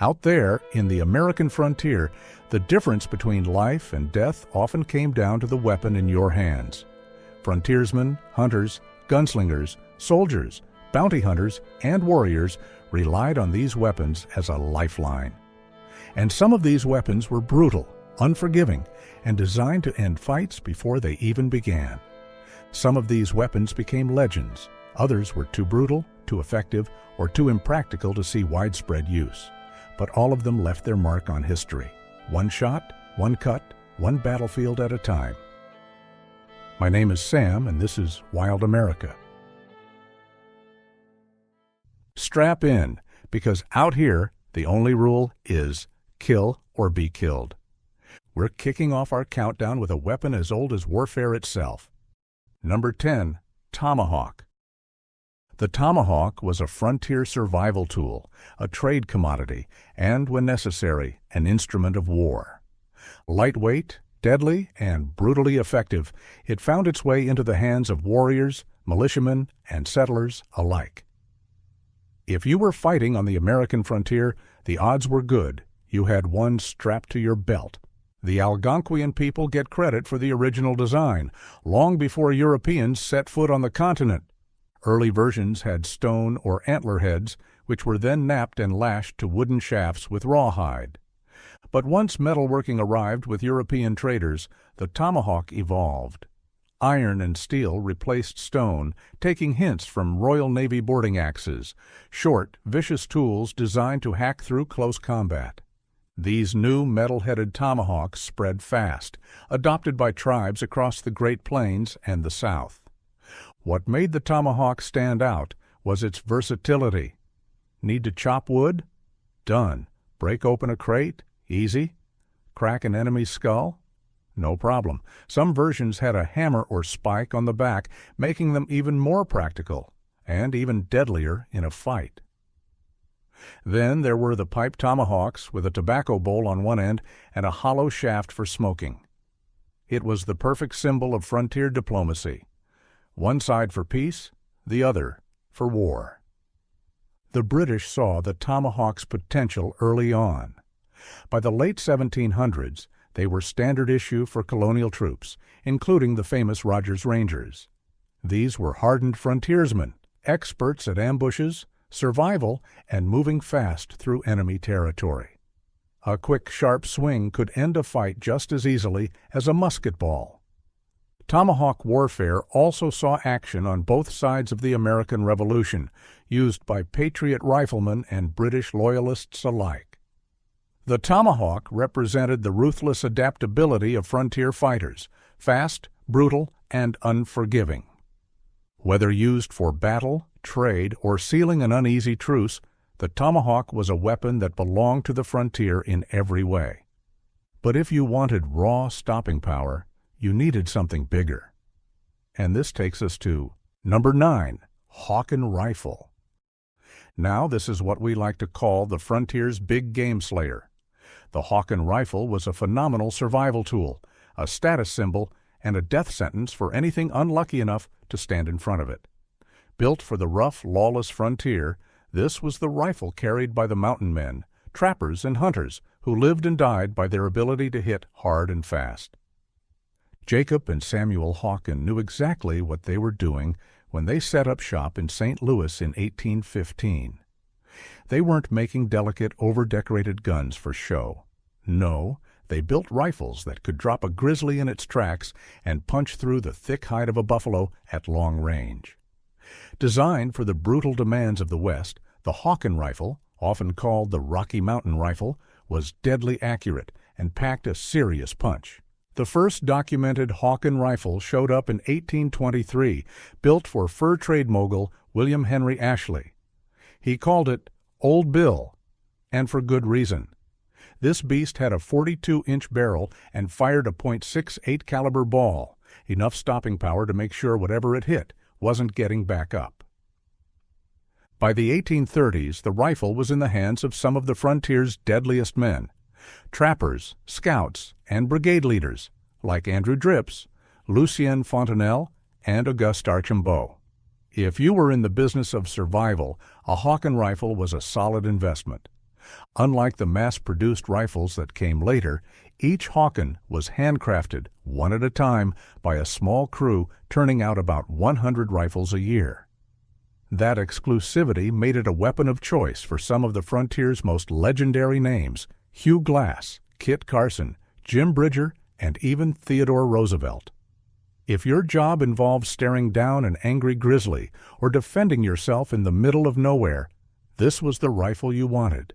Out there, in the American frontier, the difference between life and death often came down to the weapon in your hands. Frontiersmen, hunters, gunslingers, soldiers, bounty hunters, and warriors relied on these weapons as a lifeline. And some of these weapons were brutal, unforgiving, and designed to end fights before they even began. Some of these weapons became legends. Others were too brutal, too effective, or too impractical to see widespread use. But all of them left their mark on history. One shot, one cut, one battlefield at a time. My name is Sam, and this is Wild America. Strap in, because out here, the only rule is kill or be killed. We're kicking off our countdown with a weapon as old as warfare itself. Number 10, Tomahawk. The tomahawk was a frontier survival tool, a trade commodity, and, when necessary, an instrument of war. Lightweight, deadly, and brutally effective, it found its way into the hands of warriors, militiamen, and settlers alike. If you were fighting on the American frontier, the odds were good. You had one strapped to your belt. The Algonquian people get credit for the original design, long before Europeans set foot on the continent. Early versions had stone or antler heads, which were then napped and lashed to wooden shafts with rawhide. But once metalworking arrived with European traders, the tomahawk evolved. Iron and steel replaced stone, taking hints from Royal Navy boarding axes, short, vicious tools designed to hack through close combat. These new metal-headed tomahawks spread fast, adopted by tribes across the Great Plains and the South. What made the tomahawk stand out was its versatility. Need to chop wood? Done. Break open a crate? Easy. Crack an enemy's skull? No problem. Some versions had a hammer or spike on the back, making them even more practical, and even deadlier in a fight. Then there were the pipe tomahawks with a tobacco bowl on one end and a hollow shaft for smoking. It was the perfect symbol of frontier diplomacy. One side for peace, the other for war. The British saw the tomahawk's potential early on. By the late 1700s, they were standard issue for colonial troops, including the famous Rogers Rangers. These were hardened frontiersmen, experts at ambushes, survival, and moving fast through enemy territory. A quick, sharp swing could end a fight just as easily as a musket ball. Tomahawk warfare also saw action on both sides of the American Revolution, used by Patriot riflemen and British loyalists alike. The tomahawk represented the ruthless adaptability of frontier fighters, fast, brutal, and unforgiving. Whether used for battle, trade, or sealing an uneasy truce, the tomahawk was a weapon that belonged to the frontier in every way. But if you wanted raw stopping power, you needed something bigger. And this takes us to number 9, Hawken Rifle. Now this is what we like to call the frontier's big game slayer. The Hawken Rifle was a phenomenal survival tool, a status symbol, and a death sentence for anything unlucky enough to stand in front of it. Built for the rough, lawless frontier, this was the rifle carried by the mountain men, trappers, and hunters who lived and died by their ability to hit hard and fast. Jacob and Samuel Hawken knew exactly what they were doing when they set up shop in St. Louis in 1815. They weren't making delicate, over-decorated guns for show. No, they built rifles that could drop a grizzly in its tracks and punch through the thick hide of a buffalo at long range. Designed for the brutal demands of the West, the Hawken rifle, often called the Rocky Mountain rifle, was deadly accurate and packed a serious punch. The first documented Hawken rifle showed up in 1823, built for fur trade mogul William Henry Ashley. He called it Old Bill, and for good reason. This beast had a 42-inch barrel and fired a .68 caliber ball, enough stopping power to make sure whatever it hit wasn't getting back up. By the 1830s, the rifle was in the hands of some of the frontier's deadliest men. Trappers, scouts, and brigade leaders, like Andrew Drips, Lucien Fontenelle, and Auguste Archambault. If you were in the business of survival, a Hawken rifle was a solid investment. Unlike the mass-produced rifles that came later, each Hawken was handcrafted, one at a time, by a small crew turning out about 100 rifles a year. That exclusivity made it a weapon of choice for some of the frontier's most legendary names: Hugh Glass, Kit Carson, Jim Bridger, and even Theodore Roosevelt. If your job involved staring down an angry grizzly or defending yourself in the middle of nowhere, this was the rifle you wanted.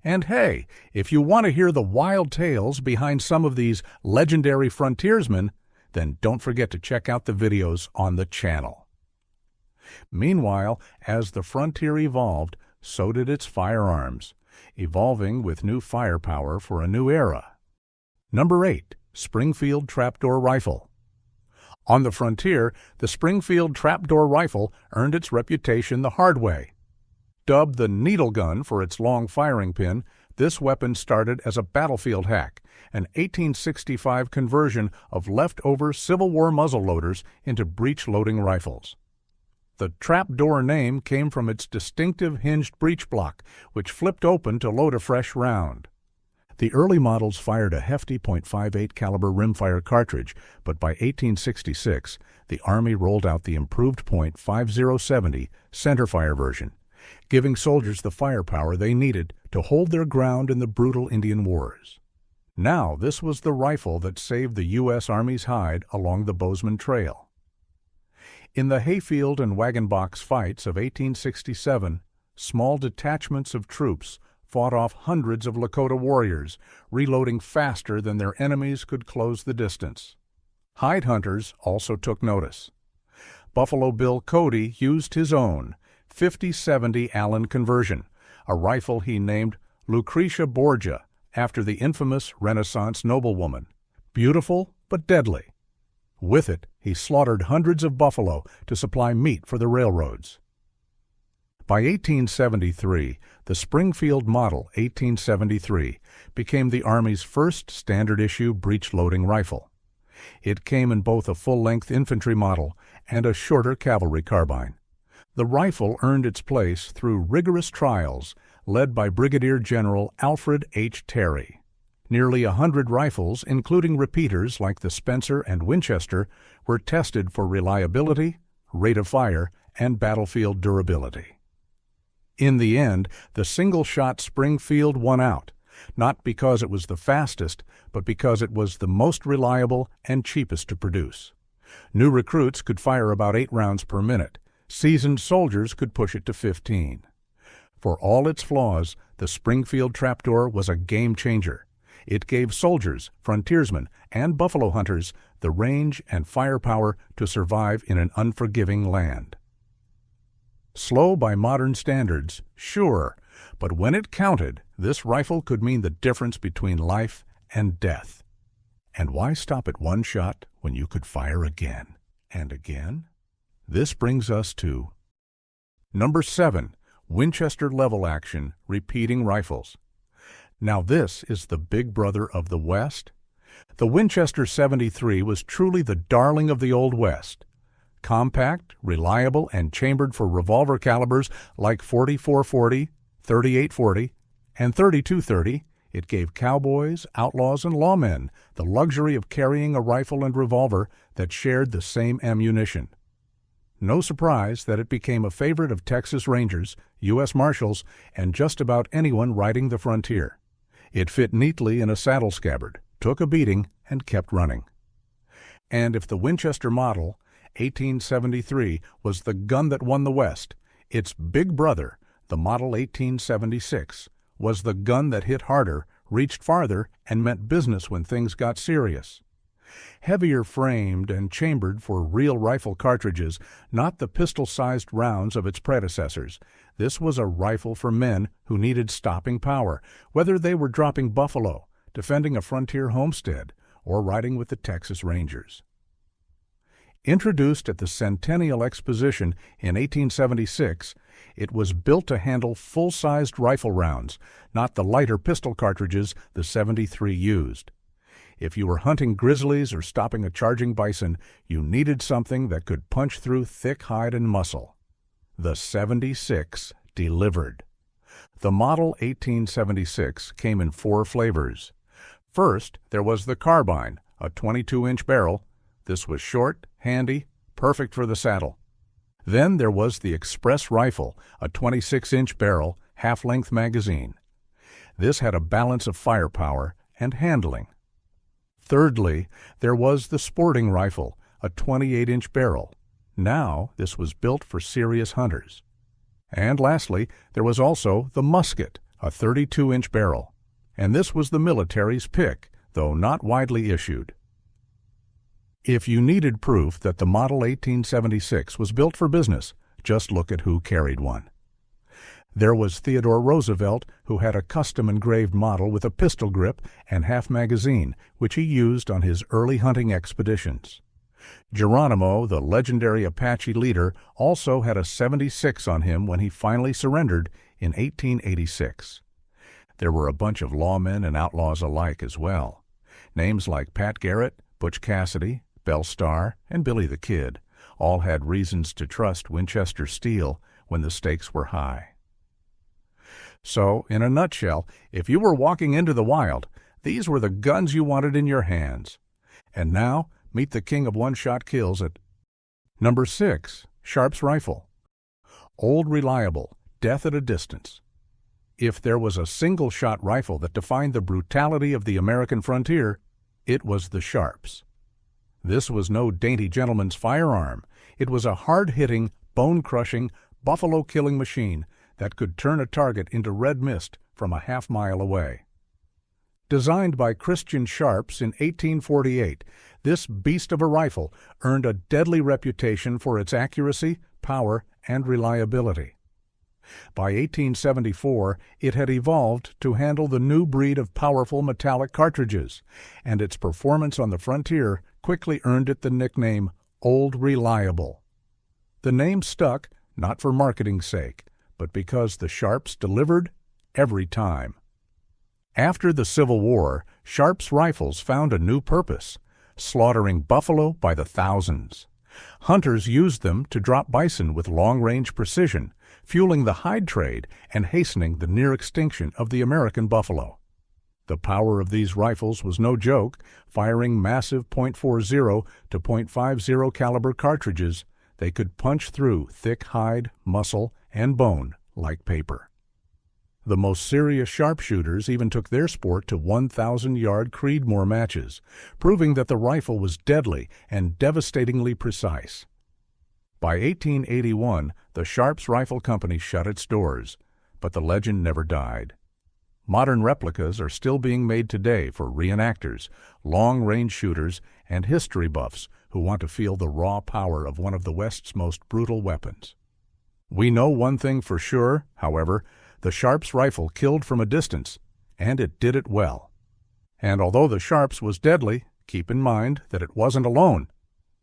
And hey, if you want to hear the wild tales behind some of these legendary frontiersmen, then don't forget to check out the videos on the channel. Meanwhile, as the frontier evolved, so did its firearms, evolving with new firepower for a new era. Number 8. Springfield Trapdoor Rifle. On the frontier, the Springfield Trapdoor Rifle earned its reputation the hard way. Dubbed the needle gun for its long firing pin, this weapon started as a battlefield hack, an 1865 conversion of leftover Civil War muzzleloaders into breech-loading rifles. The trapdoor name came from its distinctive hinged breech block, which flipped open to load a fresh round. The early models fired a hefty .58 caliber rimfire cartridge, but by 1866, the Army rolled out the improved .5070 centerfire version, giving soldiers the firepower they needed to hold their ground in the brutal Indian Wars. Now, this was the rifle that saved the U.S. Army's hide along the Bozeman Trail. In the hayfield and wagon box fights of 1867, small detachments of troops fought off hundreds of Lakota warriors, reloading faster than their enemies could close the distance. Hide hunters also took notice. Buffalo Bill Cody used his own .50-70 Allen conversion, a rifle he named Lucretia Borgia after the infamous Renaissance noblewoman. Beautiful but deadly. With it, he slaughtered hundreds of buffalo to supply meat for the railroads. By 1873, the Springfield Model 1873 became the Army's first standard-issue breech-loading rifle. It came in both a full-length infantry model and a shorter cavalry carbine. The rifle earned its place through rigorous trials led by Brigadier General Alfred H. Terry. Nearly 100 rifles, including repeaters like the Spencer and Winchester, were tested for reliability, rate of fire, and battlefield durability. In the end, the single-shot Springfield won out, not because it was the fastest, but because it was the most reliable and cheapest to produce. New recruits could fire about 8 rounds per minute. Seasoned soldiers could push it to 15. For all its flaws, the Springfield Trapdoor was a game-changer. It gave soldiers, frontiersmen, and buffalo hunters the range and firepower to survive in an unforgiving land. Slow by modern standards, sure, but when it counted, this rifle could mean the difference between life and death. And why stop at one shot when you could fire again and again? This brings us to Number 7. Winchester level-action repeating rifles. Now this is the big brother of the West. The Winchester 73 was truly the darling of the Old West. Compact, reliable, and chambered for revolver calibers like .44-40, .38-40, and .32-30, it gave cowboys, outlaws, and lawmen the luxury of carrying a rifle and revolver that shared the same ammunition. No surprise that it became a favorite of Texas Rangers, U.S. Marshals, and just about anyone riding the frontier. It fit neatly in a saddle scabbard, took a beating, and kept running. And if the Winchester Model 1873 was the gun that won the West, its big brother, the Model 1876, was the gun that hit harder, reached farther, and meant business when things got serious. Heavier framed and chambered for real rifle cartridges, not the pistol-sized rounds of its predecessors, this was a rifle for men who needed stopping power, whether they were dropping buffalo, defending a frontier homestead, or riding with the Texas Rangers. Introduced at the Centennial Exposition in 1876, it was built to handle full-sized rifle rounds, not the lighter pistol cartridges the 73 used. If you were hunting grizzlies or stopping a charging bison, you needed something that could punch through thick hide and muscle. The 76 delivered. The Model 1876 came in 4 flavors. First, there was the Carbine, a 22-inch barrel. This was short, handy, perfect for the saddle. Then there was the Express Rifle, a 26-inch barrel, half-length magazine. This had a balance of firepower and handling. Thirdly, there was the Sporting Rifle, a 28-inch barrel. Now, this was built for serious hunters. And lastly, there was also the Musket, a 32-inch barrel. And this was the military's pick, though not widely issued. If you needed proof that the Model 1876 was built for business, just look at who carried one. There was Theodore Roosevelt, who had a custom-engraved model with a pistol grip and half-magazine, which he used on his early hunting expeditions. Geronimo, the legendary Apache leader, also had a 76 on him when he finally surrendered in 1886. There were a bunch of lawmen and outlaws alike as well. Names like Pat Garrett, Butch Cassidy, Belle Starr, and Billy the Kid all had reasons to trust Winchester steel when the stakes were high. So, in a nutshell, if you were walking into the wild, these were the guns you wanted in your hands. And now, meet the king of one-shot kills at number 6, Sharp's Rifle. Old, reliable, death at a distance. If there was a single-shot rifle that defined the brutality of the American frontier, it was the Sharp's. This was no dainty gentleman's firearm. It was a hard-hitting, bone-crushing, buffalo-killing machine that could turn a target into red mist from a half-mile away. Designed by Christian Sharps in 1848, this beast of a rifle earned a deadly reputation for its accuracy, power, and reliability. By 1874, it had evolved to handle the new breed of powerful metallic cartridges, and its performance on the frontier quickly earned it the nickname Old Reliable. The name stuck not for marketing's sake, but because the Sharps delivered every time. After the Civil War, Sharp's rifles found a new purpose, slaughtering buffalo by the thousands. Hunters used them to drop bison with long-range precision, fueling the hide trade and hastening the near extinction of the American buffalo. The power of these rifles was no joke, firing massive .40 to .50 caliber cartridges. They could punch through thick hide, muscle, and bone like paper. The most serious sharpshooters even took their sport to 1,000-yard Creedmoor matches, proving that the rifle was deadly and devastatingly precise. By 1881, the Sharps Rifle Company shut its doors, but the legend never died. Modern replicas are still being made today for reenactors, long-range shooters, and history buffs who want to feel the raw power of one of the West's most brutal weapons. We know one thing for sure, however: the Sharps rifle killed from a distance, and it did it well. And although the Sharps was deadly, keep in mind that it wasn't alone.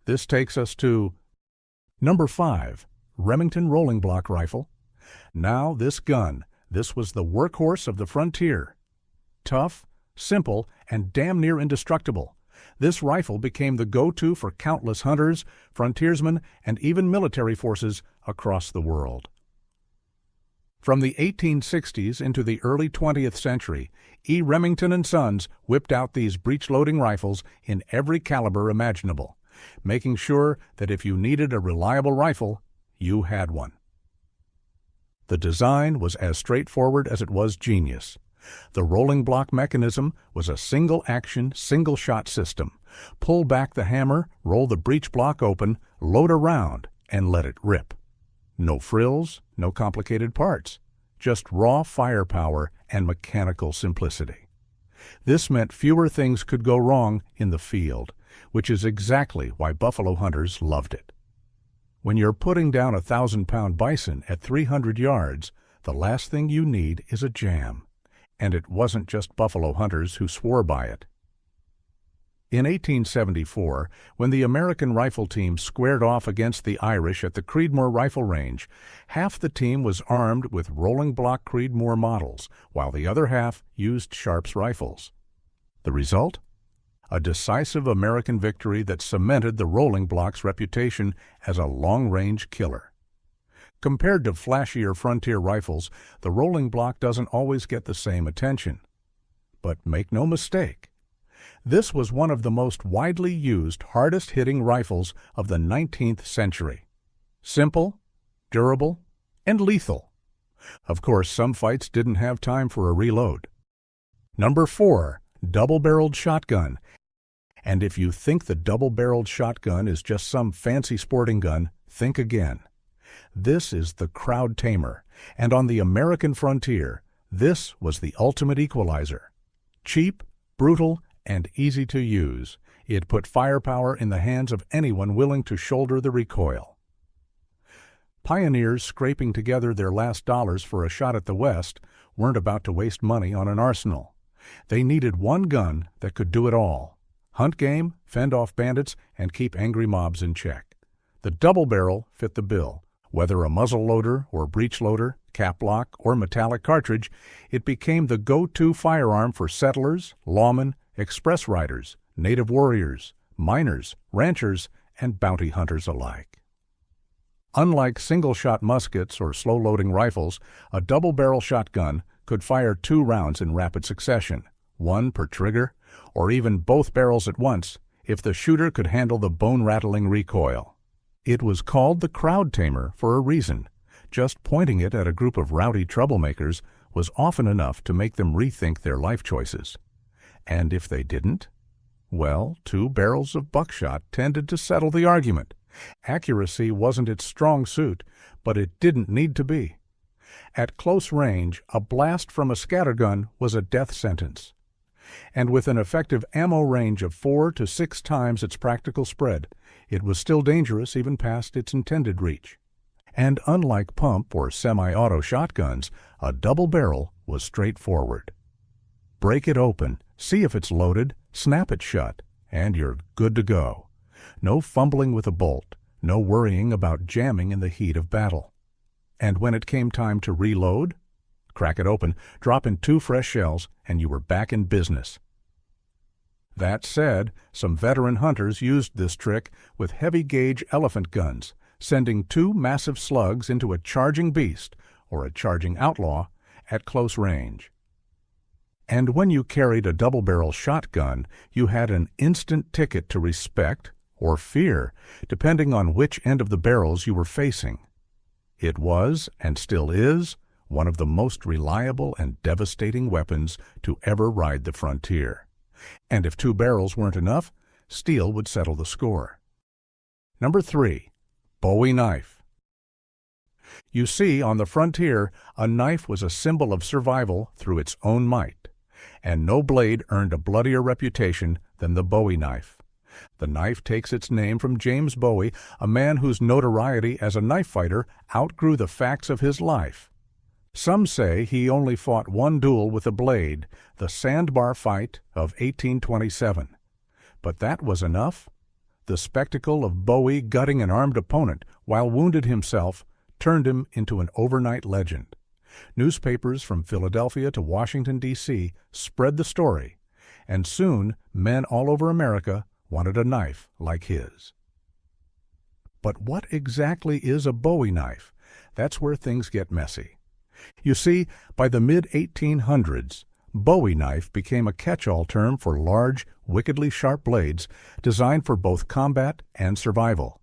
This takes us to number 5, Remington Rolling Block Rifle. Now this gun, this was the workhorse of the frontier. Tough, simple, and damn near indestructible, this rifle became the go-to for countless hunters, frontiersmen, and even military forces across the world. From the 1860s into the early 20th century, E. Remington & Sons whipped out these breech-loading rifles in every caliber imaginable, making sure that if you needed a reliable rifle, you had one. The design was as straightforward as it was genius. The rolling block mechanism was a single-action, single-shot system. Pull back the hammer, roll the breech block open, load a round, and let it rip. No frills, no complicated parts, just raw firepower and mechanical simplicity. This meant fewer things could go wrong in the field, which is exactly why buffalo hunters loved it. When you're putting down a 1,000-pound bison at 300 yards, the last thing you need is a jam. And it wasn't just buffalo hunters who swore by it. In 1874, when the American rifle team squared off against the Irish at the Creedmoor Rifle Range, half the team was armed with rolling block Creedmoor models, while the other half used Sharps rifles. The result? A decisive American victory that cemented the rolling block's reputation as a long-range killer. Compared to flashier frontier rifles, the rolling block doesn't always get the same attention. But make no mistake, this was one of the most widely used, hardest-hitting rifles of the 19th century. Simple, durable, and lethal. Of course, some fights didn't have time for a reload. Number 4. Double-barreled shotgun. And if you think the double-barreled shotgun is just some fancy sporting gun, think again. This is the crowd tamer, and on the American frontier, this was the ultimate equalizer. Cheap, brutal, and easy to use, it put firepower in the hands of anyone willing to shoulder the recoil. Pioneers scraping together their last dollars for a shot at the West weren't about to waste money on an arsenal. They needed one gun that could do it all: hunt game, fend off bandits, and keep angry mobs in check. The double barrel fit the bill. Whether a muzzle loader or breech loader, cap lock, or metallic cartridge, it became the go-to firearm for settlers, lawmen, express riders, native warriors, miners, ranchers, and bounty hunters alike. Unlike single-shot muskets or slow-loading rifles, a double-barrel shotgun could fire 2 rounds in rapid succession, 1 per trigger, or even both barrels at once, if the shooter could handle the bone-rattling recoil. It was called the crowd tamer for a reason. Just pointing it at a group of rowdy troublemakers was often enough to make them rethink their life choices. And if they didn't, well, 2 barrels of buckshot tended to settle the argument. Accuracy wasn't its strong suit, but it didn't need to be. At close range, a blast from a scattergun was a death sentence. And with an effective ammo range of 4 to 6 times its practical spread, it was still dangerous even past its intended reach. And unlike pump or semi-auto shotguns, a double barrel was straightforward. Break it open, see if it's loaded, snap it shut, and you're good to go. No fumbling with a bolt, no worrying about jamming in the heat of battle. And when it came time to reload, crack it open, drop in 2 fresh shells, and you were back in business. That said, some veteran hunters used this trick with heavy-gauge elephant guns, sending 2 massive slugs into a charging beast, or a charging outlaw, at close range. And when you carried a double-barrel shotgun, you had an instant ticket to respect or fear, depending on which end of the barrels you were facing. It was, and still is, one of the most reliable and devastating weapons to ever ride the frontier. And if 2 barrels weren't enough, steel would settle the score. Number 3. Bowie knife. You see, on the frontier, a knife was a symbol of survival through its own might, and no blade earned a bloodier reputation than the Bowie knife. The knife takes its name from James Bowie, a man whose notoriety as a knife fighter outgrew the facts of his life. Some say he only fought 1 duel with a blade, the sandbar fight of 1827. But that was enough. The spectacle of Bowie gutting an armed opponent while wounded himself turned him into an overnight legend. Newspapers from Philadelphia to Washington, D.C. spread the story, and soon men all over America wanted a knife like his. But what exactly is a Bowie knife? That's where things get messy. You see, by the mid-1800s, Bowie knife became a catch-all term for large, wickedly sharp blades designed for both combat and survival.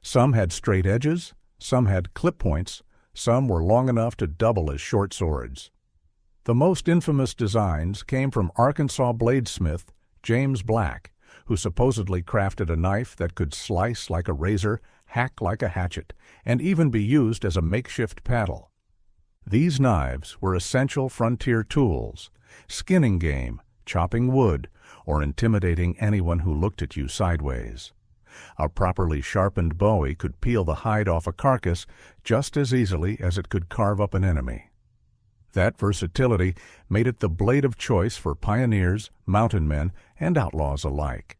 Some had straight edges, some had clip points, some were long enough to double as short swords. The most infamous designs came from Arkansas bladesmith James Black, who supposedly crafted a knife that could slice like a razor, hack like a hatchet, and even be used as a makeshift paddle. These knives were essential frontier tools, skinning game, chopping wood, or intimidating anyone who looked at you sideways. A properly sharpened Bowie could peel the hide off a carcass just as easily as it could carve up an enemy. That versatility made it the blade of choice for pioneers, mountain men, and outlaws alike.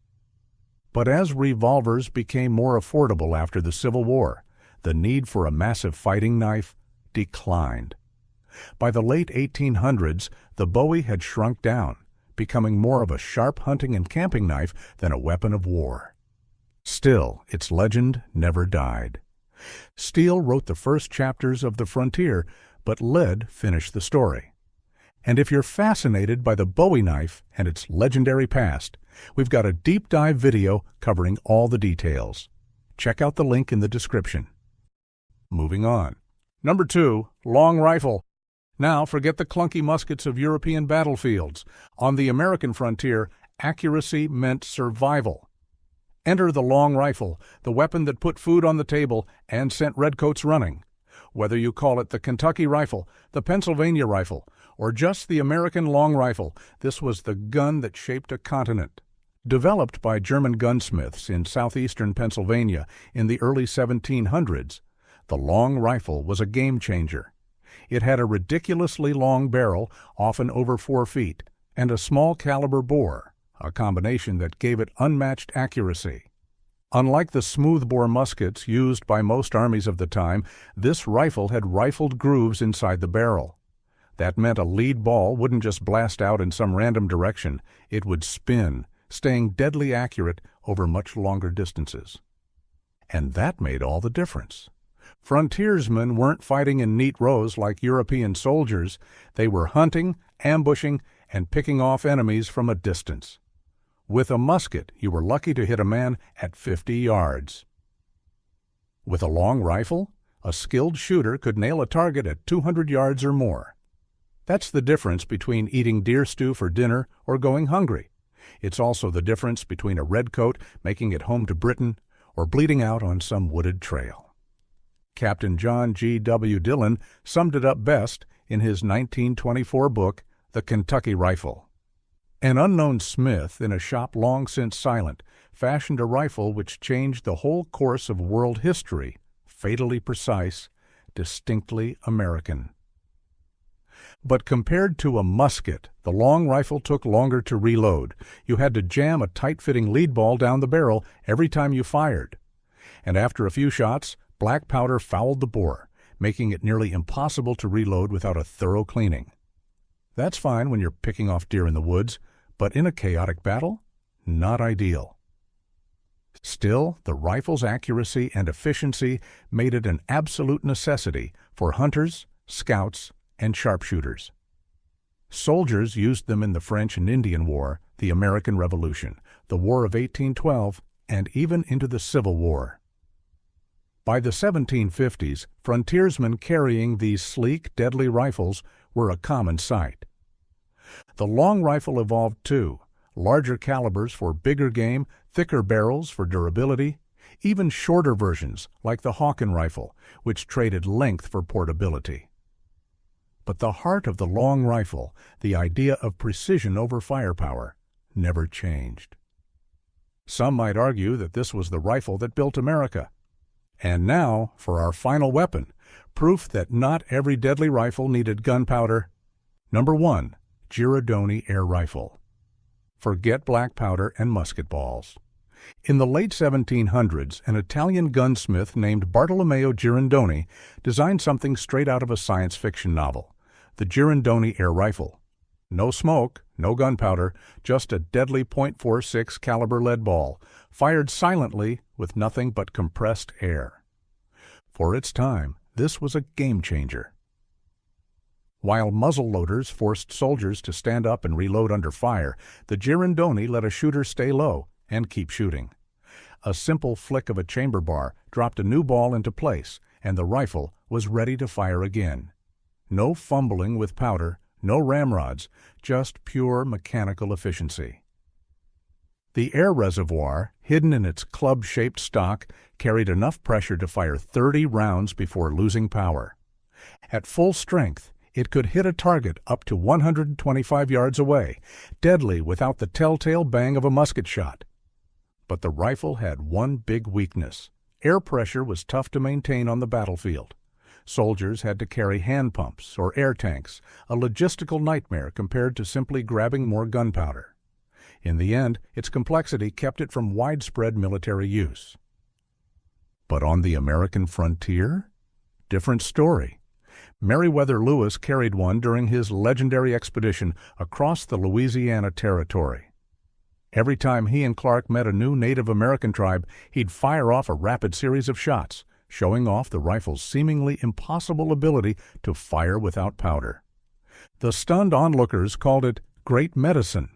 But as revolvers became more affordable after the Civil War, the need for a massive fighting knife declined. By the late 1800s, the Bowie had shrunk down, becoming more of a sharp hunting and camping knife than a weapon of war. Still, its legend never died. Steele wrote the first chapters of The Frontier, but Led finished the story. And if you're fascinated by the Bowie knife and its legendary past, we've got a deep dive video covering all the details. Check out the link in the description. Moving on. Number 2, long rifle. Now forget the clunky muskets of European battlefields. On the American frontier, accuracy meant survival. Enter the long rifle, the weapon that put food on the table and sent redcoats running. Whether you call it the Kentucky rifle, the Pennsylvania rifle, or just the American long rifle, this was the gun that shaped a continent. Developed by German gunsmiths in southeastern Pennsylvania in the early 1700s, the long rifle was a game changer. It had a ridiculously long barrel, often over 4 feet, and a small caliber bore, a combination that gave it unmatched accuracy. Unlike the smoothbore muskets used by most armies of the time, this rifle had rifled grooves inside the barrel. That meant a lead ball wouldn't just blast out in some random direction, it would spin, staying deadly accurate over much longer distances. And that made all the difference. Frontiersmen weren't fighting in neat rows like European soldiers. They were hunting, ambushing, and picking off enemies from a distance. With a musket, you were lucky to hit a man at 50 yards. With a long rifle, a skilled shooter could nail a target at 200 yards or more. That's the difference between eating deer stew for dinner or going hungry. It's also the difference between a redcoat making it home to Britain or bleeding out on some wooded trail. Captain John G. W. Dillon summed it up best in his 1924 book, The Kentucky Rifle. An unknown smith in a shop long since silent fashioned a rifle which changed the whole course of world history, fatally precise, distinctly American. But compared to a musket, the long rifle took longer to reload. You had to jam a tight-fitting lead ball down the barrel every time you fired. And after a few shots, black powder fouled the bore, making it nearly impossible to reload without a thorough cleaning. That's fine when you're picking off deer in the woods, but in a chaotic battle, not ideal. Still, the rifle's accuracy and efficiency made it an absolute necessity for hunters, scouts, and sharpshooters. Soldiers used them in the French and Indian War, the American Revolution, the War of 1812, and even into the Civil War. By the 1750s, frontiersmen carrying these sleek, deadly rifles were a common sight. The long rifle evolved too, larger calibers for bigger game, thicker barrels for durability, even shorter versions like the Hawken rifle, which traded length for portability. But the heart of the long rifle, the idea of precision over firepower, never changed. Some might argue that this was the rifle that built America. And now, for our final weapon, proof that not every deadly rifle needed gunpowder. Number 1. Girardoni Air Rifle. Forget black powder and musket balls. In the late 1700s, an Italian gunsmith named Bartolomeo Girandoni designed something straight out of a science fiction novel, the Girandoni Air Rifle. No smoke, no gunpowder, just a deadly .46 caliber lead ball, fired silently with nothing but compressed air. For its time, this was a game changer. While muzzle loaders forced soldiers to stand up and reload under fire, the Girandoni let a shooter stay low and keep shooting. A simple flick of a chamber bar dropped a new ball into place, and the rifle was ready to fire again. No fumbling with powder, no ramrods, just pure mechanical efficiency. The air reservoir, hidden in its club-shaped stock, carried enough pressure to fire 30 rounds before losing power. At full strength, it could hit a target up to 125 yards away, deadly without the telltale bang of a musket shot. But the rifle had one big weakness. Air pressure was tough to maintain on the battlefield. Soldiers had to carry hand pumps or air tanks, a logistical nightmare compared to simply grabbing more gunpowder. In the end, its complexity kept it from widespread military use. But on the American frontier? Different story. Meriwether Lewis carried one during his legendary expedition across the Louisiana Territory. Every time he and Clark met a new Native American tribe, he'd fire off a rapid series of shots, showing off the rifle's seemingly impossible ability to fire without powder. The stunned onlookers called it great medicine.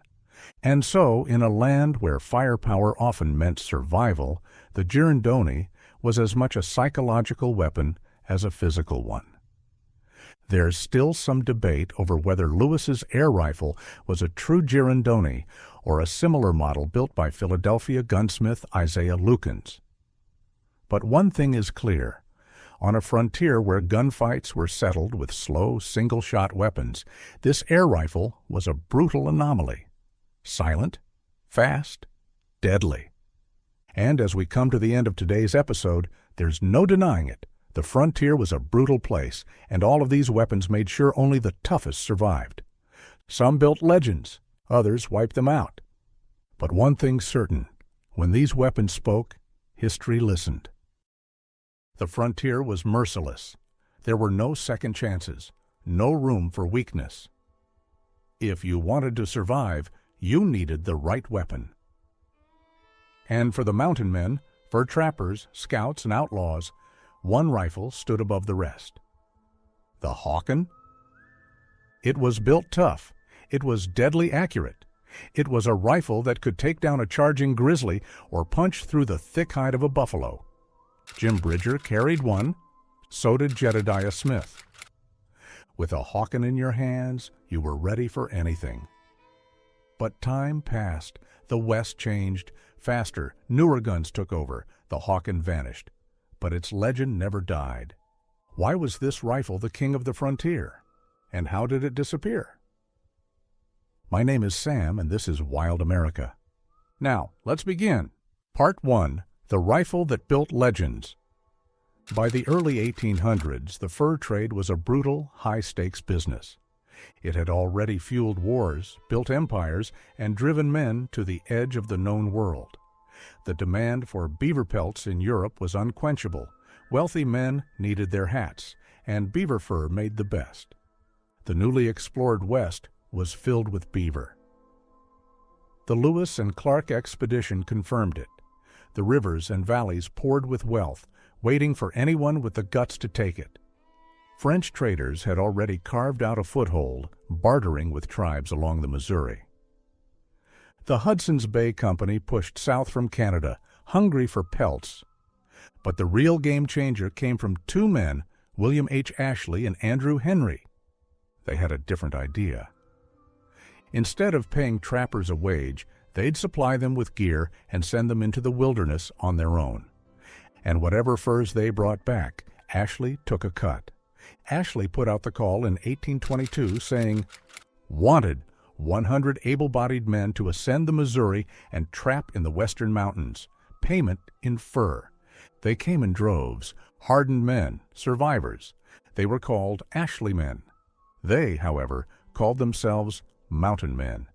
And so, in a land where firepower often meant survival, the Girandoni was as much a psychological weapon as a physical one. There's still some debate over whether Lewis's air rifle was a true Girandoni or a similar model built by Philadelphia gunsmith Isaiah Lukens. But one thing is clear. On a frontier where gunfights were settled with slow, single-shot weapons, this air rifle was a brutal anomaly. Silent, fast, deadly. And as we come to the end of today's episode, there's no denying it. The frontier was a brutal place, and all of these weapons made sure only the toughest survived. Some built legends, others wiped them out. But one thing's certain, when these weapons spoke, history listened. The frontier was merciless. There were no second chances, no room for weakness. If you wanted to survive, you needed the right weapon. And for the mountain men, fur trappers, scouts, and outlaws, one rifle stood above the rest. The Hawken? It was built tough. It was deadly accurate. It was a rifle that could take down a charging grizzly or punch through the thick hide of a buffalo. Jim Bridger carried one, so did Jedediah Smith. With a Hawken in your hands, you were ready for anything. But time passed, the West changed, faster, newer guns took over, the Hawken vanished. But its legend never died. Why was this rifle the king of the frontier? And how did it disappear? My name is Sam, and this is Wild America. Now, let's begin. Part 1, The Rifle That Built Legends. By the early 1800s, the fur trade was a brutal, high-stakes business. It had already fueled wars, built empires, and driven men to the edge of the known world. The demand for beaver pelts in Europe was unquenchable. Wealthy men needed their hats, and beaver fur made the best. The newly explored West was filled with beaver. The Lewis and Clark expedition confirmed it. The rivers and valleys poured with wealth, waiting for anyone with the guts to take it. French traders had already carved out a foothold, bartering with tribes along the Missouri. The Hudson's Bay Company pushed south from Canada, hungry for pelts. But the real game-changer came from two men, William H. Ashley and Andrew Henry. They had a different idea. Instead of paying trappers a wage, they'd supply them with gear and send them into the wilderness on their own. And whatever furs they brought back, Ashley took a cut. Ashley put out the call in 1822 saying, "Wanted 100 able-bodied men to ascend the Missouri and trap in the western mountains. Payment in fur." They came in droves, hardened men, survivors. They were called Ashley men. They, however, called themselves mountain men,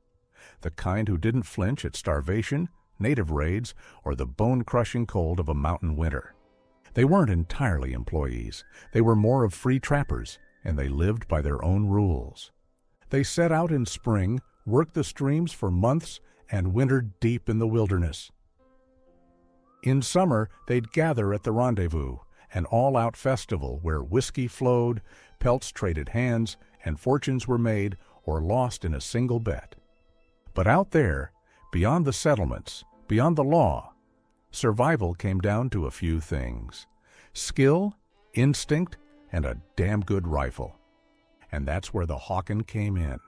the kind who didn't flinch at starvation, native raids, or the bone-crushing cold of a mountain winter. They weren't entirely employees. They were more of free trappers, and they lived by their own rules. They set out in spring, worked the streams for months, and wintered deep in the wilderness. In summer, they'd gather at the rendezvous, an all-out festival where whiskey flowed, pelts traded hands, and fortunes were made or lost in a single bet. But out there, beyond the settlements, beyond the law, survival came down to a few things: skill, instinct, and a damn good rifle. And that's where the Hawken came in.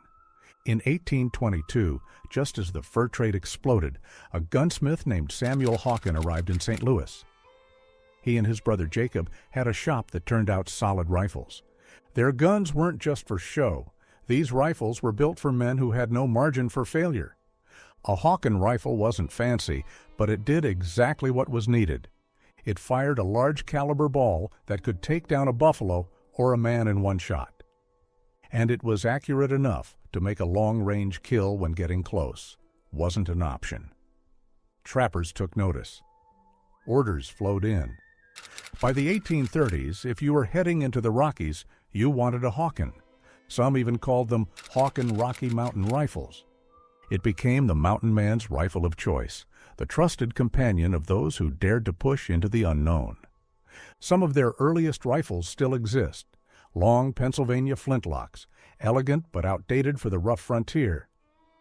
In 1822, just as the fur trade exploded, a gunsmith named Samuel Hawken arrived in St. Louis. He and his brother Jacob had a shop that turned out solid rifles. Their guns weren't just for show. These rifles were built for men who had no margin for failure. A Hawken rifle wasn't fancy, but it did exactly what was needed. It fired a large caliber ball that could take down a buffalo or a man in one shot. And it was accurate enough to make a long-range kill when getting close. Wasn't an option. Trappers took notice. Orders flowed in. By the 1830s, if you were heading into the Rockies, you wanted a Hawken. Some even called them Hawken Rocky Mountain Rifles. It became the mountain man's rifle of choice, the trusted companion of those who dared to push into the unknown. Some of their earliest rifles still exist: long Pennsylvania flintlocks, elegant but outdated for the rough frontier.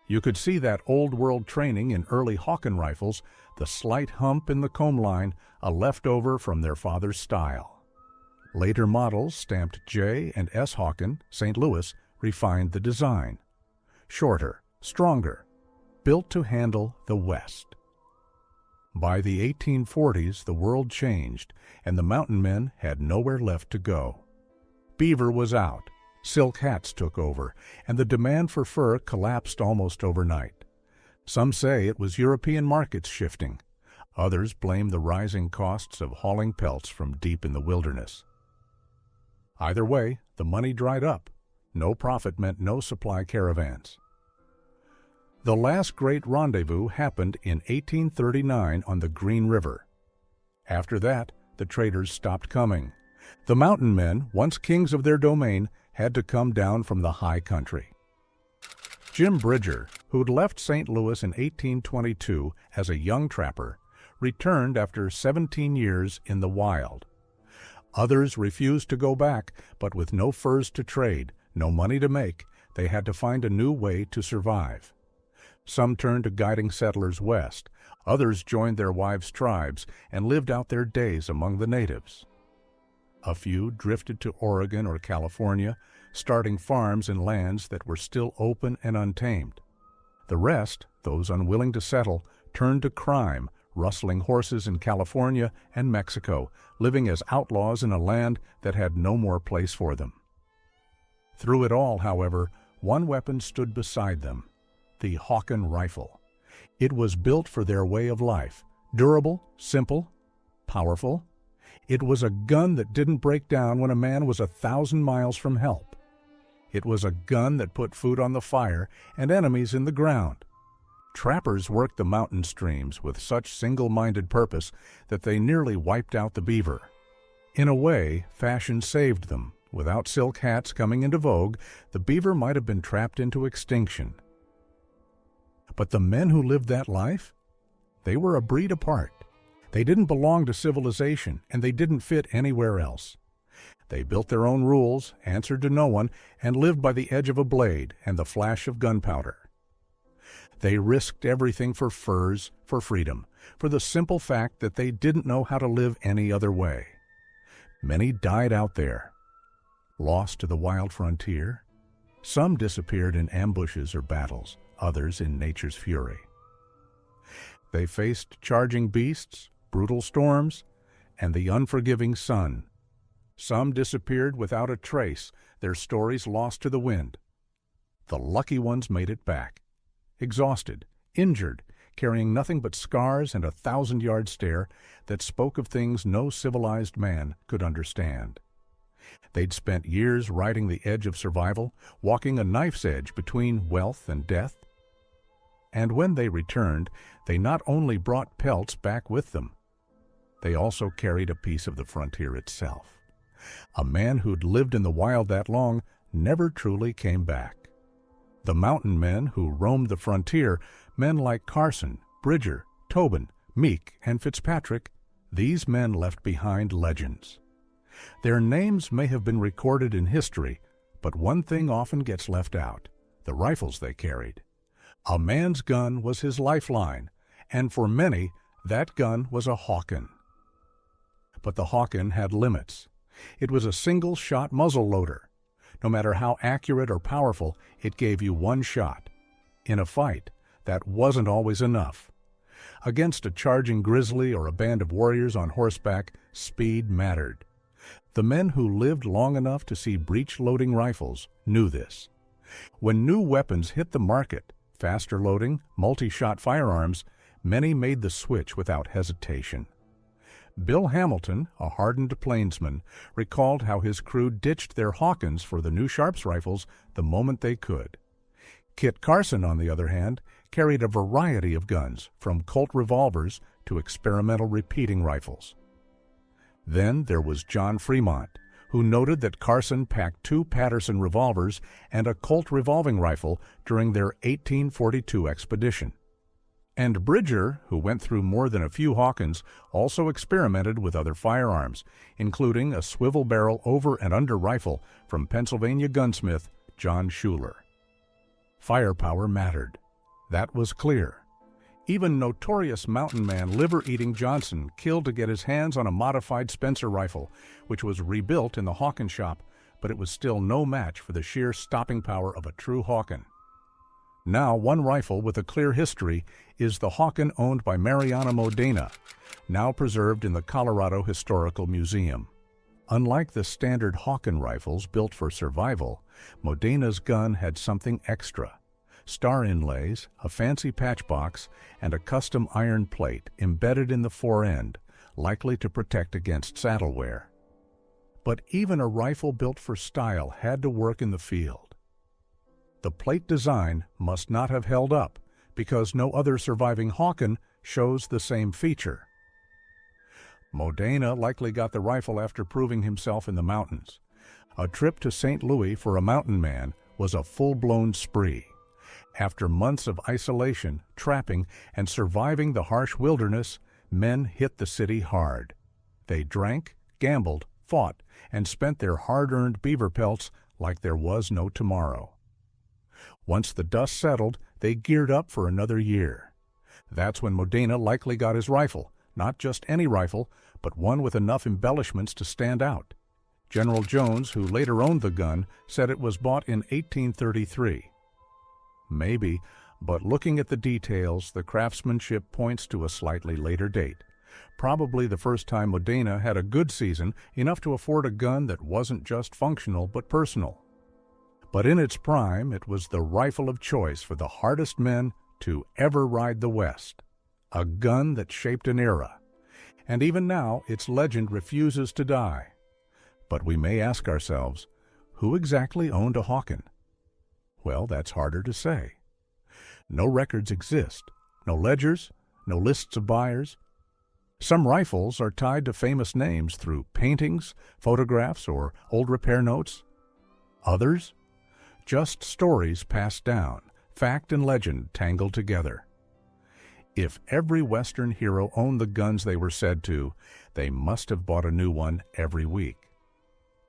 You could see that old-world training in early Hawken rifles, the slight hump in the comb line, a leftover from their father's style. Later models stamped J and S Hawken, St. Louis, refined the design. Shorter, stronger, built to handle the West. By the 1840s, the world changed, and the mountain men had nowhere left to go. Beaver was out, silk hats took over, and the demand for fur collapsed almost overnight. Some say it was European markets shifting. Others blame the rising costs of hauling pelts from deep in the wilderness. Either way, the money dried up. No profit meant no supply caravans. The last great rendezvous happened in 1839 on the Green River. After that, the traders stopped coming. The mountain men, once kings of their domain, had to come down from the high country. Jim Bridger, who'd left St. Louis in 1822 as a young trapper, returned after 17 years in the wild. Others refused to go back, but with no furs to trade, no money to make, they had to find a new way to survive. Some turned to guiding settlers west. Others joined their wives' tribes and lived out their days among the natives. A few drifted to Oregon or California, starting farms in lands that were still open and untamed. The rest, those unwilling to settle, turned to crime, rustling horses in California and Mexico, living as outlaws in a land that had no more place for them. Through it all, however, one weapon stood beside them: the Hawken rifle. It was built for their way of life, durable, simple, powerful. It was a gun that didn't break down when a man was 1,000 miles from help. It was a gun that put food on the fire and enemies in the ground. Trappers worked the mountain streams with such single-minded purpose that they nearly wiped out the beaver. In a way, fashion saved them. Without silk hats coming into vogue, the beaver might have been trapped into extinction. But the men who lived that life? They were a breed apart. They didn't belong to civilization, and they didn't fit anywhere else. They built their own rules, answered to no one, and lived by the edge of a blade and the flash of gunpowder. They risked everything for furs, for freedom, for the simple fact that they didn't know how to live any other way. Many died out there, lost to the wild frontier. Some disappeared in ambushes or battles, others in nature's fury. They faced charging beasts, brutal storms, and the unforgiving sun. Some disappeared without a trace, their stories lost to the wind. The lucky ones made it back, exhausted, injured, carrying nothing but scars and a 1,000-yard stare that spoke of things no civilized man could understand. They'd spent years riding the edge of survival, walking a knife's edge between wealth and death. And when they returned, they not only brought pelts back with them, they also carried a piece of the frontier itself. A man who'd lived in the wild that long never truly came back. The mountain men who roamed the frontier, men like Carson, Bridger, Tobin, Meek, and Fitzpatrick, these men left behind legends. Their names may have been recorded in history, but one thing often gets left out: the rifles they carried. A man's gun was his lifeline, and for many, that gun was a Hawken. But the Hawken had limits. It was a single-shot muzzle loader. No matter how accurate or powerful, it gave you one shot. In a fight, that wasn't always enough. Against a charging grizzly or a band of warriors on horseback, speed mattered. The men who lived long enough to see breech-loading rifles knew this. When new weapons hit the market, faster loading, multi-shot firearms, many made the switch without hesitation. Bill Hamilton, a hardened plainsman, recalled how his crew ditched their Hawkens for the new Sharps rifles the moment they could. Kit Carson, on the other hand, carried a variety of guns, from Colt revolvers to experimental repeating rifles. Then there was John Fremont, who noted that Carson packed 2 Patterson revolvers and a Colt revolving rifle during their 1842 expedition. And Bridger, who went through more than a few Hawkins, also experimented with other firearms, including a swivel barrel over and under rifle from Pennsylvania gunsmith John Schuler. Firepower mattered. That was clear. Even notorious mountain man liver-eating Johnson killed to get his hands on a modified Spencer rifle, which was rebuilt in the Hawken shop, but it was still no match for the sheer stopping power of a true Hawken. Now, one rifle with a clear history is the Hawken owned by Mariano Modena, now preserved in the Colorado Historical Museum. Unlike the standard Hawken rifles built for survival, Modena's gun had something extra: star inlays, a fancy patch box, and a custom iron plate embedded in the forend, likely to protect against saddle wear. But even a rifle built for style had to work in the field. The plate design must not have held up, because no other surviving Hawken shows the same feature. Modena likely got the rifle after proving himself in the mountains. A trip to St. Louis for a mountain man was a full-blown spree. After months of isolation, trapping, and surviving the harsh wilderness, men hit the city hard. They drank, gambled, fought, and spent their hard-earned beaver pelts like there was no tomorrow. Once the dust settled, they geared up for another year. That's when Modena likely got his rifle, not just any rifle, but one with enough embellishments to stand out. General Jones, who later owned the gun, said it was bought in 1833. Maybe, but looking at the details, the craftsmanship points to a slightly later date. Probably the first time Modena had a good season, enough to afford a gun that wasn't just functional but personal. But in its prime, it was the rifle of choice for the hardest men to ever ride the West. A gun that shaped an era. And even now, its legend refuses to die. But we may ask ourselves, who exactly owned a Hawken? Well, that's harder to say. No records exist, no ledgers, no lists of buyers. Some rifles are tied to famous names through paintings, photographs, or old repair notes. Others? Just stories passed down, fact and legend tangled together. If every Western hero owned the guns they were said to, they must have bought a new one every week.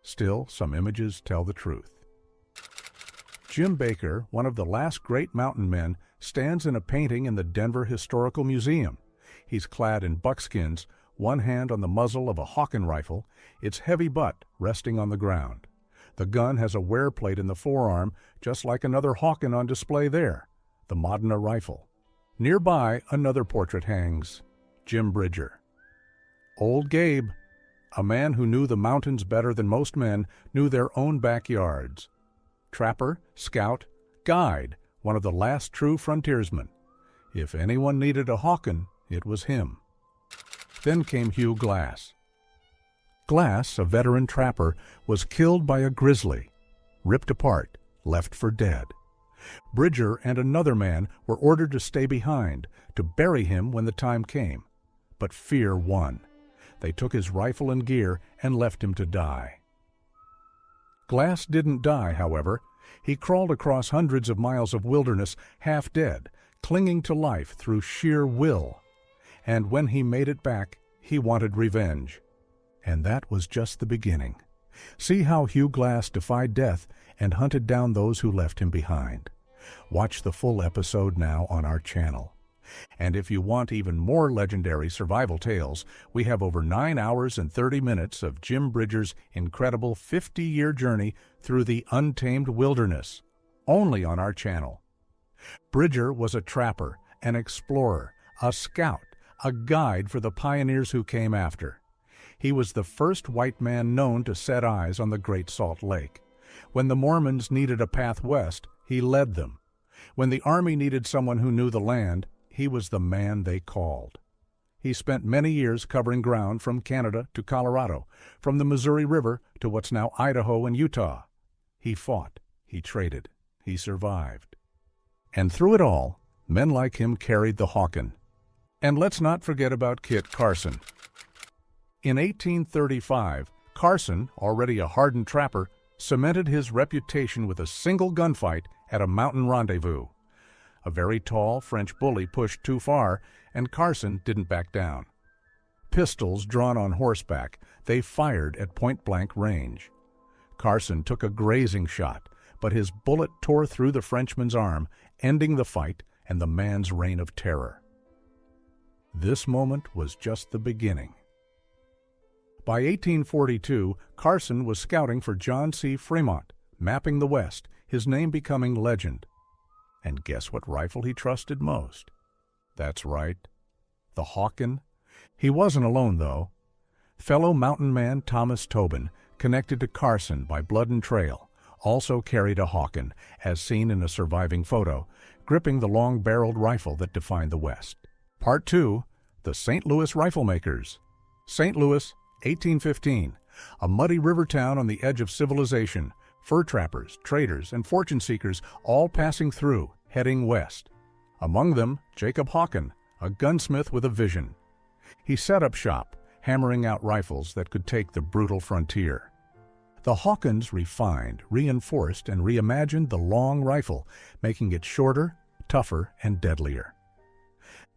Still, some images tell the truth. Jim Baker, one of the last great mountain men, stands in a painting in the Denver Historical Museum. He's clad in buckskins, one hand on the muzzle of a Hawken rifle, its heavy butt resting on the ground. The gun has a wear plate in the forearm, just like another Hawken on display there, the Modena rifle. Nearby, another portrait hangs, Jim Bridger. Old Gabe, a man who knew the mountains better than most men, knew their own backyards. Trapper, scout, guide, one of the last true frontiersmen. If anyone needed a Hawken, it was him. Then came Hugh Glass. Glass, a veteran trapper, was killed by a grizzly, ripped apart, left for dead. Bridger and another man were ordered to stay behind, to bury him when the time came. But fear won. They took his rifle and gear and left him to die. Glass didn't die, however. He crawled across hundreds of miles of wilderness, half dead, clinging to life through sheer will. And when he made it back, he wanted revenge. And that was just the beginning. See how Hugh Glass defied death and hunted down those who left him behind. Watch the full episode now on our channel. And if you want even more legendary survival tales, we have over 9 hours and 30 minutes of Jim Bridger's incredible 50-year journey through the untamed wilderness, only on our channel. Bridger was a trapper, an explorer, a scout, a guide for the pioneers who came after. He was the first white man known to set eyes on the Great Salt Lake. When the Mormons needed a path west, he led them. When the army needed someone who knew the land, he was the man they called. He spent many years covering ground from Canada to Colorado, from the Missouri River to what's now Idaho and Utah. He fought, he traded, he survived. And through it all, men like him carried the Hawken. And let's not forget about Kit Carson. In 1835, Carson, already a hardened trapper, cemented his reputation with a single gunfight at a mountain rendezvous. A very tall French bully pushed too far, and Carson didn't back down. Pistols drawn on horseback, they fired at point-blank range. Carson took a grazing shot, but his bullet tore through the Frenchman's arm, ending the fight and the man's reign of terror. This moment was just the beginning. By 1842, Carson was scouting for John C. Fremont, mapping the West, his name becoming legend. And guess what rifle he trusted most? That's right, the Hawken. He wasn't alone, though. Fellow mountain man Thomas Tobin, connected to Carson by blood and trail, also carried a Hawken, as seen in a surviving photo, gripping the long-barreled rifle that defined the West. Part 2, the St. Louis Riflemakers. St. Louis, 1815, a muddy river town on the edge of civilization, fur trappers, traders, and fortune seekers all passing through, heading west. Among them, Jacob Hawken, a gunsmith with a vision. He set up shop, hammering out rifles that could take the brutal frontier. The Hawkens refined, reinforced, and reimagined the long rifle, making it shorter, tougher, and deadlier.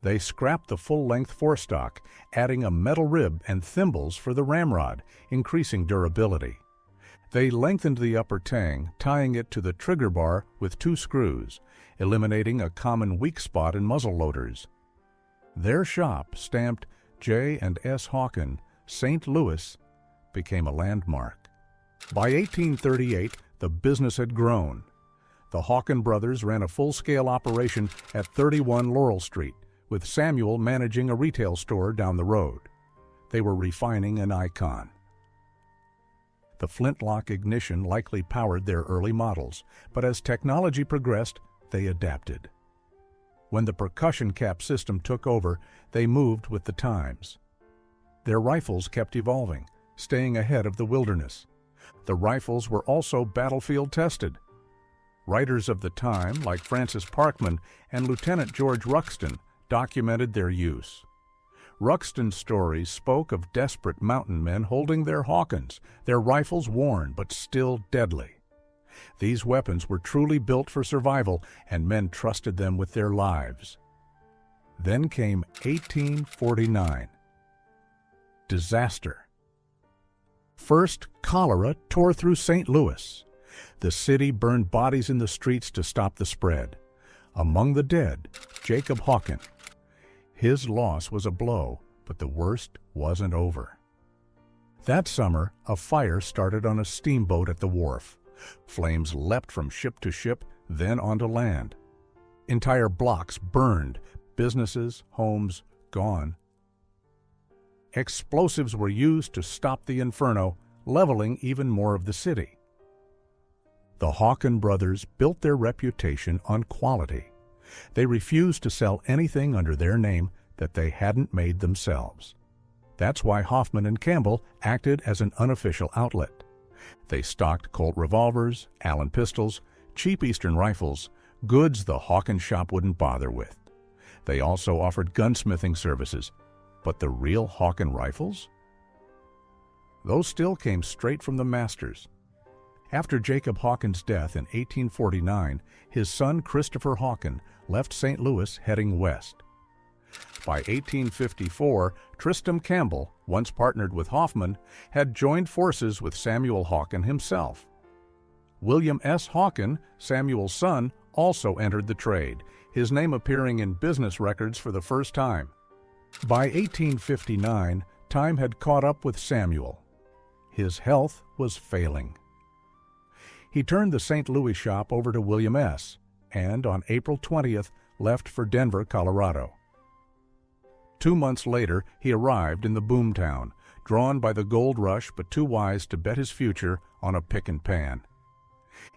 They scrapped the full-length forestock, adding a metal rib and thimbles for the ramrod, increasing durability. They lengthened the upper tang, tying it to the trigger bar with 2 screws, eliminating a common weak spot in muzzle loaders. Their shop, stamped J. and S. Hawken, St. Louis, became a landmark. By 1838, the business had grown. The Hawken brothers ran a full-scale operation at 31 Laurel Street, with Samuel managing a retail store down the road. They were refining an icon. The flintlock ignition likely powered their early models, but as technology progressed, they adapted. When the percussion cap system took over, they moved with the times. Their rifles kept evolving, staying ahead of the wilderness. The rifles were also battlefield tested. Writers of the time, like Francis Parkman and Lieutenant George Ruxton, documented their use. Ruxton's stories spoke of desperate mountain men holding their Hawkens, their rifles worn but still deadly. These weapons were truly built for survival, and men trusted them with their lives. Then came 1849. Disaster. First, cholera tore through St. Louis. The city burned bodies in the streets to stop the spread. Among the dead, Jacob Hawken. His loss was a blow, but the worst wasn't over. That summer, a fire started on a steamboat at the wharf. Flames leapt from ship to ship, then onto land. Entire blocks burned, businesses, homes gone. Explosives were used to stop the inferno, leveling even more of the city. The Hawken brothers built their reputation on quality. They refused to sell anything under their name that they hadn't made themselves. That's why Hoffman and Campbell acted as an unofficial outlet. They stocked Colt revolvers, Allen pistols, cheap Eastern rifles, goods the Hawken shop wouldn't bother with. They also offered gunsmithing services. But the real Hawken rifles? Those still came straight from the masters. After Jacob Hawken's death in 1849, his son Christopher Hawken left St. Louis heading west. By 1854, Tristram Campbell, once partnered with Hoffman, had joined forces with Samuel Hawken himself. William S. Hawken, Samuel's son, also entered the trade, his name appearing in business records for the first time. By 1859, time had caught up with Samuel. His health was failing. He turned the St. Louis shop over to William S., and on April 20th left for Denver, Colorado. 2 months later, he arrived in the boomtown, drawn by the gold rush but too wise to bet his future on a pick and pan.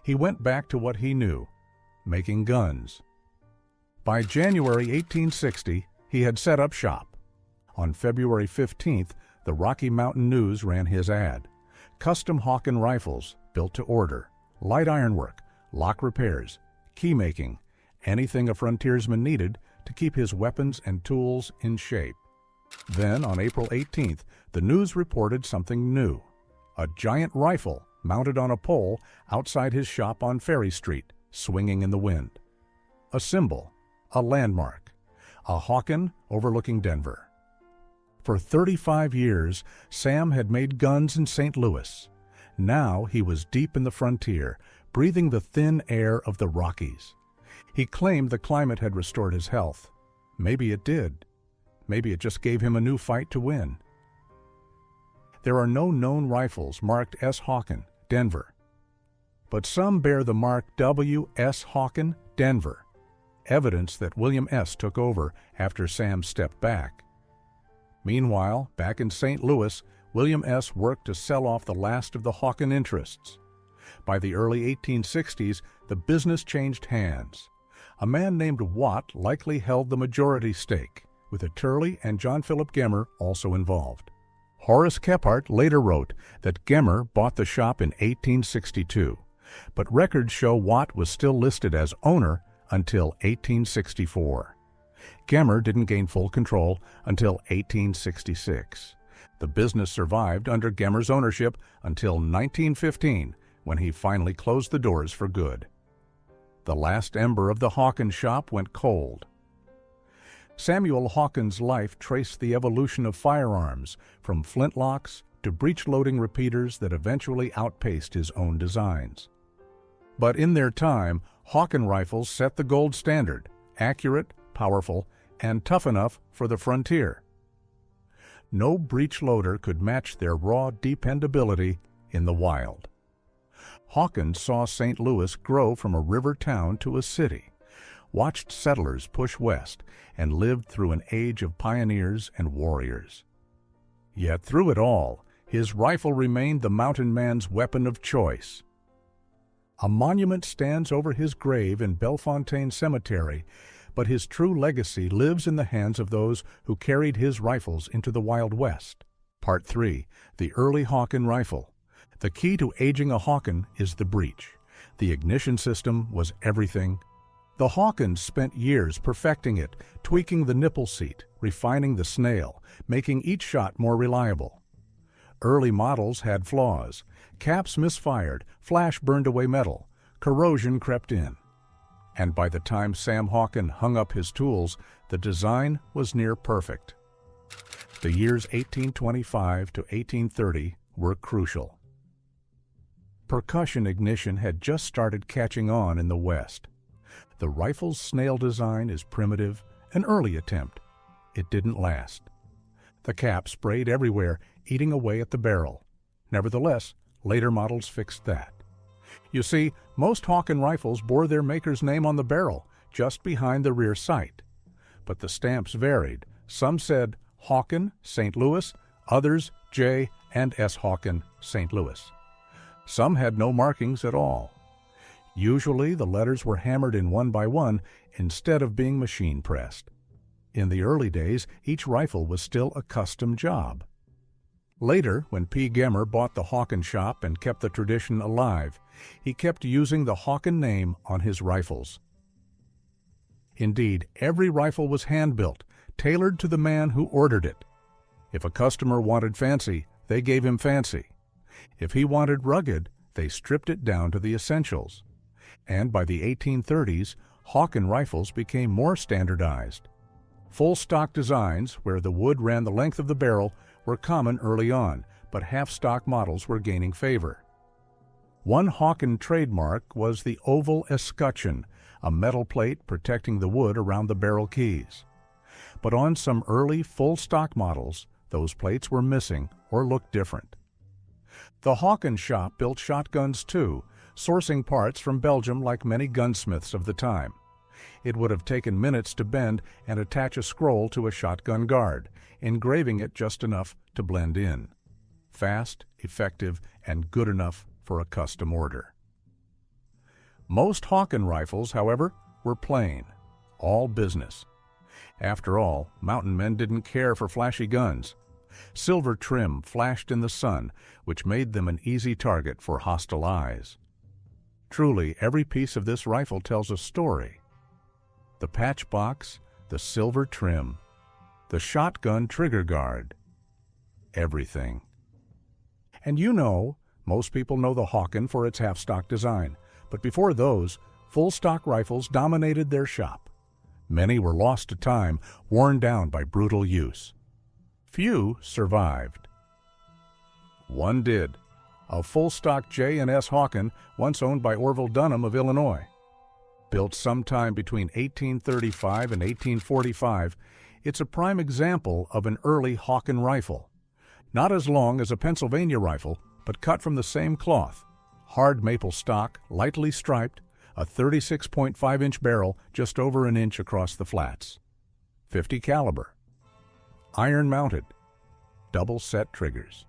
He went back to what he knew, making guns. By January 1860, he had set up shop. On February 15th, the Rocky Mountain News ran his ad. Custom Hawken rifles, built to order, light ironwork, lock repairs, key making, anything a frontiersman needed to keep his weapons and tools in shape. Then, on April 18th, the news reported something new. A giant rifle mounted on a pole outside his shop on Ferry Street, swinging in the wind. A symbol, a landmark, a Hawken overlooking Denver. For 35 years, Sam had made guns in St. Louis. Now he was deep in the frontier, breathing the thin air of the Rockies. He claimed the climate had restored his health. Maybe it did. Maybe it just gave him a new fight to win. There are no known rifles marked S. Hawken, Denver, but some bear the mark W. S. Hawken, Denver, evidence that William S. took over after Sam stepped back. Meanwhile, back in St. Louis, William S. worked to sell off the last of the Hawken interests. By the early 1860s, the business changed hands. A man named Watt likely held the majority stake, with Turley and John Philip Gemmer also involved. Horace Kephart later wrote that Gemmer bought the shop in 1862, but records show Watt was still listed as owner until 1864. Gemmer didn't gain full control until 1866. The business survived under Gemmer's ownership until 1915, when he finally closed the doors for good. The last ember of the Hawken shop went cold. Samuel Hawken's life traced the evolution of firearms, from flintlocks to breech-loading repeaters that eventually outpaced his own designs. But in their time, Hawken rifles set the gold standard, accurate, powerful, and tough enough for the frontier. No breech loader could match their raw dependability in the wild. Hawken saw St. Louis grow from a river town to a city, watched settlers push west, and lived through an age of pioneers and warriors. Yet through it all, his rifle remained the mountain man's weapon of choice. A monument stands over his grave in Bellefontaine Cemetery, but his true legacy lives in the hands of those who carried his rifles into the Wild West. Part 3. The Early Hawken Rifle. The key to aging a Hawken is the breech. The ignition system was everything. The Hawkens spent years perfecting it, tweaking the nipple seat, refining the snail, making each shot more reliable. Early models had flaws. Caps misfired, flash burned away metal, corrosion crept in. And by the time Sam Hawken hung up his tools, the design was near perfect. The years 1825 to 1830 were crucial. Percussion ignition had just started catching on in the West. The rifle's snail design is primitive, an early attempt. It didn't last. The cap sprayed everywhere, eating away at the barrel. Nevertheless, later models fixed that. You see, most Hawken rifles bore their maker's name on the barrel, just behind the rear sight. But the stamps varied. Some said Hawken, St. Louis, others J. and S. Hawken, St. Louis. Some had no markings at all. Usually the letters were hammered in one by one instead of being machine pressed. In the early days, each rifle was still a custom job. Later, when P. Gemmer bought the Hawken shop and kept the tradition alive, he kept using the Hawken name on his rifles. Indeed, every rifle was hand-built, tailored to the man who ordered it. If a customer wanted fancy, they gave him fancy. If he wanted rugged, they stripped it down to the essentials. And by the 1830s, Hawken rifles became more standardized. Full-stock designs, where the wood ran the length of the barrel, were common early on, but half-stock models were gaining favor. One Hawken trademark was the oval escutcheon, a metal plate protecting the wood around the barrel keys. But on some early full-stock models, those plates were missing or looked different. The Hawken shop built shotguns too, sourcing parts from Belgium like many gunsmiths of the time. It would have taken minutes to bend and attach a scroll to a shotgun guard, engraving it just enough to blend in. Fast, effective, and good enough for a custom order. Most Hawken rifles, however, were plain, all business. After all, mountain men didn't care for flashy guns. Silver trim flashed in the sun, which made them an easy target for hostile eyes. Truly, every piece of this rifle tells a story. The patch box, the silver trim, the shotgun trigger guard, everything. And you know, most people know the Hawken for its half-stock design, but before those, full-stock rifles dominated their shop. Many were lost to time, worn down by brutal use. Few survived. One did, a full-stock J&S Hawken, once owned by Orville Dunham of Illinois. Built sometime between 1835 and 1845, it's a prime example of an early Hawken rifle. Not as long as a Pennsylvania rifle, but cut from the same cloth. Hard maple stock, lightly striped, a 36.5-inch barrel just over an inch across the flats. 50 caliber. Iron mounted. Double set triggers.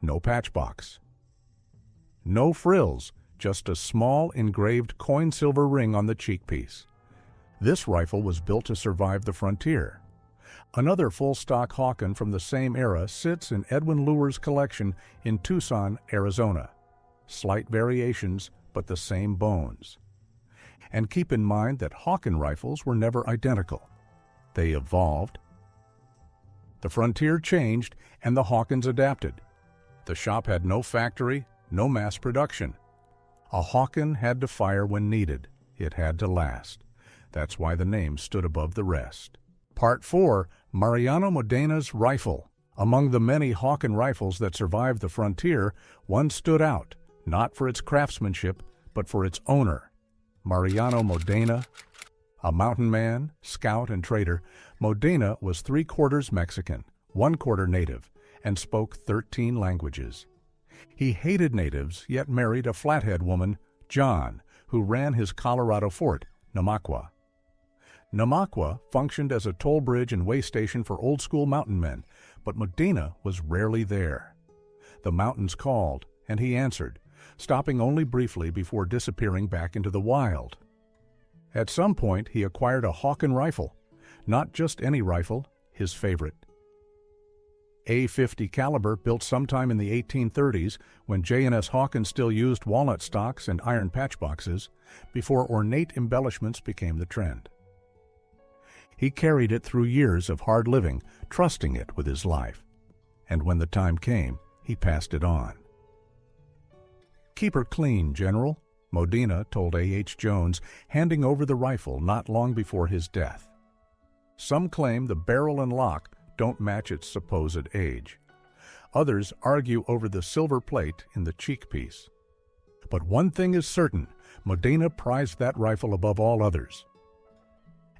No patch box. No frills, just a small engraved coin silver ring on the cheek piece. This rifle was built to survive the frontier. Another full-stock Hawken from the same era sits in Edwin Luer's collection in Tucson, Arizona. Slight variations, but the same bones. And keep in mind that Hawken rifles were never identical. They evolved. The frontier changed, and the Hawkens adapted. The shop had no factory, no mass production. A Hawken had to fire when needed. It had to last. That's why the name stood above the rest. Part 4, Mariano Modena's Rifle. Among the many Hawken rifles that survived the frontier, one stood out, not for its craftsmanship, but for its owner. Mariano Modena, a mountain man, scout, and trader, Modena was 3/4 Mexican, 1/4 native, and spoke 13 languages. He hated natives, yet married a Flathead woman, John, who ran his Colorado fort, Namaqua. Namaqua functioned as a toll bridge and way station for old-school mountain men, but Modena was rarely there. The mountains called, and he answered, stopping only briefly before disappearing back into the wild. At some point, he acquired a Hawken rifle. Not just any rifle, his favorite. A50 caliber, built sometime in the 1830s when J&S Hawken still used walnut stocks and iron patch boxes, before ornate embellishments became the trend. He carried it through years of hard living, trusting it with his life. And when the time came, he passed it on. "Keep her clean, General," Modena told A.H. Jones, handing over the rifle not long before his death. Some claim the barrel and lock don't match its supposed age. Others argue over the silver plate in the cheek piece. But one thing is certain, Modena prized that rifle above all others.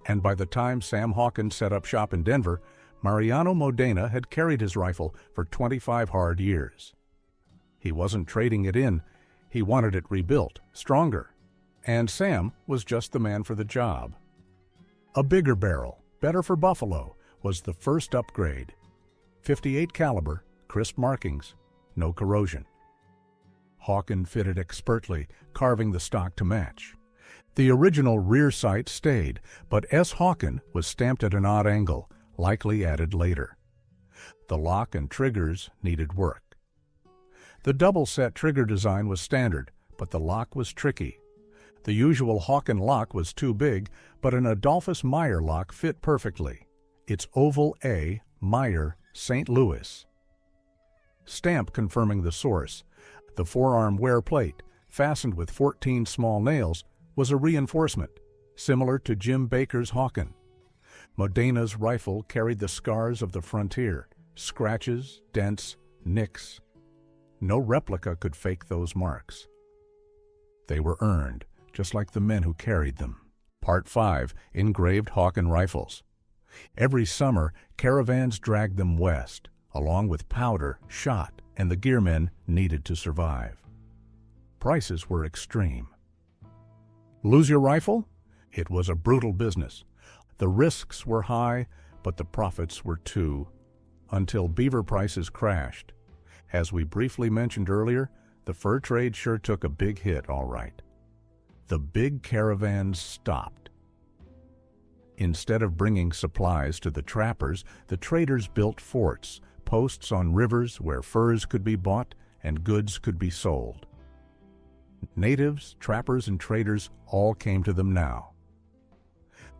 And by the time Sam Hawken set up shop in Denver, Mariano Modena had carried his rifle for 25 hard years. He wasn't trading it in, he wanted it rebuilt, stronger. And Sam was just the man for the job. A bigger barrel, better for buffalo, was the first upgrade. 58 caliber, crisp markings, no corrosion. Hawken fitted expertly, carving the stock to match. The original rear sight stayed, but S. Hawken was stamped at an odd angle, likely added later. The lock and triggers needed work. The double-set trigger design was standard, but the lock was tricky. The usual Hawken lock was too big, but an Adolphus Meyer lock fit perfectly. Its oval A, Meyer, St. Louis. Stamp confirming the source. The forearm wear plate, fastened with 14 small nails, was a reinforcement, similar to Jim Baker's Hawken. Modena's rifle carried the scars of the frontier, scratches, dents, nicks. No replica could fake those marks. They were earned, just like the men who carried them. Part 5, Engraved Hawken Rifles. Every summer, caravans dragged them west, along with powder, shot, and the gearmen needed to survive. Prices were extreme. Lose your rifle? It was a brutal business. The risks were high, but the profits were too, until beaver prices crashed. As we briefly mentioned earlier, the fur trade sure took a big hit, all right. The big caravans stopped. Instead of bringing supplies to the trappers, the traders built forts, posts on rivers where furs could be bought and goods could be sold. Natives, trappers, and traders all came to them now.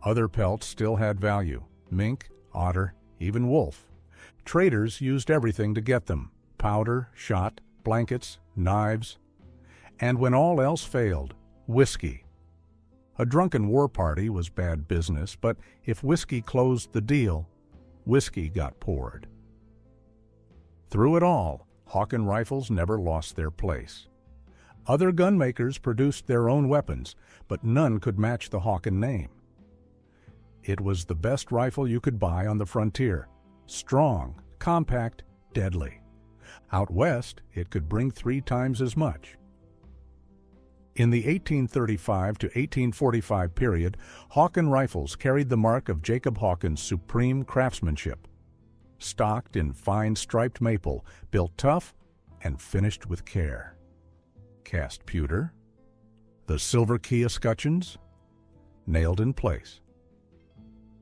Other pelts still had value: mink, otter, even wolf. Traders used everything to get them: powder, shot, blankets, knives, and when all else failed, whiskey. A drunken war party was bad business, but if whiskey closed the deal, whiskey got poured. Through it all, Hawken rifles never lost their place. Other gun makers produced their own weapons, but none could match the Hawken name. It was the best rifle you could buy on the frontier. Strong, compact, deadly. Out west, it could bring 3 times as much. In the 1835 to 1845 period, Hawken rifles carried the mark of Jacob Hawken's supreme craftsmanship. Stocked in fine striped maple, built tough, and finished with care. Cast pewter, the silver key escutcheons, nailed in place.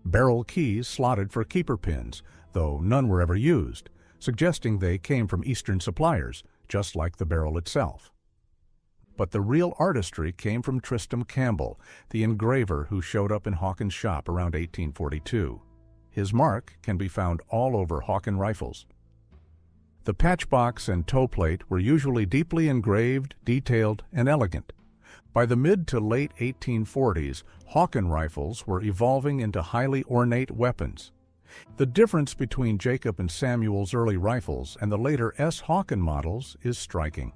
Barrel keys slotted for keeper pins, though none were ever used, suggesting they came from Eastern suppliers, just like the barrel itself. But the real artistry came from Tristram Campbell, the engraver who showed up in Hawken's shop around 1842. His mark can be found all over Hawken rifles. The patchbox and toe plate were usually deeply engraved, detailed, and elegant. By the mid to late 1840s, Hawken rifles were evolving into highly ornate weapons. The difference between Jacob and Samuel's early rifles and the later S. Hawken models is striking.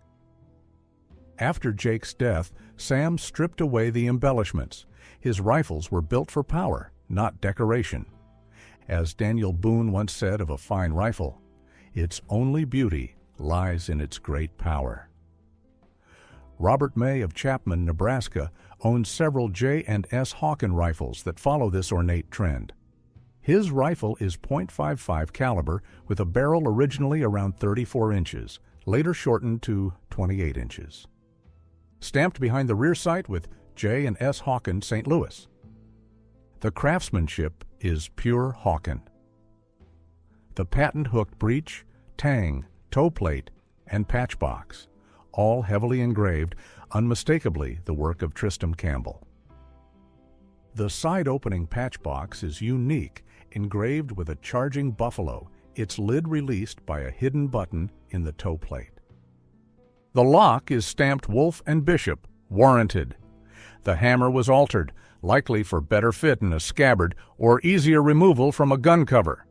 After Jake's death, Sam stripped away the embellishments. His rifles were built for power, not decoration. As Daniel Boone once said of a fine rifle, its only beauty lies in its great power. Robert May of Chapman, Nebraska, owns several J and S Hawken rifles that follow this ornate trend. His rifle is .55 caliber with a barrel originally around 34 inches, later shortened to 28 inches. Stamped behind the rear sight with J and S Hawken, St. Louis. The craftsmanship is pure Hawken. The patent-hooked breech, tang, toe plate, and patchbox, all heavily engraved, unmistakably the work of Tristram Campbell. The side-opening patchbox is unique, engraved with a charging buffalo, its lid released by a hidden button in the toe plate. The lock is stamped Wolf and Bishop, warranted. The hammer was altered, likely for better fit in a scabbard or easier removal from a gun cover.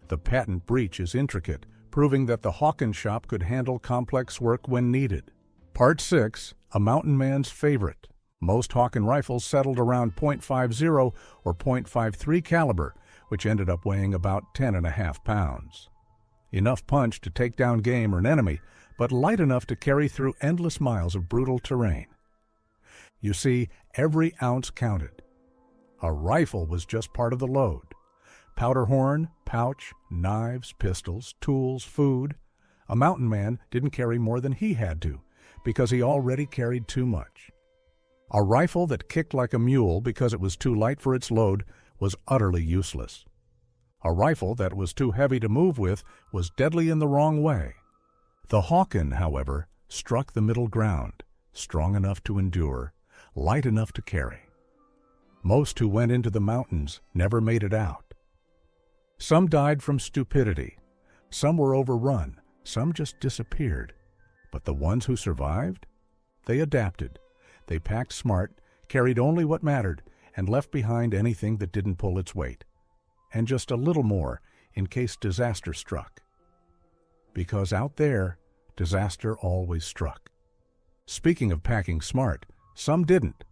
The patent breech is intricate, proving that the Hawken shop could handle complex work when needed. Part 6, a mountain man's favorite. Most Hawken rifles settled around .50 or .53 caliber, which ended up weighing about 10.5 pounds. Enough punch to take down game or an enemy, but light enough to carry through endless miles of brutal terrain. You see, every ounce counted. A rifle was just part of the load. Powder horn, pouch, knives, pistols, tools, food. A mountain man didn't carry more than he had to, because he already carried too much. A rifle that kicked like a mule because it was too light for its load was utterly useless. A rifle that was too heavy to move with was deadly in the wrong way. The Hawken, however, struck the middle ground, strong enough to endure, light enough to carry. Most who went into the mountains never made it out. Some died from stupidity, some were overrun, some just disappeared. But the ones who survived? They adapted. They packed smart, carried only what mattered, and left behind anything that didn't pull its weight. And just a little more in case disaster struck. Because out there, disaster always struck. Speaking of packing smart, some didn't.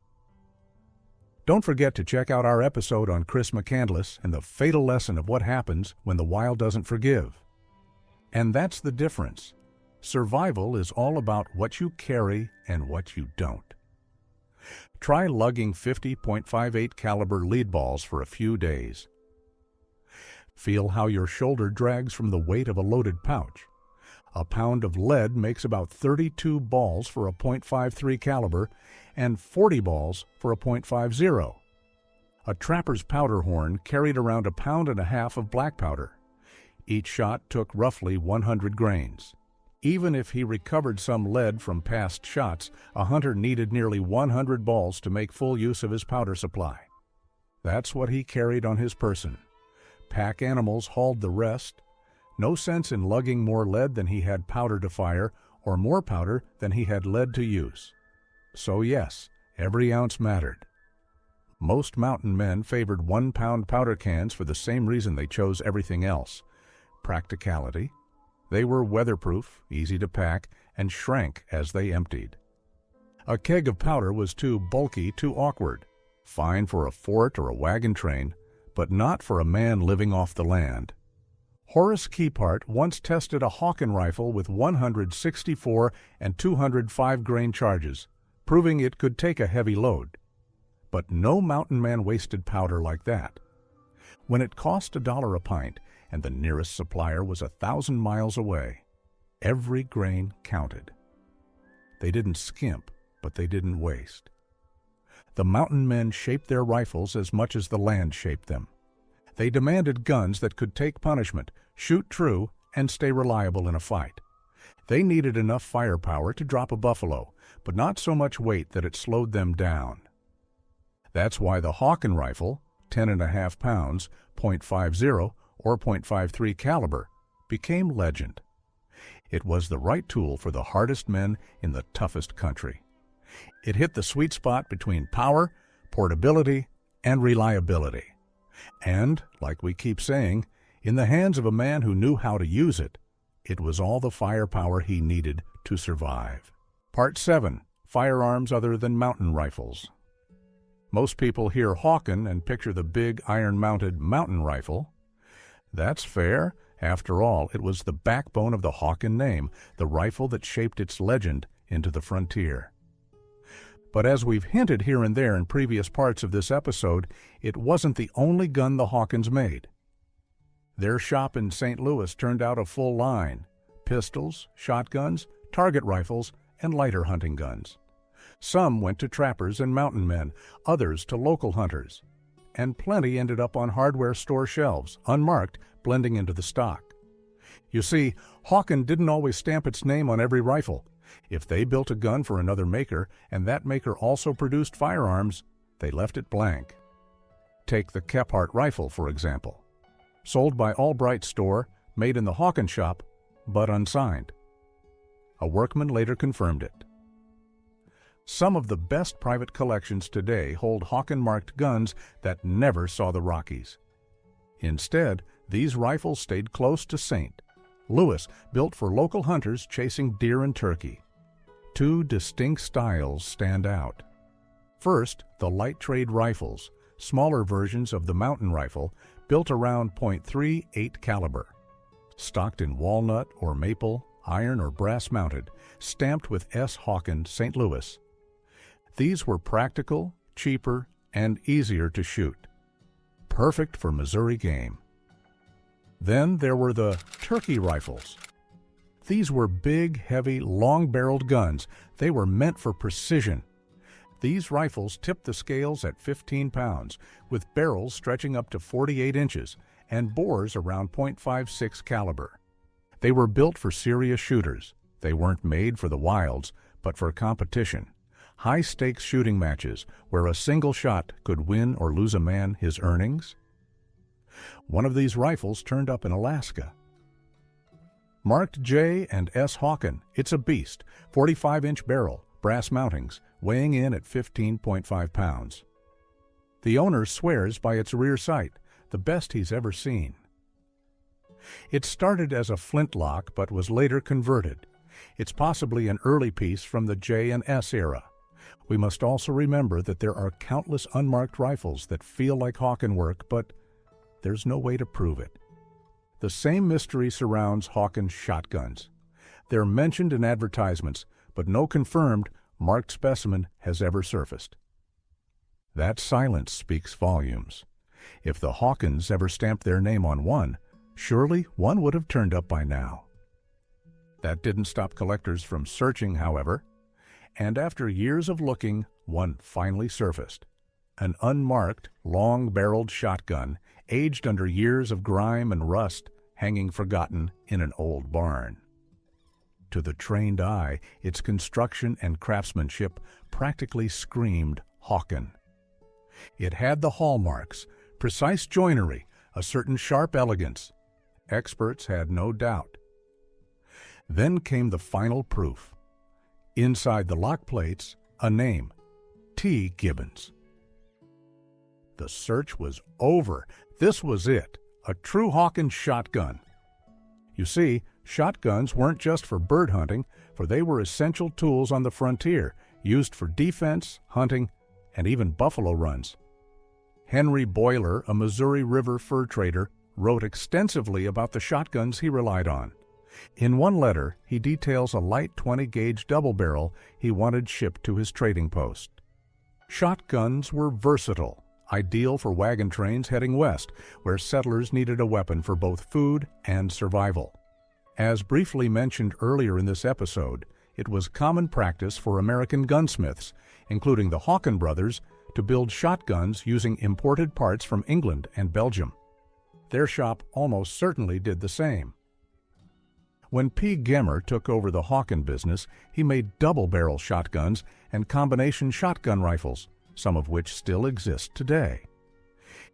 Don't forget to check out our episode on Chris McCandless and the fatal lesson of what happens when the wild doesn't forgive. And that's the difference. Survival is all about what you carry and what you don't. Try lugging 50 .58 caliber lead balls for a few days. Feel how your shoulder drags from the weight of a loaded pouch. A pound of lead makes about 32 balls for a .53 caliber and 40 balls for a .50. A trapper's powder horn carried around 1.5 pounds of black powder. Each shot took roughly 100 grains. Even if he recovered some lead from past shots, a hunter needed nearly 100 balls to make full use of his powder supply. That's what he carried on his person. Pack animals hauled the rest. No sense in lugging more lead than he had powder to fire, or more powder than he had lead to use. So yes, every ounce mattered. Most mountain men favored 1-pound powder cans for the same reason they chose everything else: practicality. They were weatherproof, easy to pack, and shrank as they emptied. A keg of powder was too bulky, too awkward. Fine for a fort or a wagon train, but not for a man living off the land. Horace Keepart once tested a Hawken rifle with 164 and 205 grain charges, proving it could take a heavy load. But no mountain man wasted powder like that. When it cost $1 a pint and the nearest supplier was 1,000 miles away, every grain counted. They didn't skimp, but they didn't waste. The mountain men shaped their rifles as much as the land shaped them. They demanded guns that could take punishment, shoot true, and stay reliable in a fight. They needed enough firepower to drop a buffalo, but not so much weight that it slowed them down. That's why the Hawken rifle, 10.5 pounds, .50 or .53 caliber, became legend. It was the right tool for the hardest men in the toughest country. It hit the sweet spot between power, portability, and reliability. And, like we keep saying, in the hands of a man who knew how to use it, it was all the firepower he needed to survive. Part 7. Firearms other than mountain rifles. Most people hear Hawken and picture the big iron-mounted mountain rifle. That's fair. After all, it was the backbone of the Hawken name, the rifle that shaped its legend into the frontier. But as we've hinted here and there in previous parts of this episode, it wasn't the only gun the Hawkens made. Their shop in St. Louis turned out a full line: pistols, shotguns, target rifles, and lighter hunting guns. Some went to trappers and mountain men, others to local hunters. And plenty ended up on hardware store shelves, unmarked, blending into the stock. You see, Hawken didn't always stamp its name on every rifle. If they built a gun for another maker, and that maker also produced firearms, they left it blank. Take the Kephart rifle, for example. Sold by Albright store, made in the Hawken shop, but unsigned. A workman later confirmed it. Some of the best private collections today hold Hawken-marked guns that never saw the Rockies. Instead, these rifles stayed close to St. Louis, built for local hunters chasing deer and turkey. Two distinct styles stand out. First, the light trade rifles, smaller versions of the mountain rifle, built around .38 caliber. Stocked in walnut or maple, iron or brass mounted, stamped with S. Hawken, St. Louis. These were practical, cheaper, and easier to shoot. Perfect for Missouri game. Then there were the turkey rifles. These were big, heavy, long-barreled guns. They were meant for precision. These rifles tipped the scales at 15 pounds, with barrels stretching up to 48 inches and bores around .56 caliber. They were built for serious shooters. They weren't made for the wilds, but for competition. High-stakes shooting matches where a single shot could win or lose a man his earnings. One of these rifles turned up in Alaska. Marked J and S. Hawken, it's a beast, 45-inch barrel, brass mountings, weighing in at 15.5 pounds. The owner swears by its rear sight, the best he's ever seen. It started as a flintlock but was later converted. It's possibly an early piece from the J and S era. We must also remember that there are countless unmarked rifles that feel like Hawken work, but there's no way to prove it. The same mystery surrounds Hawken's shotguns. They're mentioned in advertisements, but no confirmed, marked specimen has ever surfaced. That silence speaks volumes. If the Hawkens ever stamped their name on one, surely one would have turned up by now. That didn't stop collectors from searching, however, and after years of looking, one finally surfaced. An unmarked, long-barreled shotgun, aged under years of grime and rust, hanging forgotten in an old barn. To the trained eye, its construction and craftsmanship practically screamed Hawken. It had the hallmarks, precise joinery, a certain sharp elegance. Experts had no doubt. Then came the final proof. Inside the lock plates, a name, T. Gibbons. The search was over. This was it, a true Hawkins shotgun. You see, shotguns weren't just for bird hunting, for they were essential tools on the frontier, used for defense, hunting, and even buffalo runs. Henry Boiler, a Missouri River fur trader, wrote extensively about the shotguns he relied on. In one letter, he details a light 20-gauge double barrel he wanted shipped to his trading post. Shotguns were versatile, ideal for wagon trains heading west, where settlers needed a weapon for both food and survival. As briefly mentioned earlier in this episode, it was common practice for American gunsmiths, including the Hawken brothers, to build shotguns using imported parts from England and Belgium. Their shop almost certainly did the same. When P. Gemmer took over the Hawken business, he made double-barrel shotguns and combination shotgun rifles, some of which still exist today.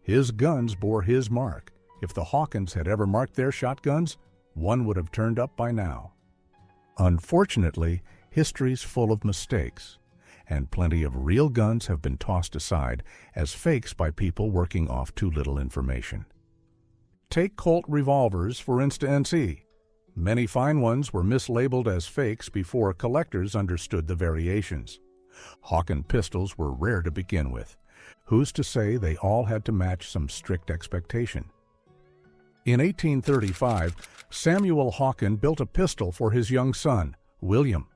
His guns bore his mark. If the Hawkins had ever marked their shotguns, one would have turned up by now. Unfortunately, history's full of mistakes, and plenty of real guns have been tossed aside as fakes by people working off too little information. Take Colt revolvers, for instance. Many fine ones were mislabeled as fakes before collectors understood the variations. Hawken pistols were rare to begin with. Who's to say they all had to match some strict expectation? In 1835, Samuel Hawken built a pistol for his young son, William.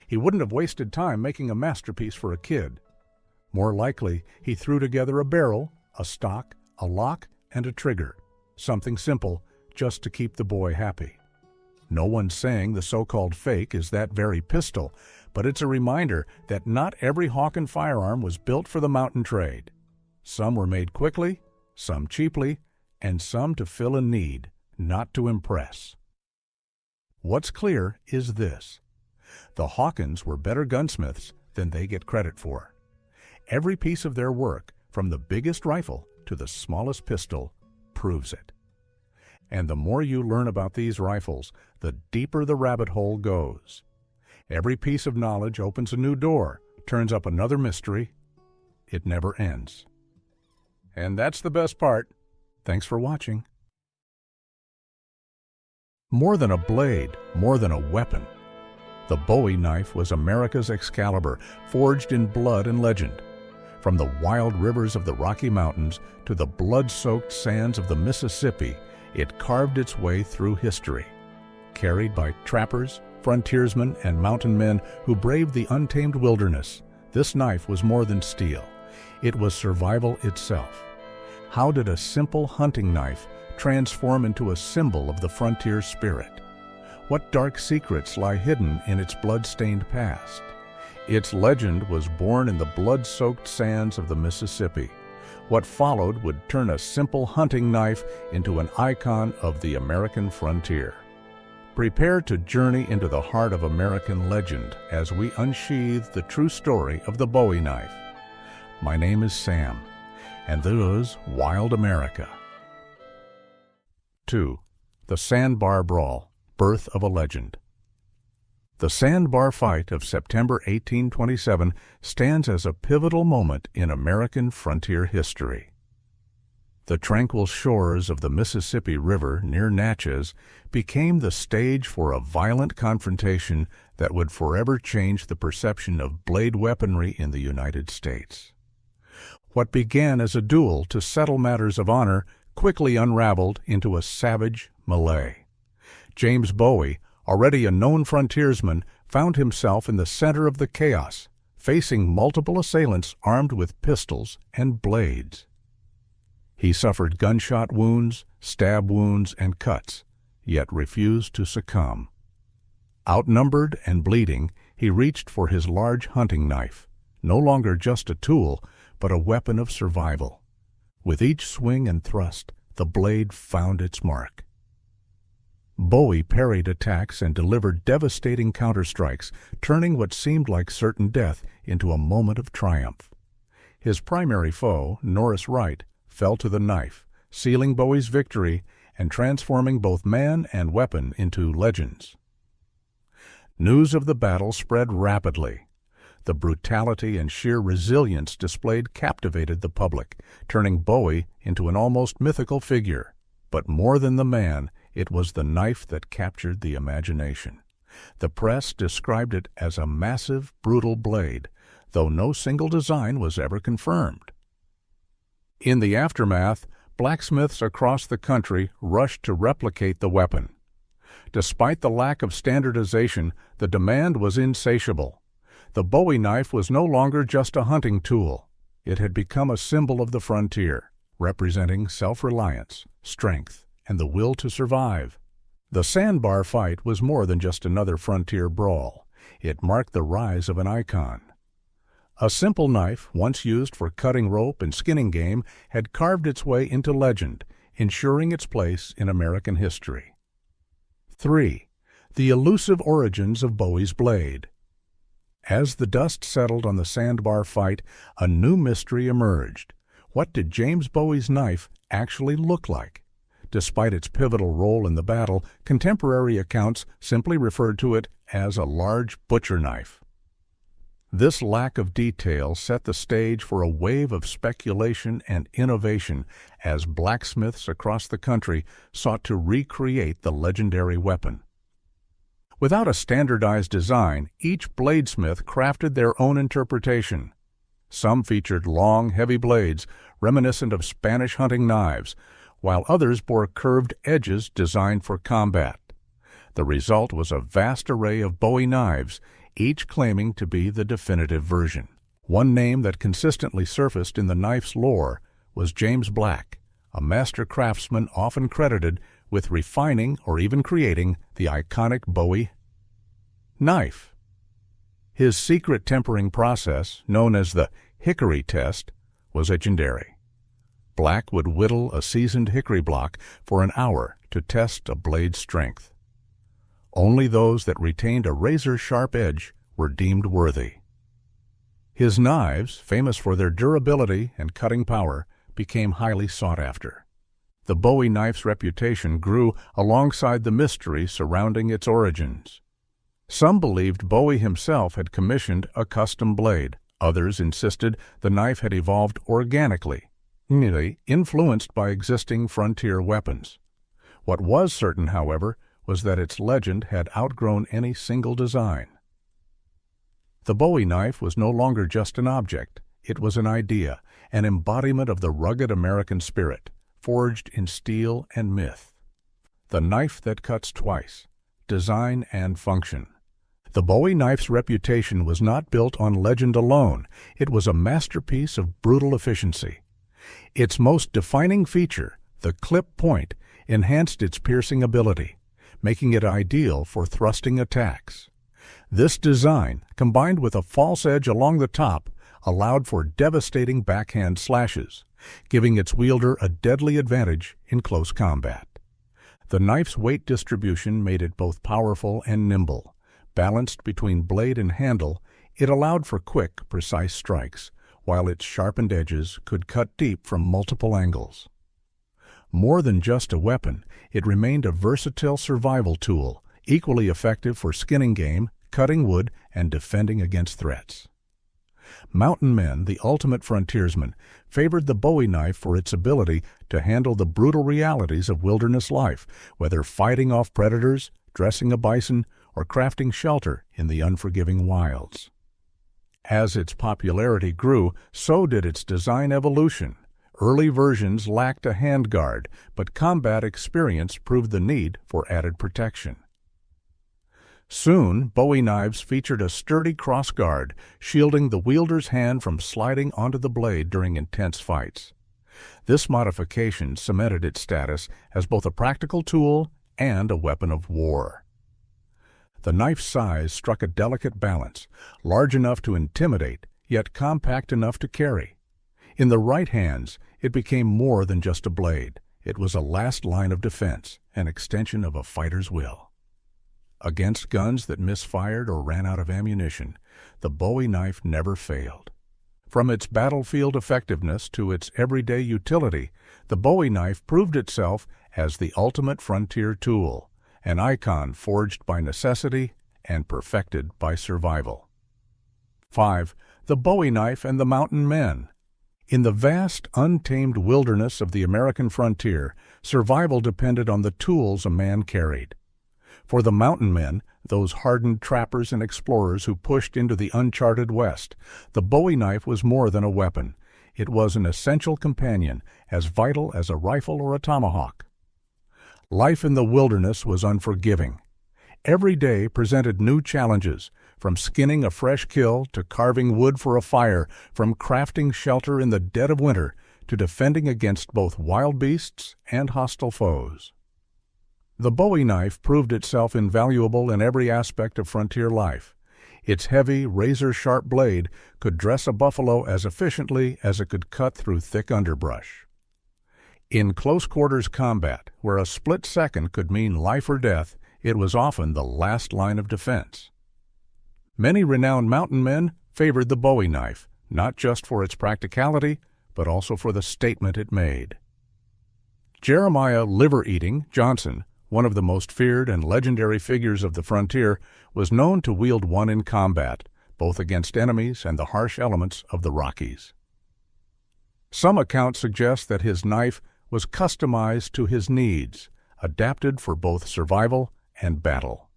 He wouldn't have wasted time making a masterpiece for a kid. More likely, he threw together a barrel, a stock, a lock, and a trigger. Something simple, just to keep the boy happy. No one's saying the so-called fake is that very pistol, but it's a reminder that not every Hawken firearm was built for the mountain trade. Some were made quickly, some cheaply, and some to fill a need, not to impress. What's clear is this: the Hawkins were better gunsmiths than they get credit for. Every piece of their work, from the biggest rifle to the smallest pistol, proves it. And the more you learn about these rifles, the deeper the rabbit hole goes. Every piece of knowledge opens a new door, turns up another mystery. It never ends. And that's the best part. Thanks for watching. More than a blade, more than a weapon. The Bowie knife was America's Excalibur, forged in blood and legend. From the wild rivers of the Rocky Mountains to the blood-soaked sands of the Mississippi, it carved its way through history. Carried by trappers, frontiersmen, and mountain men who braved the untamed wilderness, this knife was more than steel. It was survival itself. How did a simple hunting knife transform into a symbol of the frontier spirit? What dark secrets lie hidden in its blood-stained past? Its legend was born in the blood-soaked sands of the Mississippi. What followed would turn a simple hunting knife into an icon of the American frontier. Prepare to journey into the heart of American legend as we unsheathe the true story of the Bowie knife. My name is Sam, and this is Wild America. 2. The Sandbar Brawl, Birth of a Legend. The Sandbar Fight of September 1827 stands as a pivotal moment in American frontier history. The tranquil shores of the Mississippi River near Natchez became the stage for a violent confrontation that would forever change the perception of blade weaponry in the United States. What began as a duel to settle matters of honor quickly unraveled into a savage melee. James Bowie, already a known frontiersman, found himself in the center of the chaos, facing multiple assailants armed with pistols and blades. He suffered gunshot wounds, stab wounds, and cuts, yet refused to succumb. Outnumbered and bleeding, he reached for his large hunting knife, no longer just a tool, but a weapon of survival. With each swing and thrust, the blade found its mark. Bowie parried attacks and delivered devastating counterstrikes, turning what seemed like certain death into a moment of triumph. His primary foe, Norris Wright, fell to the knife, sealing Bowie's victory and transforming both man and weapon into legends. News of the battle spread rapidly. The brutality and sheer resilience displayed captivated the public, turning Bowie into an almost mythical figure. But more than the man, it was the knife that captured the imagination. The press described it as a massive, brutal blade, though no single design was ever confirmed. In the aftermath, blacksmiths across the country rushed to replicate the weapon. Despite the lack of standardization, the demand was insatiable. The Bowie knife was no longer just a hunting tool. It had become a symbol of the frontier, representing self-reliance, strength, and the will to survive. The sandbar fight was more than just another frontier brawl. It marked the rise of an icon. A simple knife, once used for cutting rope and skinning game, had carved its way into legend, ensuring its place in American history. 3. The elusive origins of Bowie's blade. As the dust settled on the sandbar fight, a new mystery emerged. What did James Bowie's knife actually look like? Despite its pivotal role in the battle, contemporary accounts simply referred to it as a large butcher knife. This lack of detail set the stage for a wave of speculation and innovation as blacksmiths across the country sought to recreate the legendary weapon. Without a standardized design, each bladesmith crafted their own interpretation. Some featured long, heavy blades reminiscent of Spanish hunting knives, while others bore curved edges designed for combat. The result was a vast array of Bowie knives, each claiming to be the definitive version. One name that consistently surfaced in the knife's lore was James Black, a master craftsman often credited with refining or even creating the iconic Bowie knife. His secret tempering process, known as the hickory test, was legendary. Black would whittle a seasoned hickory block for an hour to test a blade's strength. Only those that retained a razor-sharp edge were deemed worthy. His knives, famous for their durability and cutting power, became highly sought after. The Bowie knife's reputation grew alongside the mystery surrounding its origins. Some believed Bowie himself had commissioned a custom blade. Others insisted the knife had evolved organically, influenced by existing frontier weapons. What was certain, however, was that its legend had outgrown any single design. The Bowie knife was no longer just an object. It was an idea, an embodiment of the rugged American spirit, forged in steel and myth. The knife that cuts twice, design and function. The Bowie knife's reputation was not built on legend alone. It was a masterpiece of brutal efficiency. Its most defining feature, the clip point, enhanced its piercing ability, making it ideal for thrusting attacks. This design, combined with a false edge along the top, allowed for devastating backhand slashes, giving its wielder a deadly advantage in close combat. The knife's weight distribution made it both powerful and nimble. Balanced between blade and handle, it allowed for quick, precise strikes, while its sharpened edges could cut deep from multiple angles. More than just a weapon, it remained a versatile survival tool, equally effective for skinning game, cutting wood, and defending against threats. Mountain men, the ultimate frontiersmen, favored the Bowie knife for its ability to handle the brutal realities of wilderness life, whether fighting off predators, dressing a bison, or crafting shelter in the unforgiving wilds. As its popularity grew, so did its design evolution. Early versions lacked a handguard, but combat experience proved the need for added protection. Soon, Bowie knives featured a sturdy crossguard, shielding the wielder's hand from sliding onto the blade during intense fights. This modification cemented its status as both a practical tool and a weapon of war. The knife's size struck a delicate balance, large enough to intimidate, yet compact enough to carry. In the right hands, it became more than just a blade. It was a last line of defense, an extension of a fighter's will. Against guns that misfired or ran out of ammunition, the Bowie knife never failed. From its battlefield effectiveness to its everyday utility, the Bowie knife proved itself as the ultimate frontier tool, an icon forged by necessity and perfected by survival. 5. The Bowie knife and the mountain men. In the vast, untamed wilderness of the American frontier, survival depended on the tools a man carried. For the mountain men, those hardened trappers and explorers who pushed into the uncharted West, the Bowie knife was more than a weapon. It was an essential companion, as vital as a rifle or a tomahawk. Life in the wilderness was unforgiving. Every day presented new challenges, from skinning a fresh kill to carving wood for a fire, from crafting shelter in the dead of winter to defending against both wild beasts and hostile foes. The Bowie knife proved itself invaluable in every aspect of frontier life. Its heavy, razor-sharp blade could dress a buffalo as efficiently as it could cut through thick underbrush. In close-quarters combat, where a split second could mean life or death, it was often the last line of defense. Many renowned mountain men favored the Bowie knife, not just for its practicality, but also for the statement it made. Jeremiah Liver-Eating Johnson, one of the most feared and legendary figures of the frontier, was known to wield one in combat, both against enemies and the harsh elements of the Rockies. Some accounts suggest that his knife was customized to his needs, adapted for both survival and battle.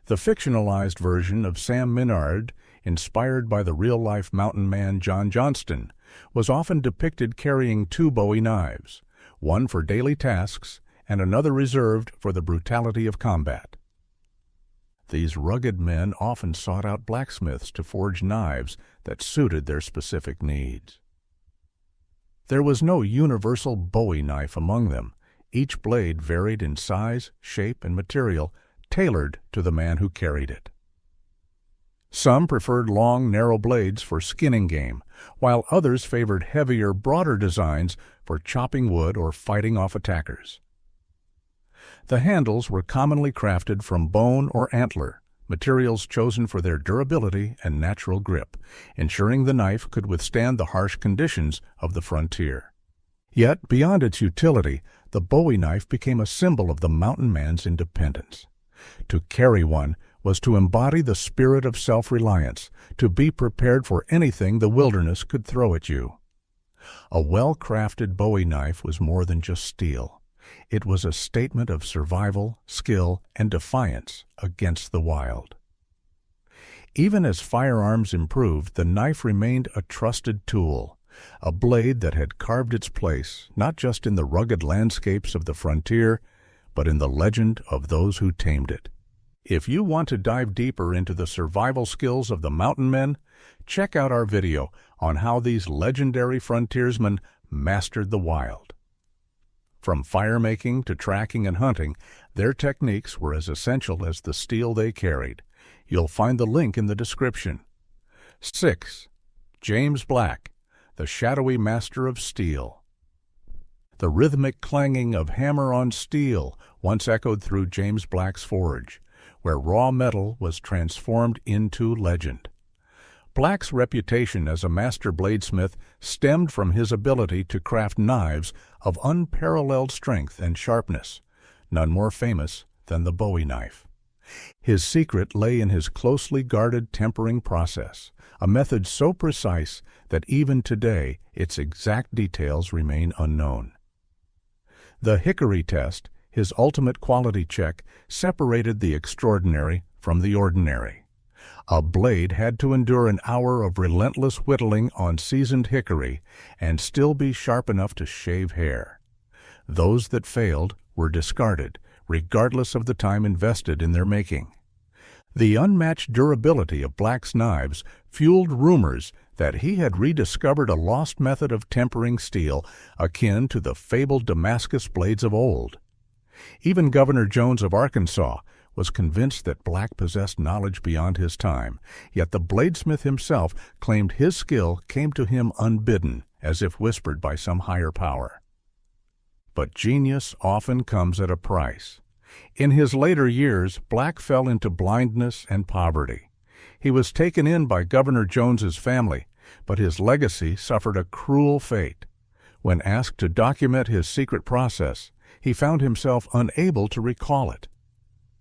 The fictionalized version of Sam Minard, inspired by the real-life mountain man John Johnston, was often depicted carrying two Bowie knives, one for daily tasks and another reserved for the brutality of combat. These rugged men often sought out blacksmiths to forge knives that suited their specific needs. There was no universal Bowie knife among them. Each blade varied in size, shape, and material, tailored to the man who carried it. Some preferred long, narrow blades for skinning game, while others favored heavier, broader designs for chopping wood or fighting off attackers. The handles were commonly crafted from bone or antler, materials chosen for their durability and natural grip, ensuring the knife could withstand the harsh conditions of the frontier. Yet, beyond its utility, the Bowie knife became a symbol of the mountain man's independence. To carry one was to embody the spirit of self-reliance, to be prepared for anything the wilderness could throw at you. A well-crafted Bowie knife was more than just steel. It was a statement of survival, skill, and defiance against the wild. Even as firearms improved, the knife remained a trusted tool, a blade that had carved its place not just in the rugged landscapes of the frontier, but in the legend of those who tamed it. If you want to dive deeper into the survival skills of the mountain men, check out our video on how these legendary frontiersmen mastered the wild. From fire-making to tracking and hunting, their techniques were as essential as the steel they carried. You'll find the link in the description. 6. James Black, the shadowy master of steel. The rhythmic clanging of hammer on steel once echoed through James Black's forge, where raw metal was transformed into legend. Black's reputation as a master bladesmith stemmed from his ability to craft knives of unparalleled strength and sharpness, none more famous than the Bowie knife. His secret lay in his closely guarded tempering process, a method so precise that even today its exact details remain unknown. The hickory test, his ultimate quality check, separated the extraordinary from the ordinary. A blade had to endure an hour of relentless whittling on seasoned hickory and still be sharp enough to shave hair. Those that failed were discarded, regardless of the time invested in their making. The unmatched durability of Black's knives fueled rumors that he had rediscovered a lost method of tempering steel akin to the fabled Damascus blades of old. Even Governor Jones of Arkansas was convinced that Black possessed knowledge beyond his time, yet the bladesmith himself claimed his skill came to him unbidden, as if whispered by some higher power. But genius often comes at a price. In his later years, Black fell into blindness and poverty. He was taken in by Governor Jones's family, but his legacy suffered a cruel fate. When asked to document his secret process, he found himself unable to recall it.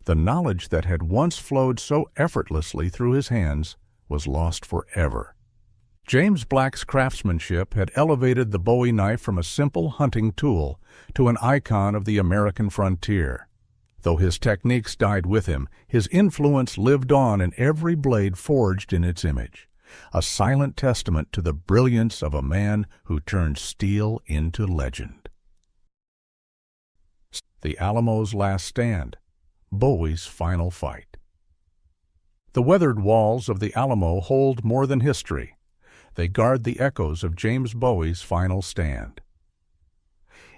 The knowledge that had once flowed so effortlessly through his hands was lost forever. James Black's craftsmanship had elevated the Bowie knife from a simple hunting tool to an icon of the American frontier. Though his techniques died with him, his influence lived on in every blade forged in its image, a silent testament to the brilliance of a man who turned steel into legend. The Alamo's Last Stand, Bowie's Final Fight. The weathered walls of the Alamo hold more than history. They guard the echoes of James Bowie's final stand.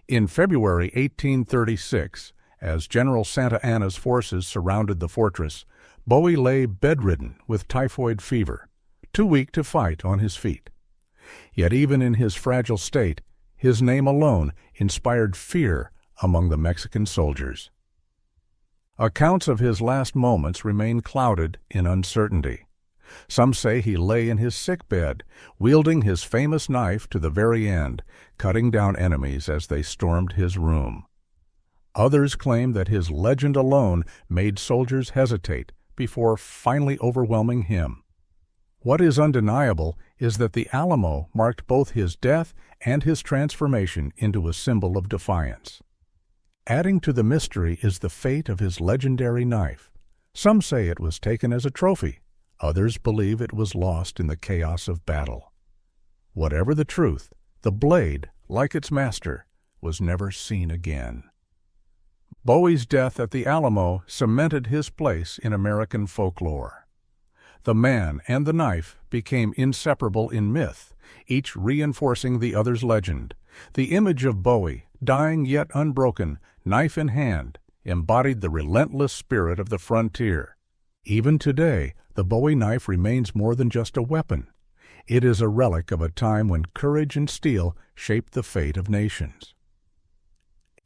In February 1836, as General Santa Anna's forces surrounded the fortress, Bowie lay bedridden with typhoid fever, too weak to fight on his feet. Yet even in his fragile state, his name alone inspired fear among the Mexican soldiers. Accounts of his last moments remain clouded in uncertainty. Some say he lay in his sickbed, wielding his famous knife to the very end, cutting down enemies as they stormed his room. Others claim that his legend alone made soldiers hesitate before finally overwhelming him. What is undeniable is that the Alamo marked both his death and his transformation into a symbol of defiance. Adding to the mystery is the fate of his legendary knife. Some say it was taken as a trophy. Others believe it was lost in the chaos of battle. Whatever the truth, the blade, like its master, was never seen again. Bowie's death at the Alamo cemented his place in American folklore. The man and the knife became inseparable in myth, each reinforcing the other's legend. The image of Bowie, dying yet unbroken, knife in hand, embodied the relentless spirit of the frontier. Even today, the Bowie knife remains more than just a weapon. It is a relic of a time when courage and steel shaped the fate of nations.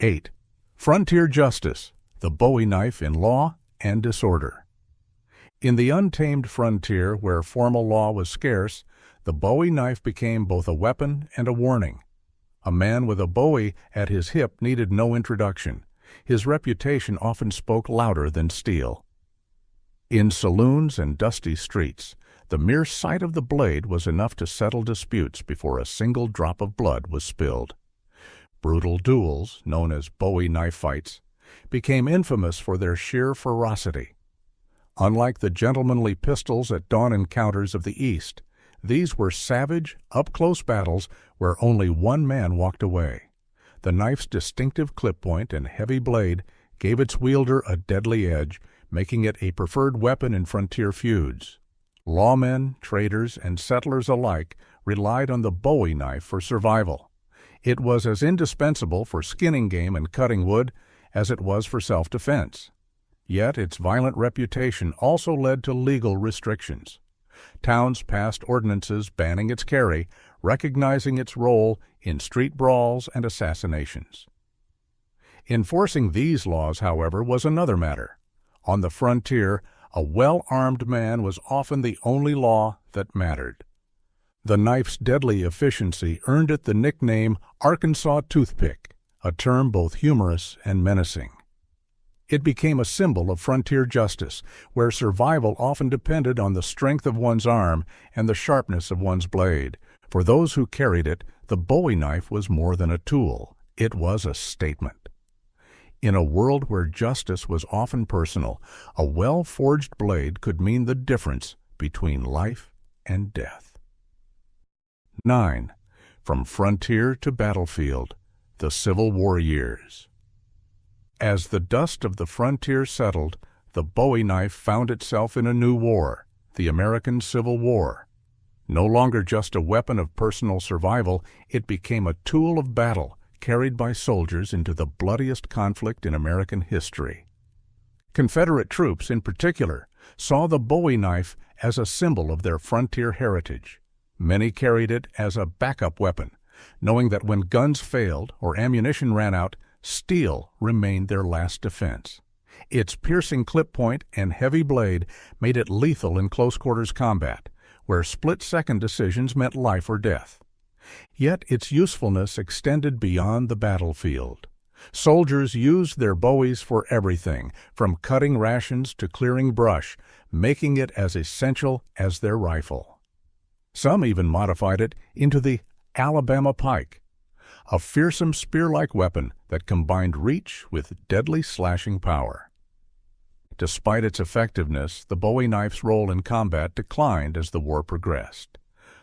8. Frontier Justice, the Bowie knife in law and disorder. In the untamed frontier where formal law was scarce, the Bowie knife became both a weapon and a warning. A man with a Bowie at his hip needed no introduction. His reputation often spoke louder than steel. In saloons and dusty streets, the mere sight of the blade was enough to settle disputes before a single drop of blood was spilled. Brutal duels, known as Bowie knife fights, became infamous for their sheer ferocity. Unlike the gentlemanly pistols at dawn encounters of the East, these were savage, up-close battles where only one man walked away. The knife's distinctive clip point and heavy blade gave its wielder a deadly edge, making it a preferred weapon in frontier feuds. Lawmen, traders, and settlers alike relied on the Bowie knife for survival. It was as indispensable for skinning game and cutting wood as it was for self-defense. Yet its violent reputation also led to legal restrictions. Towns passed ordinances banning its carry, recognizing its role in street brawls and assassinations. Enforcing these laws, however, was another matter. On the frontier, a well-armed man was often the only law that mattered. The knife's deadly efficiency earned it the nickname Arkansas Toothpick, a term both humorous and menacing. It became a symbol of frontier justice, where survival often depended on the strength of one's arm and the sharpness of one's blade. For those who carried it, the Bowie knife was more than a tool. It was a statement. In a world where justice was often personal, a well-forged blade could mean the difference between life and death. 9. From Frontier to Battlefield, the Civil War Years. As the dust of the frontier settled, the Bowie knife found itself in a new war, the American Civil War. No longer just a weapon of personal survival, it became a tool of battle, carried by soldiers into the bloodiest conflict in American history. Confederate troops, in particular, saw the Bowie knife as a symbol of their frontier heritage. Many carried it as a backup weapon, knowing that when guns failed or ammunition ran out, steel remained their last defense. Its piercing clip point and heavy blade made it lethal in close-quarters combat, where split-second decisions meant life or death. Yet its usefulness extended beyond the battlefield. Soldiers used their bowies for everything, from cutting rations to clearing brush, making it as essential as their rifle. Some even modified it into the Alabama pike, a fearsome spear-like weapon that combined reach with deadly slashing power. Despite its effectiveness, the Bowie knife's role in combat declined as the war progressed.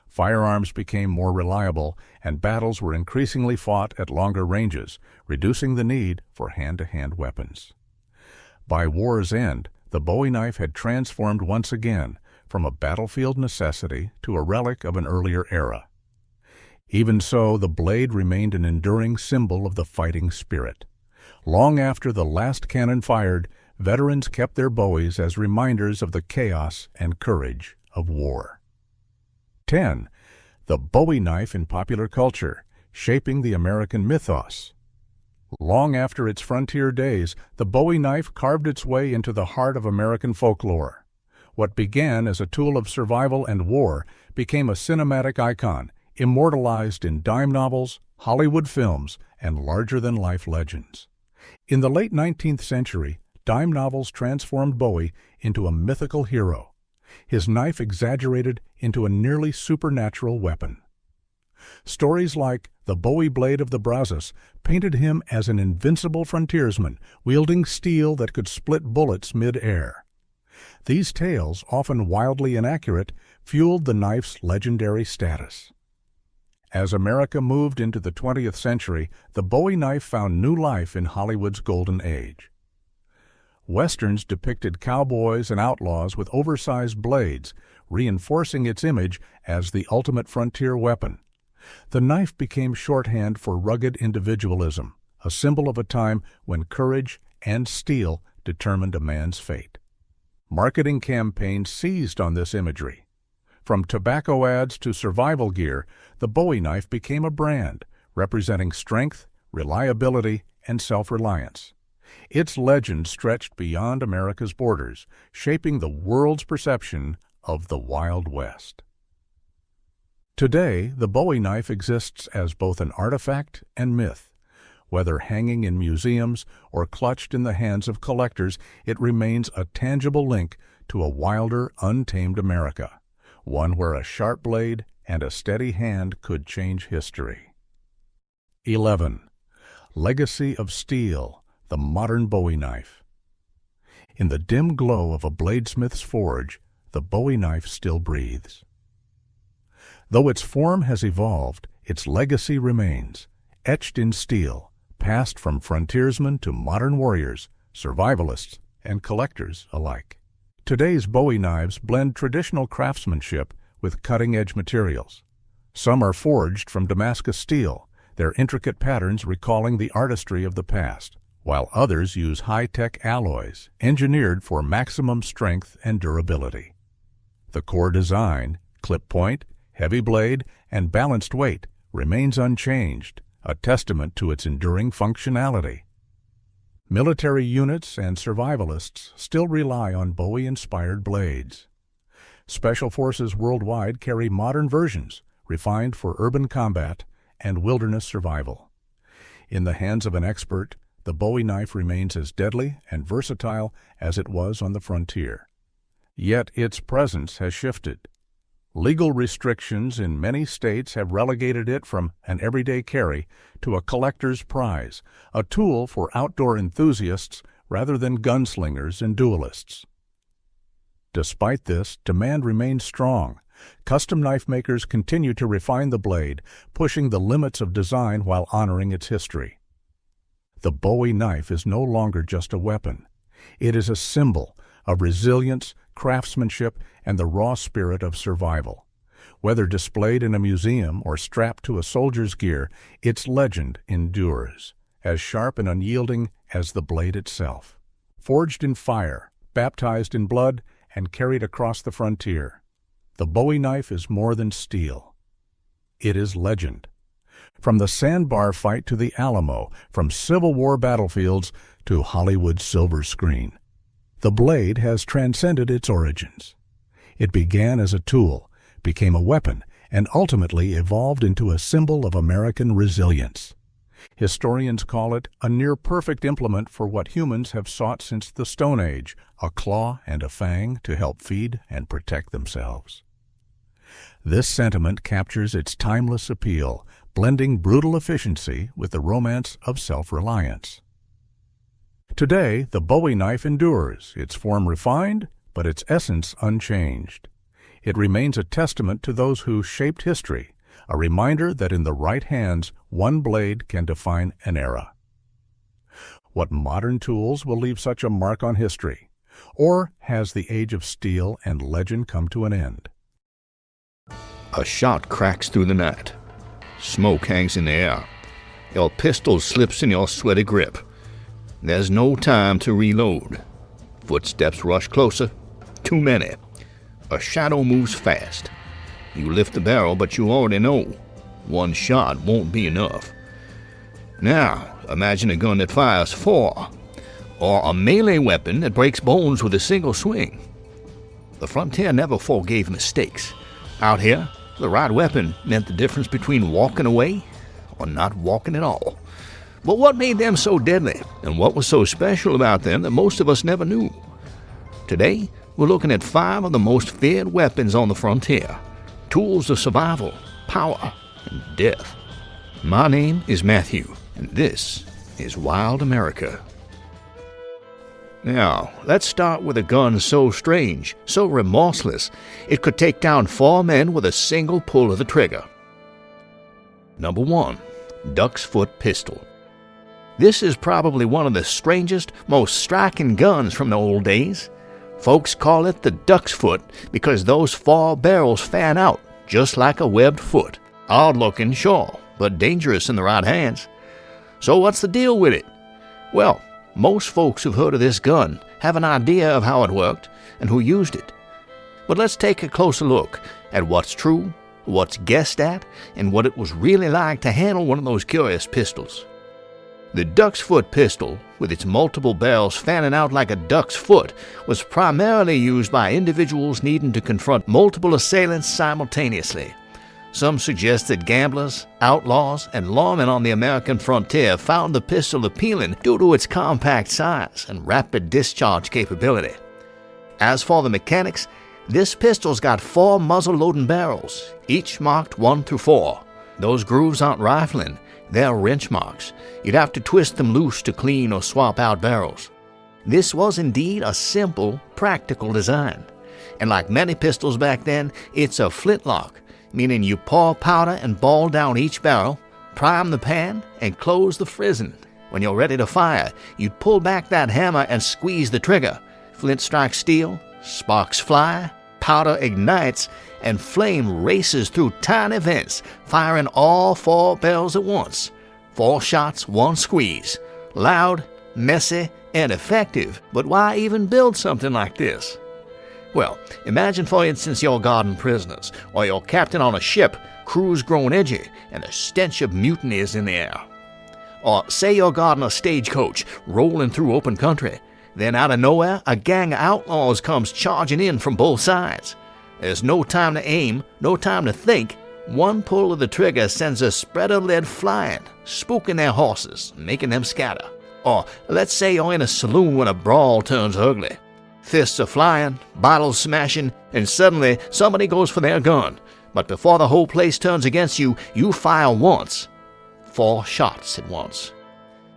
Firearms became more reliable, and battles were increasingly fought at longer ranges, reducing the need for hand-to-hand weapons. By war's end, the Bowie knife had transformed once again from a battlefield necessity to a relic of an earlier era. Even so, the blade remained an enduring symbol of the fighting spirit. Long after the last cannon fired, veterans kept their bowies as reminders of the chaos and courage of war. 10. The Bowie knife in popular culture, shaping the American mythos. Long after its frontier days, the Bowie knife carved its way into the heart of American folklore. What began as a tool of survival and war became a cinematic icon, immortalized in dime novels, Hollywood films, and larger-than-life legends. In the late 19th century, dime novels transformed Bowie into a mythical hero, his knife exaggerated into a nearly supernatural weapon. Stories like The Bowie Blade of the Brazos painted him as an invincible frontiersman wielding steel that could split bullets mid-air. These tales, often wildly inaccurate, fueled the knife's legendary status. As America moved into the 20th century, the Bowie knife found new life in Hollywood's golden age. Westerns depicted cowboys and outlaws with oversized blades, reinforcing its image as the ultimate frontier weapon. The knife became shorthand for rugged individualism, a symbol of a time when courage and steel determined a man's fate. Marketing campaigns seized on this imagery. From tobacco ads to survival gear, the Bowie knife became a brand, representing strength, reliability, and self-reliance. Its legend stretched beyond America's borders, shaping the world's perception of the Wild West. Today, the Bowie knife exists as both an artifact and myth. Whether hanging in museums or clutched in the hands of collectors, it remains a tangible link to a wilder, untamed America, one where a sharp blade and a steady hand could change history. 11. Legacy of Steel, the modern Bowie knife. In the dim glow of a bladesmith's forge, the Bowie knife still breathes. Though its form has evolved, its legacy remains, etched in steel, passed from frontiersmen to modern warriors, survivalists, and collectors alike. Today's Bowie knives blend traditional craftsmanship with cutting-edge materials. Some are forged from Damascus steel, their intricate patterns recalling the artistry of the past, while others use high-tech alloys engineered for maximum strength and durability. The core design, clip point, heavy blade, and balanced weight remains unchanged, a testament to its enduring functionality. Military units and survivalists still rely on Bowie-inspired blades. Special forces worldwide carry modern versions, refined for urban combat and wilderness survival. In the hands of an expert, the Bowie knife remains as deadly and versatile as it was on the frontier. Yet its presence has shifted. Legal restrictions in many states have relegated it from an everyday carry to a collector's prize, a tool for outdoor enthusiasts rather than gunslingers and duelists. Despite this, demand remains strong. Custom knife makers continue to refine the blade, pushing the limits of design while honoring its history. The Bowie knife is no longer just a weapon. It is a symbol of resilience, craftsmanship, and the raw spirit of survival. Whether displayed in a museum or strapped to a soldier's gear, its legend endures, as sharp and unyielding as the blade itself. Forged in fire, baptized in blood, and carried across the frontier, the Bowie knife is more than steel. It is legend. From the sandbar fight to the Alamo, from Civil War battlefields to Hollywood's silver screen, the blade has transcended its origins. It began as a tool, became a weapon, and ultimately evolved into a symbol of American resilience. Historians call it a near-perfect implement for what humans have sought since the Stone Age, a claw and a fang to help feed and protect themselves. This sentiment captures its timeless appeal, blending brutal efficiency with the romance of self-reliance. Today, the Bowie knife endures, its form refined, but its essence unchanged. It remains a testament to those who shaped history, a reminder that in the right hands, one blade can define an era. What modern tools will leave such a mark on history? Or has the age of steel and legend come to an end? A shot cracks through the night. Smoke hangs in the air. Your pistol slips in your sweaty grip. There's no time to reload. Footsteps rush closer. Too many. A shadow moves fast. You lift the barrel, but you already know one shot won't be enough. Now, imagine a gun that fires 4, or a melee weapon that breaks bones with a single swing. The frontier never forgave mistakes. Out here, the right weapon meant the difference between walking away or not walking at all. But what made them so deadly, and what was so special about them that most of us never knew? Today, we're looking at 5 of the most feared weapons on the frontier. Tools of survival, power, and death. My name is Matthew, and this is Wild America. Now, let's start with a gun so strange, so remorseless, it could take down 4 men with a single pull of the trigger. Number 1, Duck's Foot Pistol. This is probably one of the strangest, most striking guns from the old days. Folks call it the duck's foot because those 4 barrels fan out just like a webbed foot. Odd looking, sure, but dangerous in the right hands. So what's the deal with it? Well, most folks who've heard of this gun have an idea of how it worked and who used it. But let's take a closer look at what's true, what's guessed at, and what it was really like to handle one of those curious pistols. The duck's foot pistol, with its multiple barrels fanning out like a duck's foot, was primarily used by individuals needing to confront multiple assailants simultaneously. Some suggest that gamblers, outlaws, and lawmen on the American frontier found the pistol appealing due to its compact size and rapid discharge capability. As for the mechanics, this pistol's got 4 muzzle-loading barrels, each marked 1 through 4. Those grooves aren't rifling. They're wrench marks. You'd have to twist them loose to clean or swap out barrels. This was indeed a simple, practical design. And like many pistols back then, it's a flintlock, meaning you pour powder and ball down each barrel, prime the pan, and close the frizzen. When you're ready to fire, you'd pull back that hammer and squeeze the trigger. Flint strikes steel, sparks fly, powder ignites, and flame races through tiny vents, firing all 4 barrels at once. 4 shots, 1 squeeze. Loud, messy, and effective. But why even build something like this? Well, imagine for instance you're guarding prisoners, or you're captain on a ship, crew's grown edgy, and the stench of mutiny is in the air. Or say you're guarding a stagecoach, rolling through open country. Then out of nowhere, a gang of outlaws comes charging in from both sides. There's no time to aim, no time to think. 1 pull of the trigger sends a spread of lead flying, spooking their horses, making them scatter. Or let's say you're in a saloon when a brawl turns ugly. Fists are flying, bottles smashing, and suddenly somebody goes for their gun. But before the whole place turns against you, you fire once. 4 shots at once.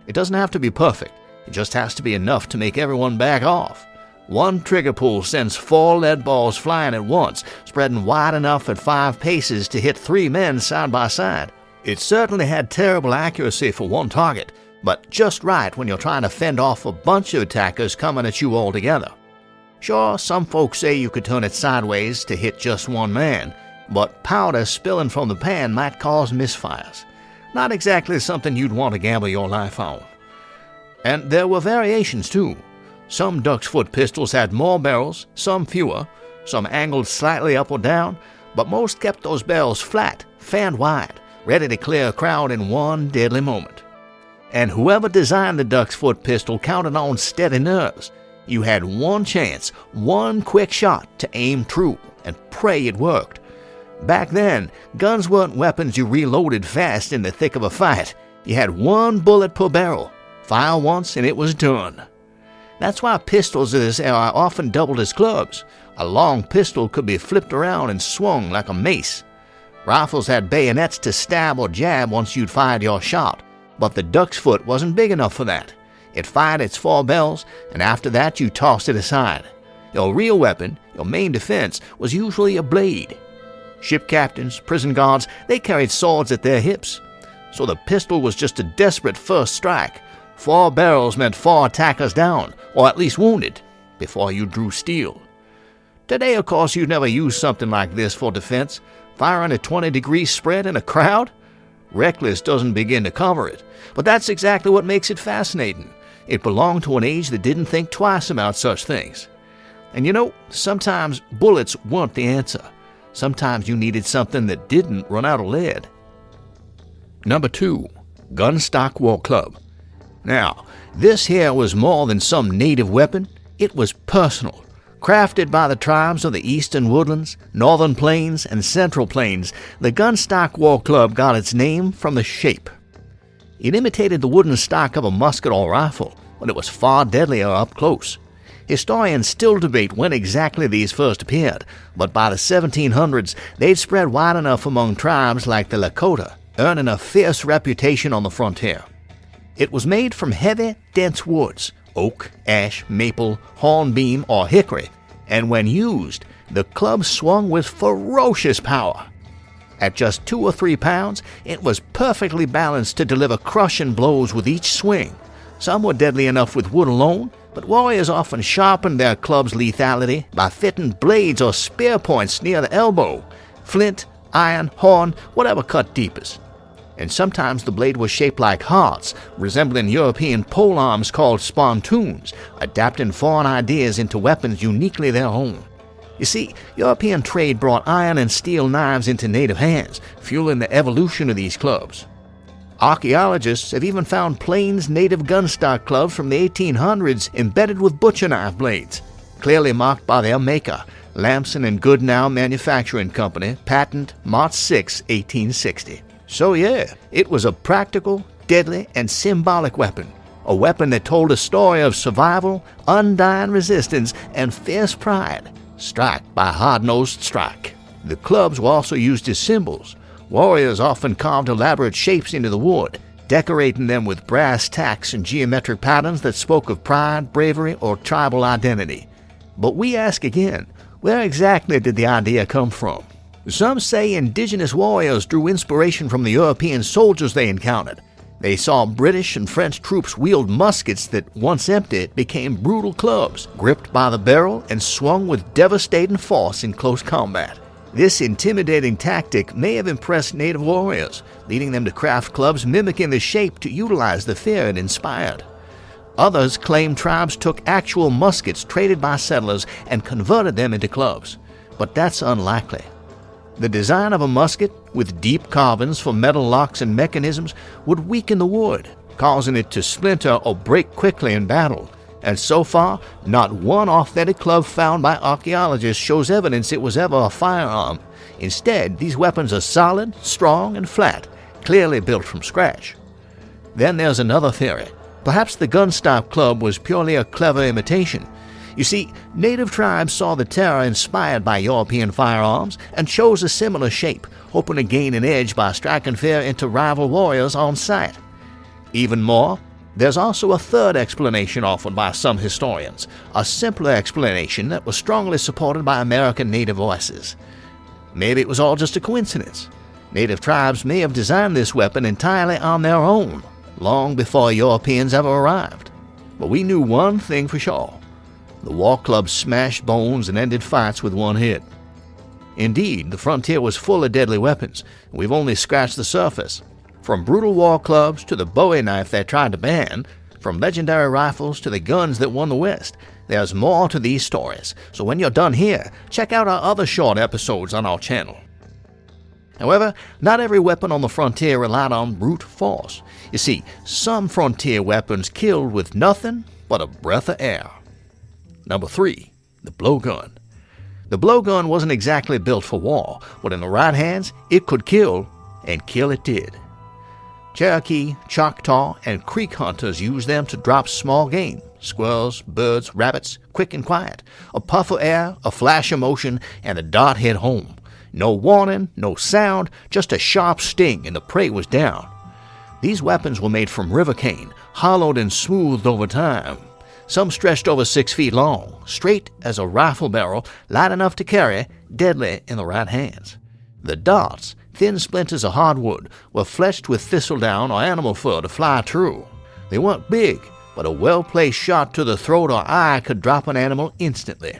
It doesn't have to be perfect. It just has to be enough to make everyone back off. 1 trigger pull sends 4 lead balls flying at once, spreading wide enough at 5 paces to hit 3 men side by side. It certainly had terrible accuracy for 1 target, but just right when you're trying to fend off a bunch of attackers coming at you all together. Sure, some folks say you could turn it sideways to hit just 1 man, but powder spilling from the pan might cause misfires. Not exactly something you'd want to gamble your life on. And there were variations too. Some duck's foot pistols had more barrels, some fewer, some angled slightly up or down, but most kept those barrels flat, fanned wide, ready to clear a crowd in 1 deadly moment. And whoever designed the duck's foot pistol counted on steady nerves. You had 1 chance, 1 quick shot to aim true, and pray it worked. Back then, guns weren't weapons you reloaded fast in the thick of a fight. You had one bullet per barrel. Fire once and it was done. That's why pistols of this era often doubled as clubs. A long pistol could be flipped around and swung like a mace. Rifles had bayonets to stab or jab once you'd fired your shot, but the duck's foot wasn't big enough for that. It fired its 4 bells, and after that you tossed it aside. Your real weapon, your main defense, was usually a blade. Ship captains, prison guards, they carried swords at their hips. So the pistol was just a desperate first strike. 4 barrels meant 4 attackers down, or at least wounded, before you drew steel. Today, of course, you'd never use something like this for defense. Firing a 20-degree spread in a crowd? Reckless doesn't begin to cover it. But that's exactly what makes it fascinating. It belonged to an age that didn't think twice about such things. And you know, sometimes bullets weren't the answer. Sometimes you needed something that didn't run out of lead. Number 2. Gun stock war club. Now, this here was more than some native weapon. It was personal. Crafted by the tribes of the eastern woodlands, northern plains, and central plains, the gun stock war club got its name from the shape. It imitated the wooden stock of a musket or rifle, but it was far deadlier up close. Historians still debate when exactly these first appeared, but by the 1700s they'd spread wide enough among tribes like the Lakota, earning a fierce reputation on the frontier. It was made from heavy, dense woods, oak, ash, maple, hornbeam, or hickory, and when used, the club swung with ferocious power. At just 2 or 3 pounds, it was perfectly balanced to deliver crushing blows with each swing. Some were deadly enough with wood alone, but warriors often sharpened their club's lethality by fitting blades or spear points near the elbow. Flint, iron, horn, whatever cut deepest. And sometimes the blade was shaped like hearts, resembling European pole arms called spontoons, adapting foreign ideas into weapons uniquely their own. You see, European trade brought iron and steel knives into native hands, fueling the evolution of these clubs. Archaeologists have even found Plains native gunstock clubs from the 1800s embedded with butcher knife blades, clearly marked by their maker, Lamson and Goodnow Manufacturing Company, patent March 6, 1860. So yeah, it was a practical, deadly, and symbolic weapon. A weapon that told a story of survival, undying resistance, and fierce pride. Strike by hard-nosed strike. The clubs were also used as symbols. Warriors often carved elaborate shapes into the wood, decorating them with brass tacks and geometric patterns that spoke of pride, bravery, or tribal identity. But we ask again, where exactly did the idea come from? Some say indigenous warriors drew inspiration from the European soldiers they encountered. They saw British and French troops wield muskets that, once empty, became brutal clubs, gripped by the barrel and swung with devastating force in close combat. This intimidating tactic may have impressed native warriors, leading them to craft clubs mimicking the shape to utilize the fear it inspired. Others claim tribes took actual muskets traded by settlers and converted them into clubs, but that's unlikely. The design of a musket, with deep carvings for metal locks and mechanisms, would weaken the wood, causing it to splinter or break quickly in battle. And so far, not one authentic club found by archaeologists shows evidence it was ever a firearm. Instead, these weapons are solid, strong, and flat, clearly built from scratch. Then there's another theory. Perhaps the gunstock club was purely a clever imitation. You see, native tribes saw the terror inspired by European firearms and chose a similar shape, hoping to gain an edge by striking fear into rival warriors on sight. Even more, there's also a third explanation offered by some historians, a simpler explanation that was strongly supported by American native voices. Maybe it was all just a coincidence. Native tribes may have designed this weapon entirely on their own, long before Europeans ever arrived. But we knew one thing for sure. The war club smashed bones and ended fights with one hit. Indeed, the frontier was full of deadly weapons, and we've only scratched the surface. From brutal war clubs to the Bowie knife they tried to ban, from legendary rifles to the guns that won the West, there's more to these stories, so when you're done here, check out our other short episodes on our channel. However, not every weapon on the frontier relied on brute force. You see, some frontier weapons killed with nothing but a breath of air. Number 3. The blowgun. The blowgun wasn't exactly built for war, but in the right hands, it could kill, and kill it did. Cherokee, Choctaw, and Creek hunters used them to drop small game, squirrels, birds, rabbits, quick and quiet. A puff of air, a flash of motion, and the dart hit home. No warning, no sound, just a sharp sting, and the prey was down. These weapons were made from river cane, hollowed and smoothed over time. Some stretched over 6 feet long, straight as a rifle barrel, light enough to carry, deadly in the right hands. The darts, thin splinters of hardwood, were fleshed with thistledown or animal fur to fly true. They weren't big, but a well-placed shot to the throat or eye could drop an animal instantly.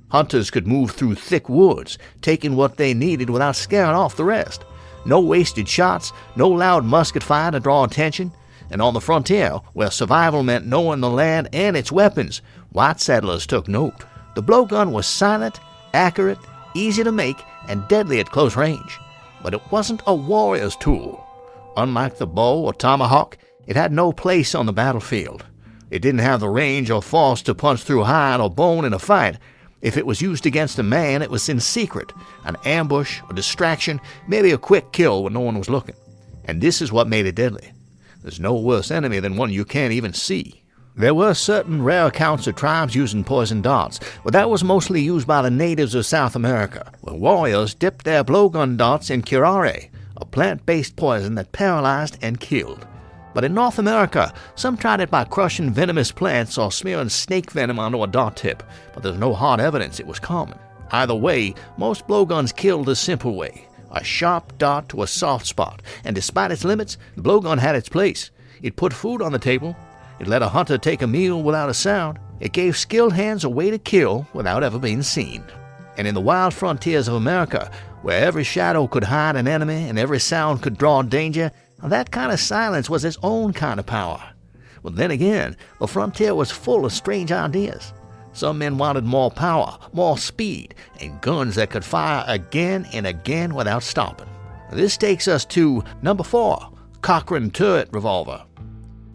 Hunters could move through thick woods, taking what they needed without scaring off the rest. No wasted shots, no loud musket fire to draw attention. And on the frontier, where survival meant knowing the land and its weapons, white settlers took note. The blowgun was silent, accurate, easy to make, and deadly at close range. But it wasn't a warrior's tool. Unlike the bow or tomahawk, it had no place on the battlefield. It didn't have the range or force to punch through hide or bone in a fight. If it was used against a man, it was in secret, an ambush, a distraction, maybe a quick kill when no one was looking. And this is what made it deadly. There's no worse enemy than one you can't even see. There were certain rare accounts of tribes using poison darts, but that was mostly used by the natives of South America, where warriors dipped their blowgun darts in curare, a plant-based poison that paralyzed and killed. But in North America, some tried it by crushing venomous plants or smearing snake venom onto a dart tip, but there's no hard evidence it was common. Either way, most blowguns killed the simple way. A sharp dart to a soft spot, and despite its limits, the blowgun had its place. It put food on the table. It let a hunter take a meal without a sound. It gave skilled hands a way to kill without ever being seen. And in the wild frontiers of America, where every shadow could hide an enemy and every sound could draw danger, that kind of silence was its own kind of power. But then again, the frontier was full of strange ideas. Some men wanted more power, more speed, and guns that could fire again and again without stopping. This takes us to number 4, Cochran turret revolver.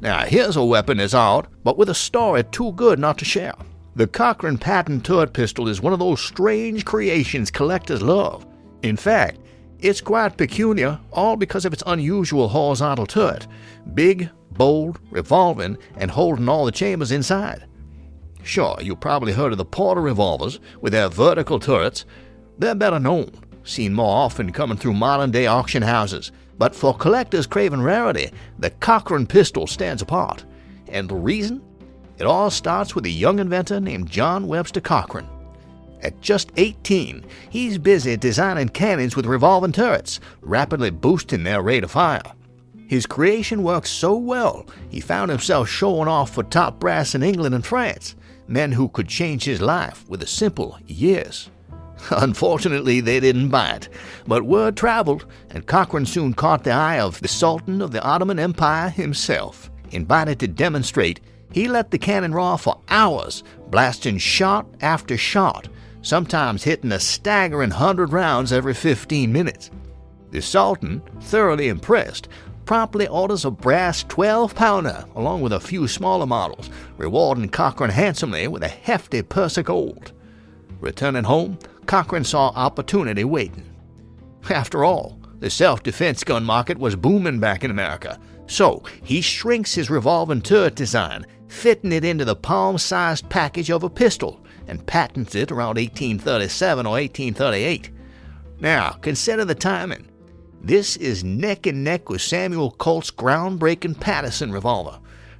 Now here's a weapon that's odd, but with a story too good not to share. The Cochran patent turret pistol is one of those strange creations collectors love. In fact, it's quite peculiar, all because of its unusual horizontal turret. Big, bold, revolving, and holding all the chambers inside. Sure, you probably heard of the Porter revolvers with their vertical turrets. They're better known, seen more often coming through modern-day auction houses. But for collectors craving rarity, the Cochran pistol stands apart. And the reason? It all starts with a young inventor named John Webster Cochran. At just 18, he's busy designing cannons with revolving turrets, rapidly boosting their rate of fire. His creation worked so well, he found himself showing off for top brass in England and France, men who could change his life with a simple yes. Unfortunately, they didn't buy it, but word traveled, and Cochran soon caught the eye of the Sultan of the Ottoman Empire himself. Invited to demonstrate, he let the cannon roar for hours, blasting shot after shot, sometimes hitting a staggering 100 rounds every 15 minutes. The Sultan, thoroughly impressed, promptly orders a brass 12-pounder along with a few smaller models, rewarding Cochran handsomely with a hefty purse of gold. Returning home, Cochran saw opportunity waiting. After all, the self-defense gun market was booming back in America, so he shrinks his revolving turret design, fitting it into the palm-sized package of a pistol, and patents it around 1837 or 1838. Now, consider the timing. This is neck and neck with Samuel Colt's groundbreaking Patterson revolver.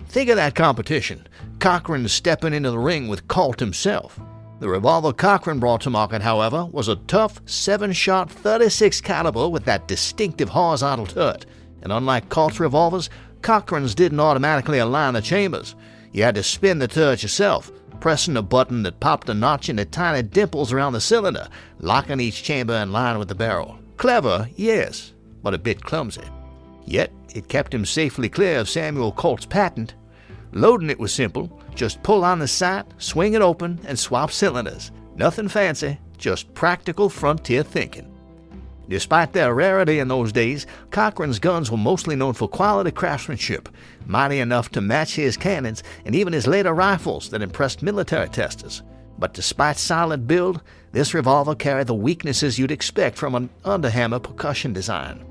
Think of that competition. Cochran stepping into the ring with Colt himself. The revolver Cochran brought to market, however, was a tough 7-shot 36 caliber with that distinctive horizontal turret. And unlike Colt's revolvers, Cochran's didn't automatically align the chambers. You had to spin the turret yourself, pressing a button that popped a notch into tiny dimples around the cylinder, locking each chamber in line with the barrel. Clever, yes, but a bit clumsy. Yet, it kept him safely clear of Samuel Colt's patent. Loading it was simple. Just pull on the sight, swing it open, and swap cylinders. Nothing fancy, just practical frontier thinking. Despite their rarity in those days, Cochran's guns were mostly known for quality craftsmanship, mighty enough to match his cannons and even his later rifles that impressed military testers. But despite solid build, this revolver carried the weaknesses you'd expect from an underhammer percussion design.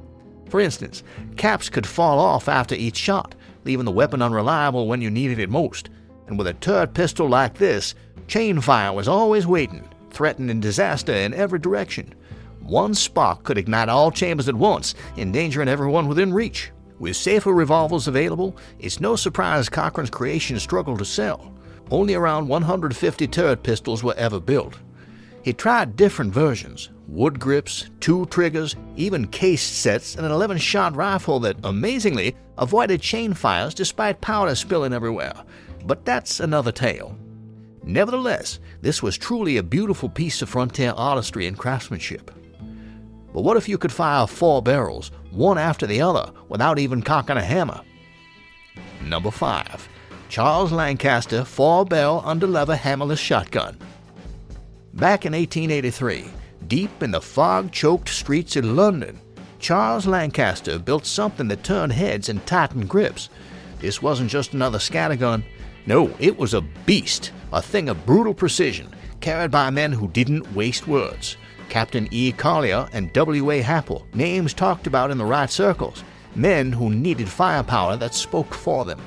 For instance, caps could fall off after each shot, leaving the weapon unreliable when you needed it most. And with a turret pistol like this, chain fire was always waiting, threatening disaster in every direction. One spark could ignite all chambers at once, endangering everyone within reach. With safer revolvers available, it's no surprise Cochran's creation struggled to sell. Only around 150 turret pistols were ever built. He tried different versions: wood grips, 2 triggers, even cased sets, and an 11-shot rifle that, amazingly, avoided chain fires despite powder spilling everywhere. But that's another tale. Nevertheless, this was truly a beautiful piece of frontier artistry and craftsmanship. But what if you could fire 4 barrels, one after the other, without even cocking a hammer? Number 5. Charles Lancaster 4-barrel underlever hammerless shotgun. Back in 1883, deep in the fog-choked streets of London, Charles Lancaster built something that turned heads and tightened grips. This wasn't just another scattergun. No, it was a beast, a thing of brutal precision, carried by men who didn't waste words. Captain E. Collier and W.A. Happel, names talked about in the right circles, men who needed firepower that spoke for them.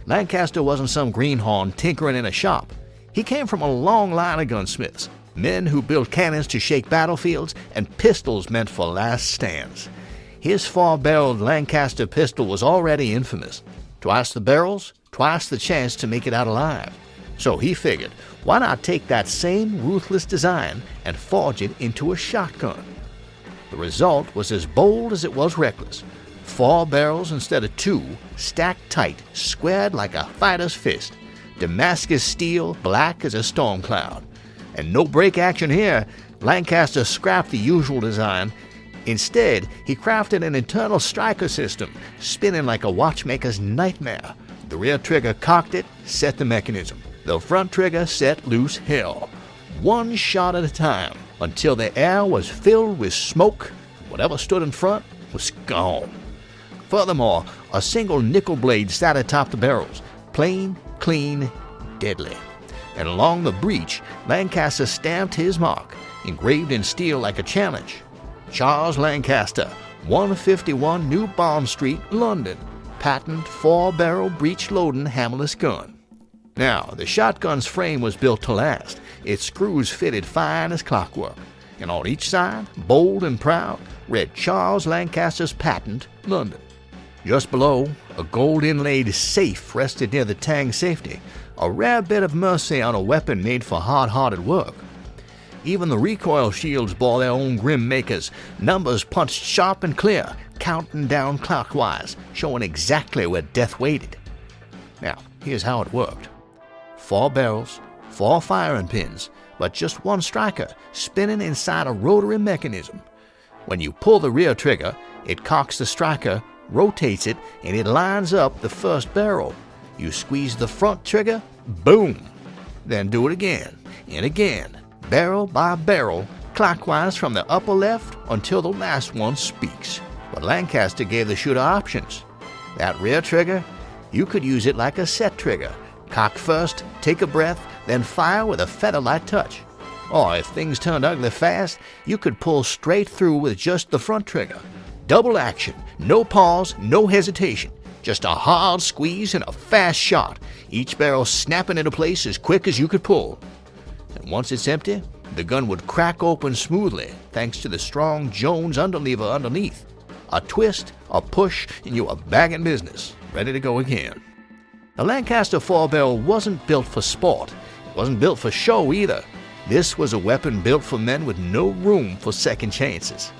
Lancaster wasn't some greenhorn tinkering in a shop. He came from a long line of gunsmiths, men who built cannons to shake battlefields and pistols meant for last stands. His 4-barreled Lancaster pistol was already infamous. Twice the barrels, twice the chance to make it out alive. So he figured, why not take that same ruthless design and forge it into a shotgun? The result was as bold as it was reckless. 4 barrels instead of 2, stacked tight, squared like a fighter's fist. Damascus steel, black as a storm cloud. And no break action here. Lancaster scrapped the usual design. Instead, he crafted an internal striker system, spinning like a watchmaker's nightmare. The rear trigger cocked it, set the mechanism. The front trigger set loose hell. One shot at a time, until the air was filled with smoke. Whatever stood in front was gone. Furthermore, a single nickel blade sat atop the barrels, plain, clean, deadly. And along the breech, Lancaster stamped his mark, engraved in steel like a challenge. Charles Lancaster, 151 New Bond Street, London. Patent 4-barrel breech-loading hammerless gun. Now, the shotgun's frame was built to last. Its screws fitted fine as clockwork. And on each side, bold and proud, read Charles Lancaster's patent, London. Just below, a gold-inlaid safe rested near the tang safety, a rare bit of mercy on a weapon made for hard-hearted work. Even the recoil shields bore their own grim makers, numbers punched sharp and clear, counting down clockwise, showing exactly where death waited. Now, here's how it worked. 4 barrels, 4 firing pins, but just one striker spinning inside a rotary mechanism. When you pull the rear trigger, it cocks the striker, rotates it, and it lines up the first barrel. You squeeze the front trigger, boom! Then do it again and again, barrel by barrel, clockwise from the upper left until the last one speaks. But Lancaster gave the shooter options. That rear trigger, you could use it like a set trigger. Cock first, take a breath, then fire with a feather-light touch. Or if things turned ugly fast, you could pull straight through with just the front trigger. Double action, no pause, no hesitation. Just a hard squeeze and a fast shot, each barrel snapping into place as quick as you could pull. And once it's empty, the gun would crack open smoothly thanks to the strong Jones underlever underneath. A twist, a push, and you are back in business, ready to go again. The Lancaster 4-barrel wasn't built for sport. It wasn't built for show either. This was a weapon built for men with no room for second chances.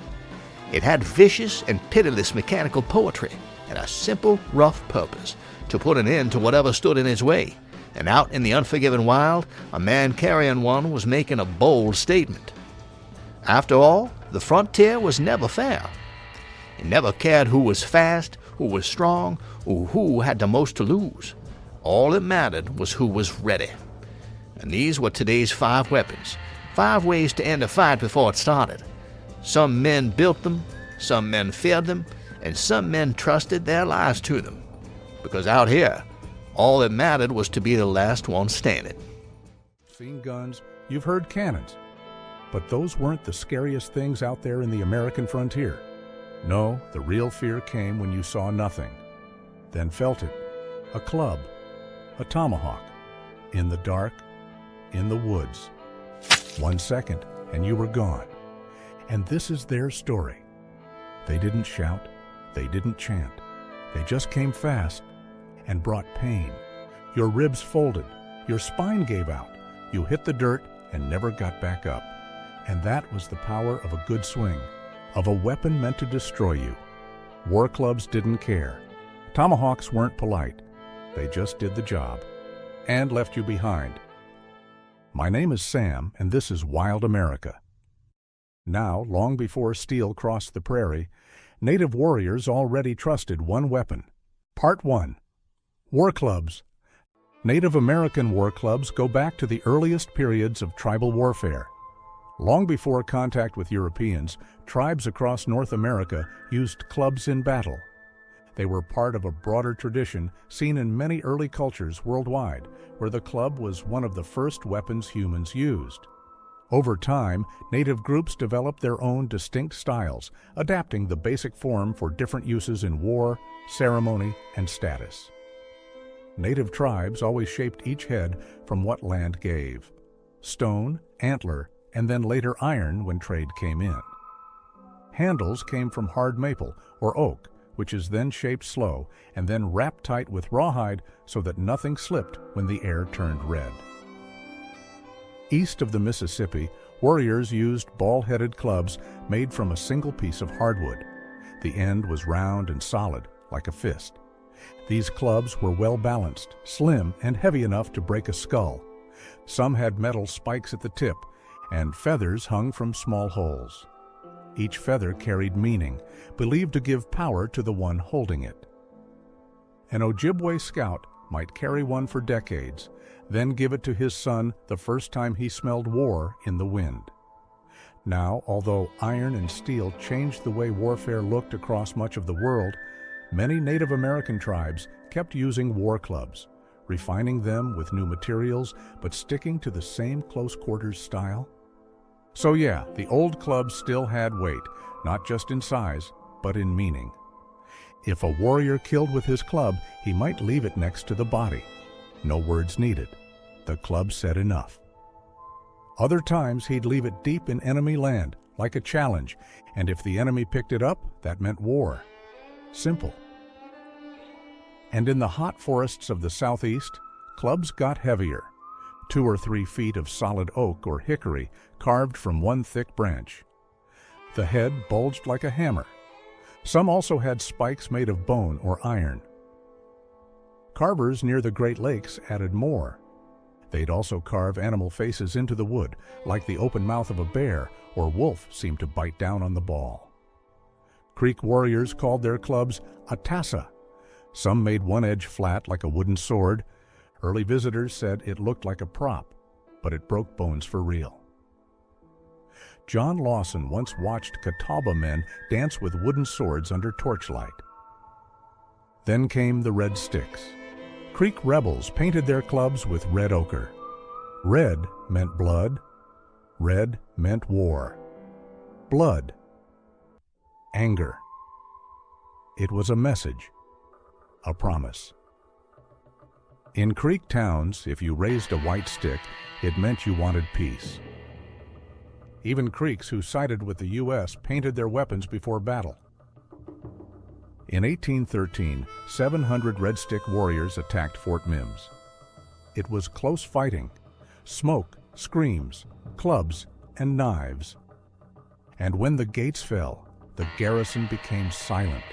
It had vicious and pitiless mechanical poetry and a simple, rough purpose: to put an end to whatever stood in its way. And out in the unforgiving wild, a man carrying one was making a bold statement. After all, the frontier was never fair. It never cared who was fast, who was strong, or who had the most to lose. All that mattered was who was ready. And these were today's 5 weapons, 5 ways to end a fight before it started. Some men built them, some men feared them, and some men trusted their lives to them. Because out here, all that mattered was to be the last one standing. You've seen guns, you've heard cannons, but those weren't the scariest things out there in the American frontier. No, the real fear came when you saw nothing, then felt it. A club, a tomahawk, in the dark, in the woods. 1 second, and you were gone. And this is their story. They didn't shout, they didn't chant. They just came fast and brought pain. Your ribs folded, your spine gave out. You hit the dirt and never got back up. And that was the power of a good swing, of a weapon meant to destroy you. War clubs didn't care. Tomahawks weren't polite. They just did the job and left you behind. My name is Sam, and this is Wild America. Now, long before steel crossed the prairie, native warriors already trusted one weapon. Part 1. War clubs. Native American war clubs go back to the earliest periods of tribal warfare. Long before contact with Europeans, tribes across North America used clubs in battle. They were part of a broader tradition seen in many early cultures worldwide, where the club was one of the first weapons humans used. Over time, native groups developed their own distinct styles, adapting the basic form for different uses in war, ceremony, and status. Native tribes always shaped each head from what land gave: stone, antler, and then later iron when trade came in. Handles came from hard maple or oak, which is then shaped slow and then wrapped tight with rawhide so that nothing slipped when the air turned red. East of the Mississippi, warriors used ball-headed clubs made from a single piece of hardwood. The end was round and solid, like a fist. These clubs were well-balanced, slim, and heavy enough to break a skull. Some had metal spikes at the tip, and feathers hung from small holes. Each feather carried meaning, believed to give power to the one holding it. An Ojibwe scout might carry one for decades, then give it to his son the first time he smelled war in the wind. Now, although iron and steel changed the way warfare looked across much of the world, many Native American tribes kept using war clubs, refining them with new materials but sticking to the same close-quarters style. So yeah, the old clubs still had weight, not just in size, but in meaning. If a warrior killed with his club, he might leave it next to the body. No words needed. The club said enough. Other times he'd leave it deep in enemy land, like a challenge, and if the enemy picked it up, that meant war. Simple. And in the hot forests of the southeast, clubs got heavier. 2 or 3 feet of solid oak or hickory carved from one thick branch. The head bulged like a hammer. Some also had spikes made of bone or iron. Carvers near the Great Lakes added more. They'd also carve animal faces into the wood, like the open mouth of a bear or wolf seemed to bite down on the ball. Creek warriors called their clubs a tassa. Some made one edge flat like a wooden sword. Early visitors said it looked like a prop, but it broke bones for real. John Lawson once watched Catawba men dance with wooden swords under torchlight. Then came the red sticks. Creek rebels painted their clubs with red ochre. Red meant blood. Red meant war. Blood. Anger. It was a message, a promise. In Creek towns, if you raised a white stick, it meant you wanted peace. Even Creeks who sided with the U.S. painted their weapons before battle. In 1813, 700 Red Stick warriors attacked Fort Mims. It was close fighting, smoke, screams, clubs, and knives. And when the gates fell, the garrison became silent.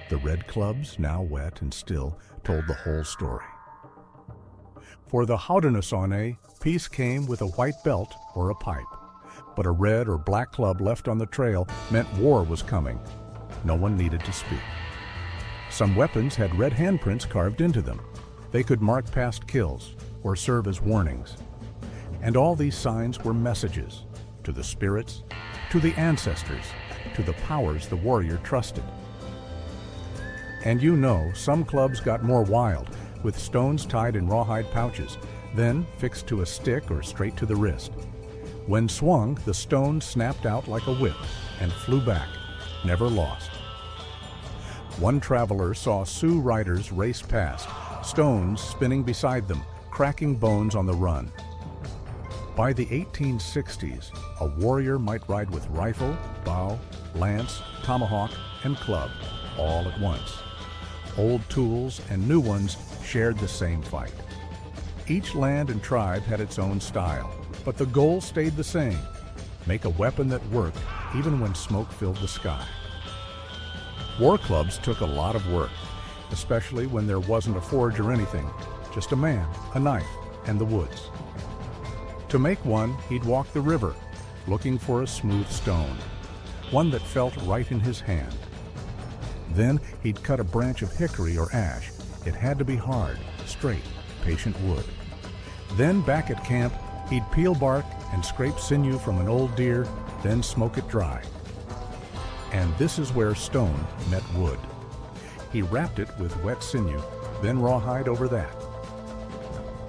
The red clubs, now wet and still, told the whole story. For the Haudenosaunee, peace came with a white belt or a pipe. But a red or black club left on the trail meant war was coming. No one needed to speak. Some weapons had red handprints carved into them. They could mark past kills or serve as warnings. And all these signs were messages to the spirits, to the ancestors, to the powers the warrior trusted. And you know, some clubs got more wild, with stones tied in rawhide pouches, then fixed to a stick or straight to the wrist. When swung, the stone snapped out like a whip and flew back, never lost. One traveler saw Sioux riders race past, stones spinning beside them, cracking bones on the run. By the 1860s, a warrior might ride with rifle, bow, lance, tomahawk, and club, all at once. Old tools and new ones shared the same fight. Each land and tribe had its own style, but the goal stayed the same: make a weapon that worked even when smoke filled the sky. War clubs took a lot of work, especially when there wasn't a forge or anything, just a man, a knife, and the woods. To make one, he'd walk the river, looking for a smooth stone, one that felt right in his hand. Then he'd cut a branch of hickory or ash. It had to be hard, straight, patient wood. Then back at camp, he'd peel bark and scrape sinew from an old deer, then smoke it dry. And this is where stone met wood. He wrapped it with wet sinew, then rawhide over that.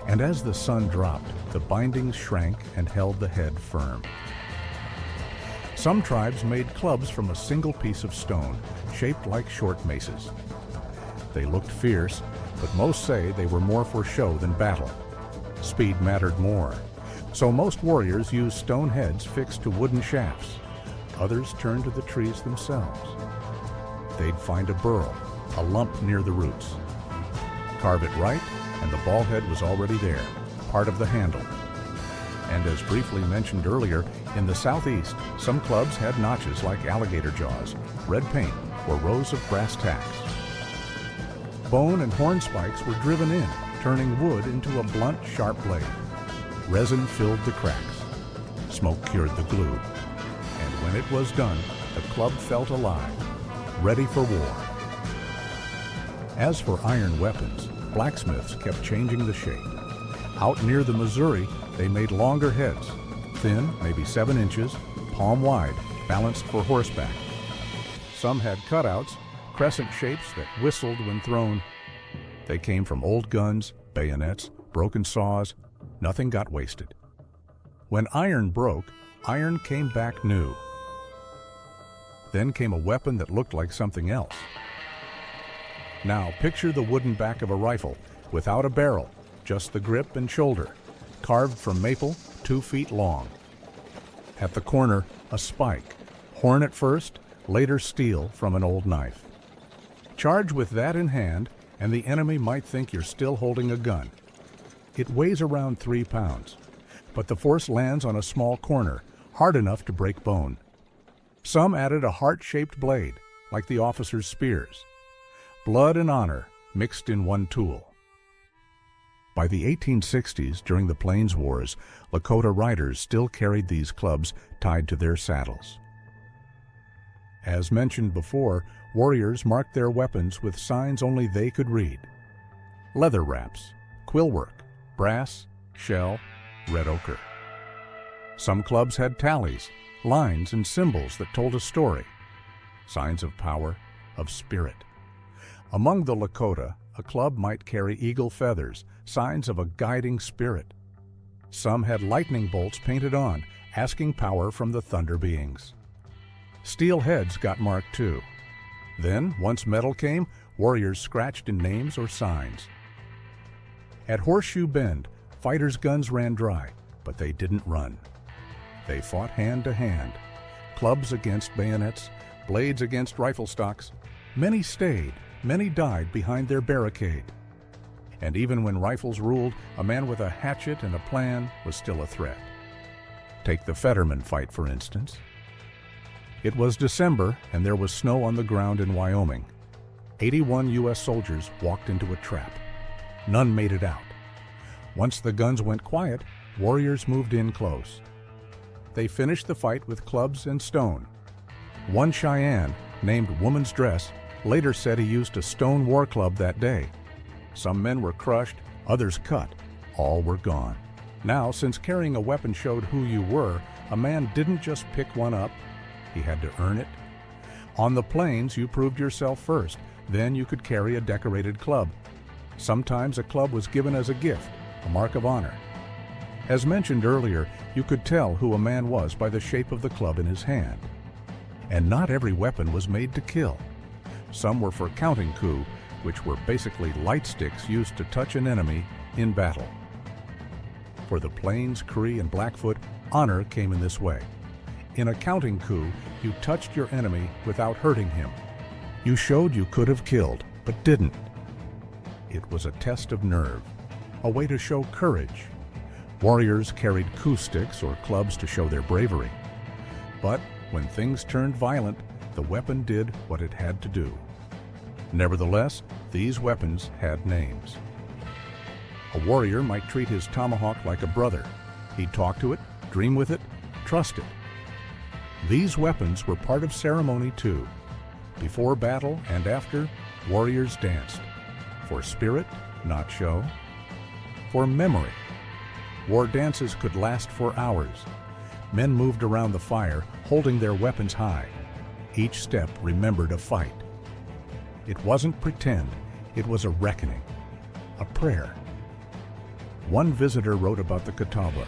And as the sun dropped, the bindings shrank and held the head firm. Some tribes made clubs from a single piece of stone, shaped like short maces. They looked fierce, but most say they were more for show than battle. Speed mattered more, so most warriors used stone heads fixed to wooden shafts. Others turned to the trees themselves. They'd find a burl, a lump near the roots. Carve it right, and the ball head was already there, part of the handle. And as briefly mentioned earlier, in the southeast, some clubs had notches like alligator jaws, red paint, or rows of brass tacks. Bone and horn spikes were driven in, turning wood into a blunt, sharp blade. Resin filled the cracks. Smoke cured the glue. And when it was done, the club felt alive, ready for war. As for iron weapons, blacksmiths kept changing the shape. Out near the Missouri, they made longer heads, thin, maybe 7 inches, palm wide, balanced for horseback. Some had cutouts, crescent shapes that whistled when thrown. They came from old guns, bayonets, broken saws. Nothing got wasted. When iron broke, iron came back new. Then came a weapon that looked like something else. Now picture the wooden back of a rifle, without a barrel, just the grip and shoulder, carved from maple, 2 feet long. At the corner, a spike, horn at first, later steel from an old knife. Charge with that in hand, and the enemy might think you're still holding a gun. It weighs around 3 pounds, but the force lands on a small corner, hard enough to break bone. Some added a heart-shaped blade, like the officers' spears. Blood and honor mixed in one tool. By the 1860s, during the Plains Wars, Lakota riders still carried these clubs tied to their saddles. As mentioned before, warriors marked their weapons with signs only they could read. Leather wraps, quillwork, brass, shell, red ochre. Some clubs had tallies, lines, and symbols that told a story, signs of power, of spirit. Among the Lakota, a club might carry eagle feathers, signs of a guiding spirit. Some had lightning bolts painted on, asking power from the thunder beings. Steel heads got marked too. Then, once metal came, warriors scratched in names or signs. At Horseshoe Bend, fighters' guns ran dry, but they didn't run. They fought hand to hand, clubs against bayonets, blades against rifle stocks. Many stayed, many died behind their barricade. And even when rifles ruled, a man with a hatchet and a plan was still a threat. Take the Fetterman fight, for instance. It was December, and there was snow on the ground in Wyoming. 81 U.S. soldiers walked into a trap. None made it out. Once the guns went quiet, warriors moved in close. They finished the fight with clubs and stone. One Cheyenne, named Woman's Dress, later said he used a stone war club that day. Some men were crushed, others cut. All were gone. Now, since carrying a weapon showed who you were, a man didn't just pick one up. He had to earn it. On the plains, you proved yourself first. Then you could carry a decorated club. Sometimes a club was given as a gift, a mark of honor. As mentioned earlier, you could tell who a man was by the shape of the club in his hand. And not every weapon was made to kill. Some were for counting coup, which were basically light sticks used to touch an enemy in battle. For the Plains, Cree, and Blackfoot, honor came in this way. In a counting coup, you touched your enemy without hurting him. You showed you could have killed, but didn't. It was a test of nerve, a way to show courage. Warriors carried coup sticks or clubs to show their bravery. But when things turned violent, the weapon did what it had to do. Nevertheless, these weapons had names. A warrior might treat his tomahawk like a brother. He'd talk to it, dream with it, trust it. These weapons were part of ceremony too. Before battle and after, warriors danced. For spirit, not show. For memory. War dances could last for hours. Men moved around the fire, holding their weapons high. Each step remembered a fight. It wasn't pretend, it was a reckoning, a prayer. One visitor wrote about the Catawba.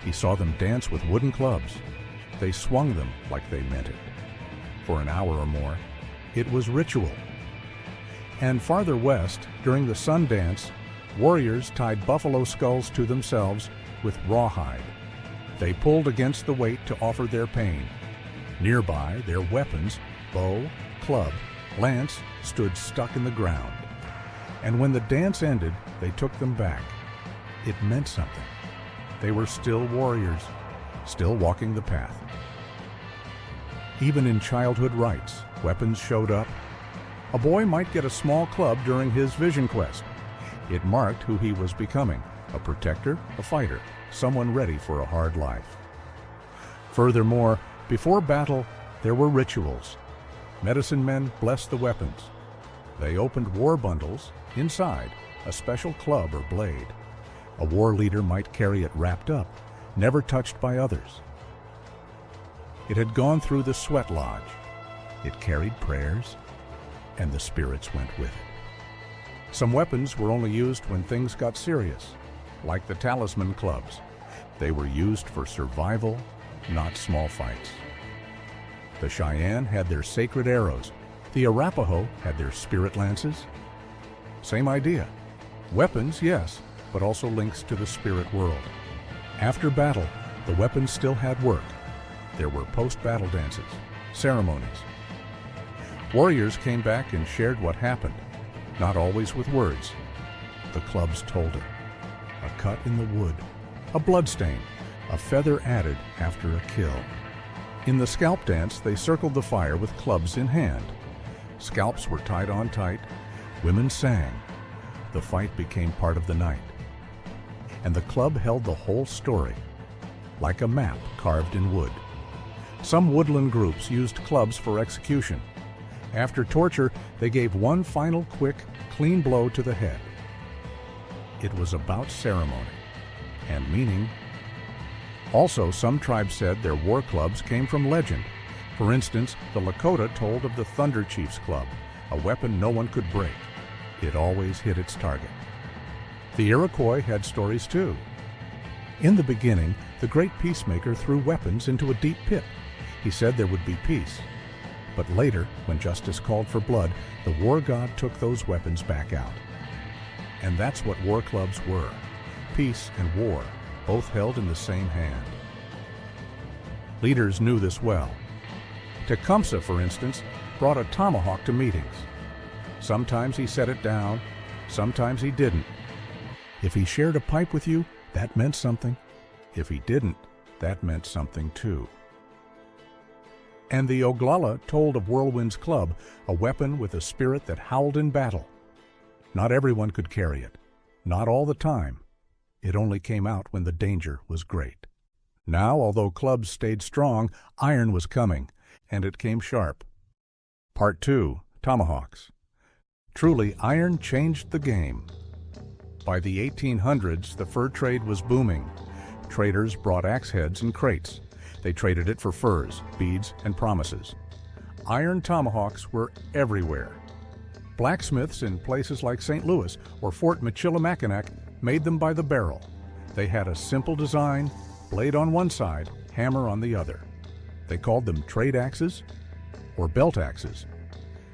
He saw them dance with wooden clubs. They swung them like they meant it. For an hour or more, it was ritual. And farther west, during the sun dance, warriors tied buffalo skulls to themselves with rawhide. They pulled against the weight to offer their pain. Nearby, their weapons, bow, club, lance, stood stuck in the ground. And when the dance ended, they took them back. It meant something. They were still warriors, still walking the path. Even in childhood rites, weapons showed up. A boy might get a small club during his vision quest. It marked who he was becoming, a protector, a fighter, someone ready for a hard life. Furthermore, before battle, there were rituals. Medicine men blessed the weapons. They opened war bundles, inside, a special club or blade. A war leader might carry it wrapped up, never touched by others. It had gone through the sweat lodge. It carried prayers, and the spirits went with it. Some weapons were only used when things got serious, like the talisman clubs. They were used for survival, not small fights. The Cheyenne had their sacred arrows. The Arapaho had their spirit lances. Same idea. Weapons, yes, but also links to the spirit world. After battle, the weapons still had work. There were post-battle dances, ceremonies. Warriors came back and shared what happened, not always with words. The clubs told it. A cut in the wood, a bloodstain, a feather added after a kill. In the scalp dance, they circled the fire with clubs in hand. Scalps were tied on tight. Women sang. The fight became part of the night. And the club held the whole story, like a map carved in wood. Some woodland groups used clubs for execution. After torture, they gave one final quick, clean blow to the head. It was about ceremony and meaning. Also, some tribes said their war clubs came from legend. For instance, the Lakota told of the Thunder Chief's Club, a weapon no one could break. It always hit its target. The Iroquois had stories too. In the beginning, the great peacemaker threw weapons into a deep pit. He said there would be peace. But later, when justice called for blood, the war god took those weapons back out. And that's what war clubs were. Peace and war, both held in the same hand. Leaders knew this well. Tecumseh, for instance, brought a tomahawk to meetings. Sometimes he set it down, sometimes he didn't. If he shared a pipe with you, that meant something. If he didn't, that meant something too. And the Oglala told of Whirlwind's club, a weapon with a spirit that howled in battle. Not everyone could carry it, not all the time. It only came out when the danger was great. Now, although clubs stayed strong, iron was coming, and it came sharp. Part 2, Tomahawks. Truly, iron changed the game. By the 1800s, the fur trade was booming. Traders brought axe heads in crates. They traded it for furs, beads, and promises. Iron tomahawks were everywhere. Blacksmiths in places like St. Louis or Fort Michilimackinac made them by the barrel. They had a simple design, blade on one side, hammer on the other. They called them trade axes, or belt axes.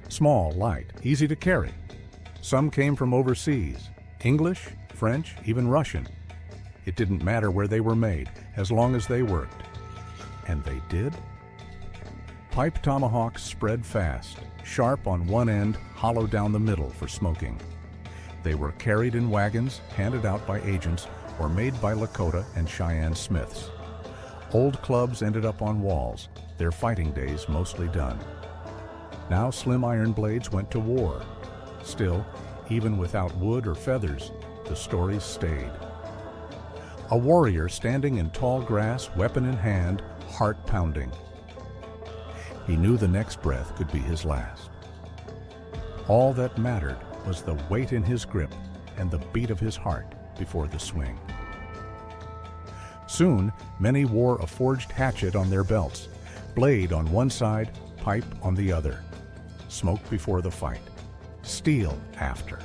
Small, light, easy to carry. Some came from overseas, English, French, even Russian. It didn't matter where they were made, as long as they worked. And they did? Pipe tomahawks spread fast, sharp on one end, hollow down the middle for smoking. They were carried in wagons, handed out by agents, or made by Lakota and Cheyenne smiths. Old clubs ended up on walls, their fighting days mostly done. Now slim iron blades went to war. Still, even without wood or feathers, the stories stayed. A warrior standing in tall grass, weapon in hand, heart pounding. He knew the next breath could be his last. All that mattered was the weight in his grip and the beat of his heart before the swing. Soon, many wore a forged hatchet on their belts, blade on one side, pipe on the other. Smoke before the fight, steel after.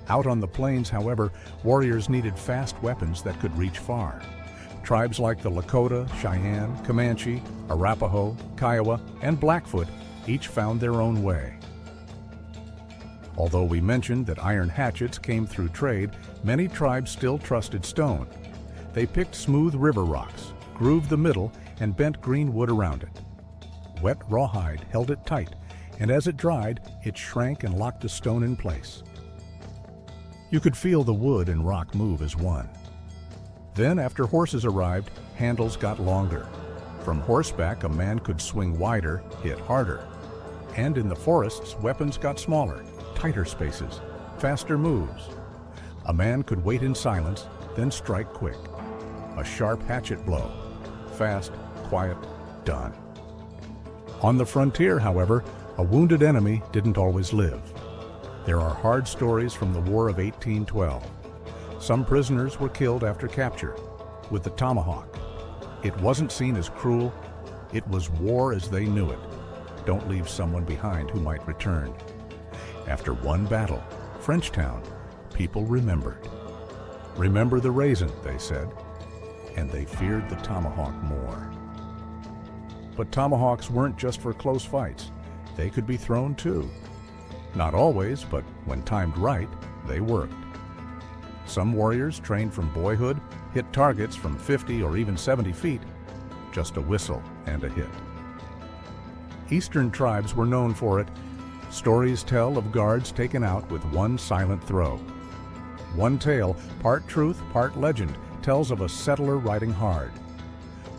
Out on the plains, however, warriors needed fast weapons that could reach far. Tribes like the Lakota, Cheyenne, Comanche, Arapaho, Kiowa, and Blackfoot each found their own way. Although we mentioned that iron hatchets came through trade, many tribes still trusted stone. They picked smooth river rocks, grooved the middle, and bent green wood around it. Wet rawhide held it tight, and as it dried, it shrank and locked the stone in place. You could feel the wood and rock move as one. Then, after horses arrived, handles got longer. From horseback, a man could swing wider, hit harder. And in the forests, weapons got smaller, tighter spaces, faster moves. A man could wait in silence, then strike quick. A sharp hatchet blow. Fast, quiet, done. On the frontier, however, a wounded enemy didn't always live. There are hard stories from the War of 1812. Some prisoners were killed after capture, with the tomahawk. It wasn't seen as cruel. It was war as they knew it. Don't leave someone behind who might return. After one battle, Frenchtown, people remembered. Remember the raisin, they said, and they feared the tomahawk more. But tomahawks weren't just for close fights. They could be thrown too. Not always, but when timed right, they worked. Some warriors trained from boyhood hit targets from 50 or even 70 feet, just a whistle and a hit. Eastern tribes were known for it. Stories tell of guards taken out with one silent throw. One tale, part truth, part legend, tells of a settler riding hard.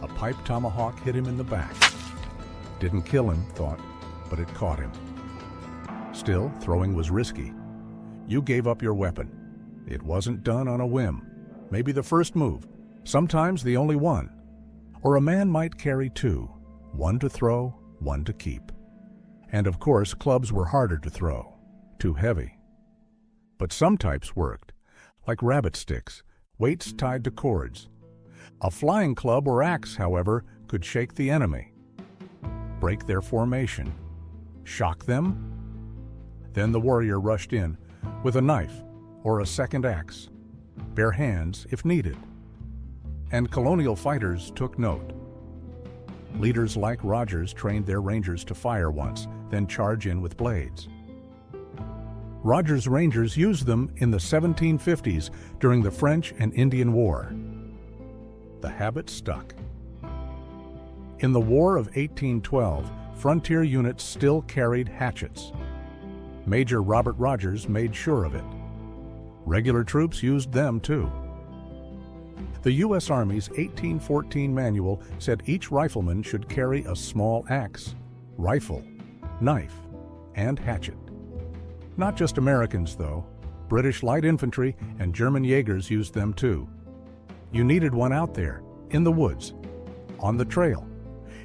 A pipe tomahawk hit him in the back. Didn't kill him, thought, but it caught him. Still, throwing was risky. You gave up your weapon. It wasn't done on a whim. Maybe the first move, sometimes the only one. Or a man might carry two, one to throw, one to keep. And of course, clubs were harder to throw, too heavy. But some types worked, like rabbit sticks, weights tied to cords. A flying club or axe, however, could shake the enemy, break their formation, shock them. Then the warrior rushed in with a knife or a second axe, bare hands if needed. And colonial fighters took note. Leaders like Rogers trained their rangers to fire once, then charge in with blades. Rogers' Rangers used them in the 1750s during the French and Indian War. The habit stuck. In the War of 1812, frontier units still carried hatchets. Major Robert Rogers made sure of it. Regular troops used them too. The U.S. Army's 1814 manual said each rifleman should carry a small axe, rifle, knife, and hatchet. Not just Americans, though. British light infantry and German Jaegers used them too. You needed one out there, in the woods, on the trail.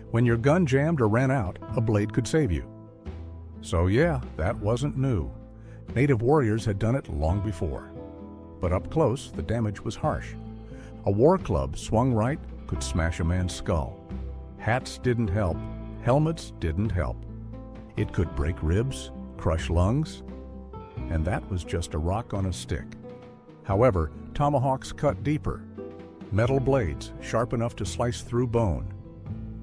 When your gun jammed or ran out, a blade could save you. So yeah, that wasn't new. Native warriors had done it long before. But up close, the damage was harsh. A war club swung right could smash a man's skull. Hats didn't help. Helmets didn't help. It could break ribs, crush lungs, and that was just a rock on a stick. However, tomahawks cut deeper. Metal blades, sharp enough to slice through bone.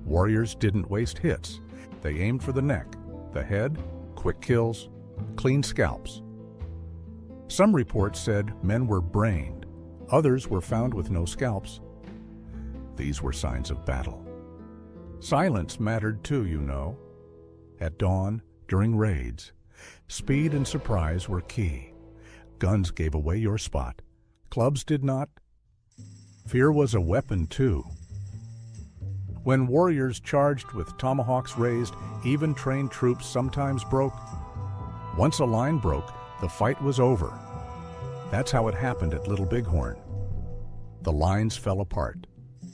Warriors didn't waste hits. They aimed for the neck, the head, quick kills, clean scalps. Some reports said men were brained. Others were found with no scalps. These were signs of battle. Silence mattered too, you know. At dawn, during raids, speed and surprise were key. Guns gave away your spot. Clubs did not. Fear was a weapon too. When warriors charged with tomahawks raised, even trained troops sometimes broke. Once a line broke, the fight was over. That's how it happened at Little Bighorn. The lines fell apart.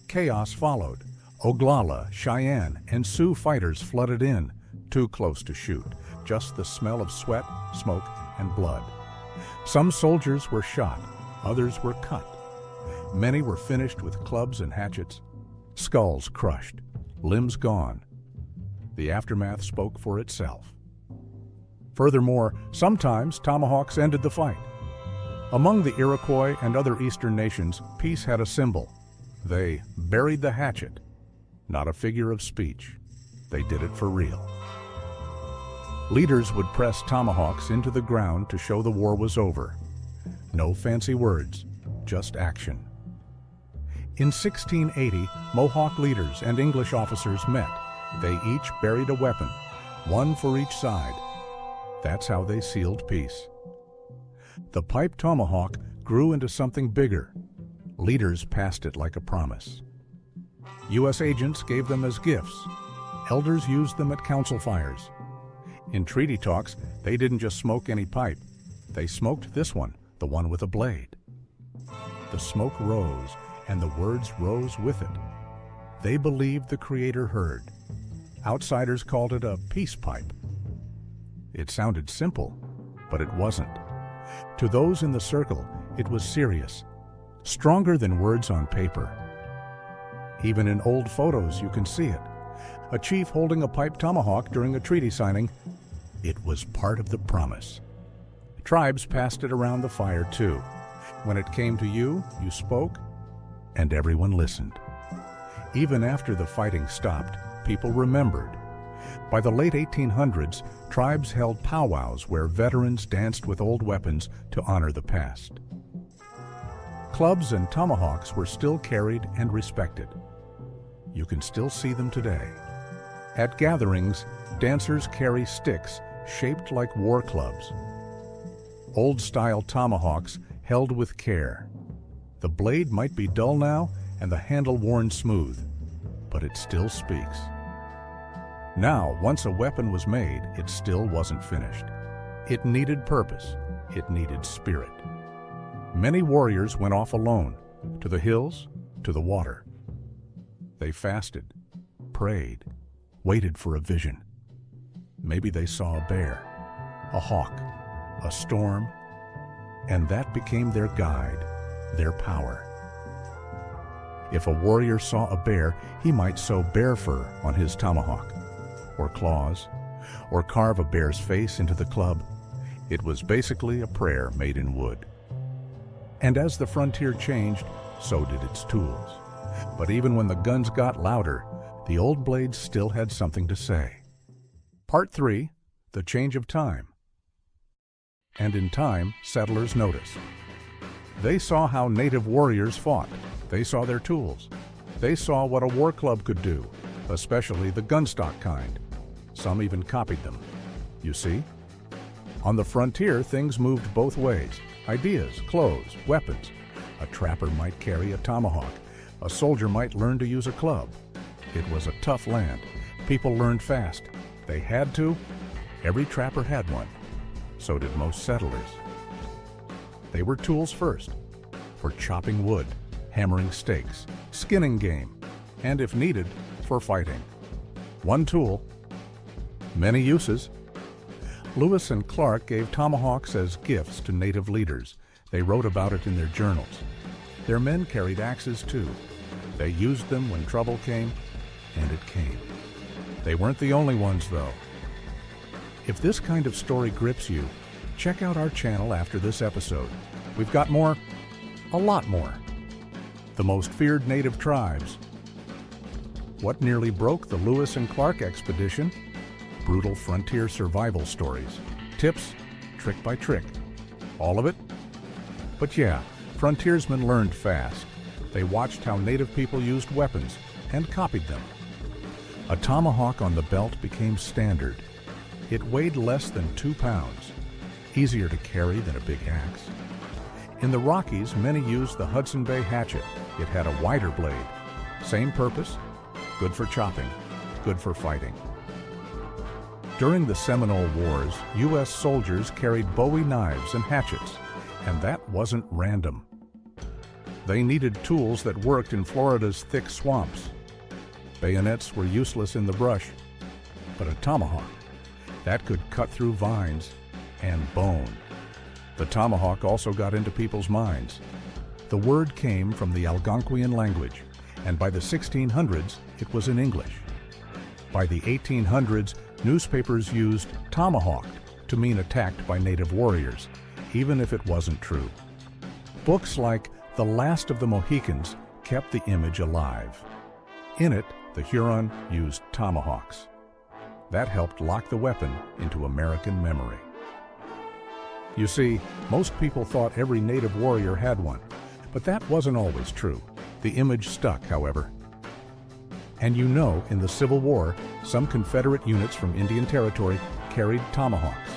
Chaos followed. Oglala, Cheyenne, and Sioux fighters flooded in, too close to shoot, just the smell of sweat, smoke, and blood. Some soldiers were shot, others were cut. Many were finished with clubs and hatchets, skulls crushed, limbs gone. The aftermath spoke for itself. Furthermore, sometimes tomahawks ended the fight. Among the Iroquois and other eastern nations, peace had a symbol. They buried the hatchet, not a figure of speech. They did it for real. Leaders would press tomahawks into the ground to show the war was over. No fancy words, just action. In 1680, Mohawk leaders and English officers met. They each buried a weapon, one for each side. That's how they sealed peace. The pipe tomahawk grew into something bigger. Leaders passed it like a promise. U.S. agents gave them as gifts. Elders used them at council fires. In treaty talks, they didn't just smoke any pipe. They smoked this one, the one with a blade. The smoke rose, and the words rose with it. They believed the Creator heard. Outsiders called it a peace pipe. It sounded simple, but it wasn't. To those in the circle, it was serious, stronger than words on paper. Even in old photos, you can see it. A chief holding a pipe tomahawk during a treaty signing. It was part of the promise. Tribes passed it around the fire too. When it came to you, you spoke, and everyone listened. Even after the fighting stopped, people remembered. By the late 1800s, tribes held powwows where veterans danced with old weapons to honor the past. Clubs and tomahawks were still carried and respected. You can still see them today. At gatherings, dancers carry sticks shaped like war clubs. Old-style tomahawks held with care. The blade might be dull now and the handle worn smooth, but it still speaks. Now, once a weapon was made, it still wasn't finished. It needed purpose. It needed spirit. Many warriors went off alone, to the hills, to the water. They fasted, prayed, waited for a vision. Maybe they saw a bear, a hawk, a storm, and that became their guide, their power. If a warrior saw a bear, he might sew bear fur on his tomahawk, or claws, or carve a bear's face into the club. It was basically a prayer made in wood. And as the frontier changed, so did its tools. But even when the guns got louder, the old blades still had something to say. Part 3, The Change of Time. And in time, settlers noticed. They saw how native warriors fought. They saw their tools. They saw what a war club could do, especially the gunstock kind. Some even copied them. You see? On the frontier, things moved both ways. Ideas, clothes, weapons. A trapper might carry a tomahawk. A soldier might learn to use a club. It was a tough land. People learned fast. They had to. Every trapper had one. So did most settlers. They were tools first, for chopping wood, hammering stakes, skinning game, and if needed, for fighting. One tool, many uses. Lewis and Clark gave tomahawks as gifts to native leaders. They wrote about it in their journals. Their men carried axes too. They used them when trouble came, and it came. They weren't the only ones, though. If this kind of story grips you, check out our channel after this episode. We've got more, a lot more. The most feared native tribes. What nearly broke the Lewis and Clark expedition? brutal frontier survival stories. Tips, trick by trick. All of it? But yeah, frontiersmen learned fast. They watched how native people used weapons and copied them. A tomahawk on the belt became standard. It weighed less than 2 pounds, easier to carry than a big axe. In the Rockies, many used the Hudson Bay hatchet. It had a wider blade. Same purpose, good for chopping, good for fighting. During the Seminole Wars, U.S. soldiers carried Bowie knives and hatchets, and that wasn't random. They needed tools that worked in Florida's thick swamps. Bayonets were useless in the brush, but a tomahawk, that could cut through vines and bone. The tomahawk also got into people's minds. The word came from the Algonquian language, and by the 1600s, it was in English. By the 1800s, newspapers used tomahawked to mean attacked by native warriors, even if it wasn't true. Books like The Last of the Mohicans kept the image alive. In it, the Huron used tomahawks. That helped lock the weapon into American memory. You see, most people thought every native warrior had one, but that wasn't always true. The image stuck, however. And you know, in the Civil War, some Confederate units from Indian Territory carried tomahawks.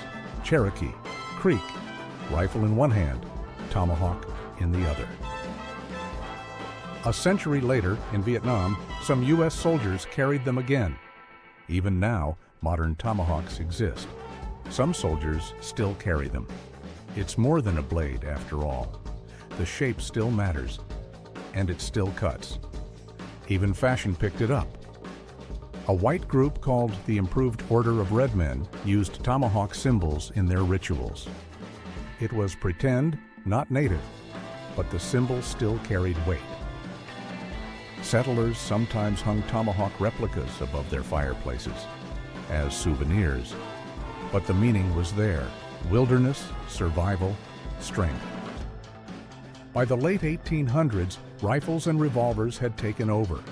Cherokee, Creek, rifle in one hand, tomahawk in the other. A century later, in Vietnam, some U.S. soldiers carried them again. Even now, modern tomahawks exist. Some soldiers still carry them. It's more than a blade, after all. The shape still matters, and it still cuts. Even fashion picked it up. A white group called the Improved Order of Red Men used tomahawk symbols in their rituals. It was pretend, not native, but the symbol still carried weight. Settlers sometimes hung tomahawk replicas above their fireplaces as souvenirs, but the meaning was there: wilderness, survival, strength. By the late 1800s, rifles and revolvers had taken over.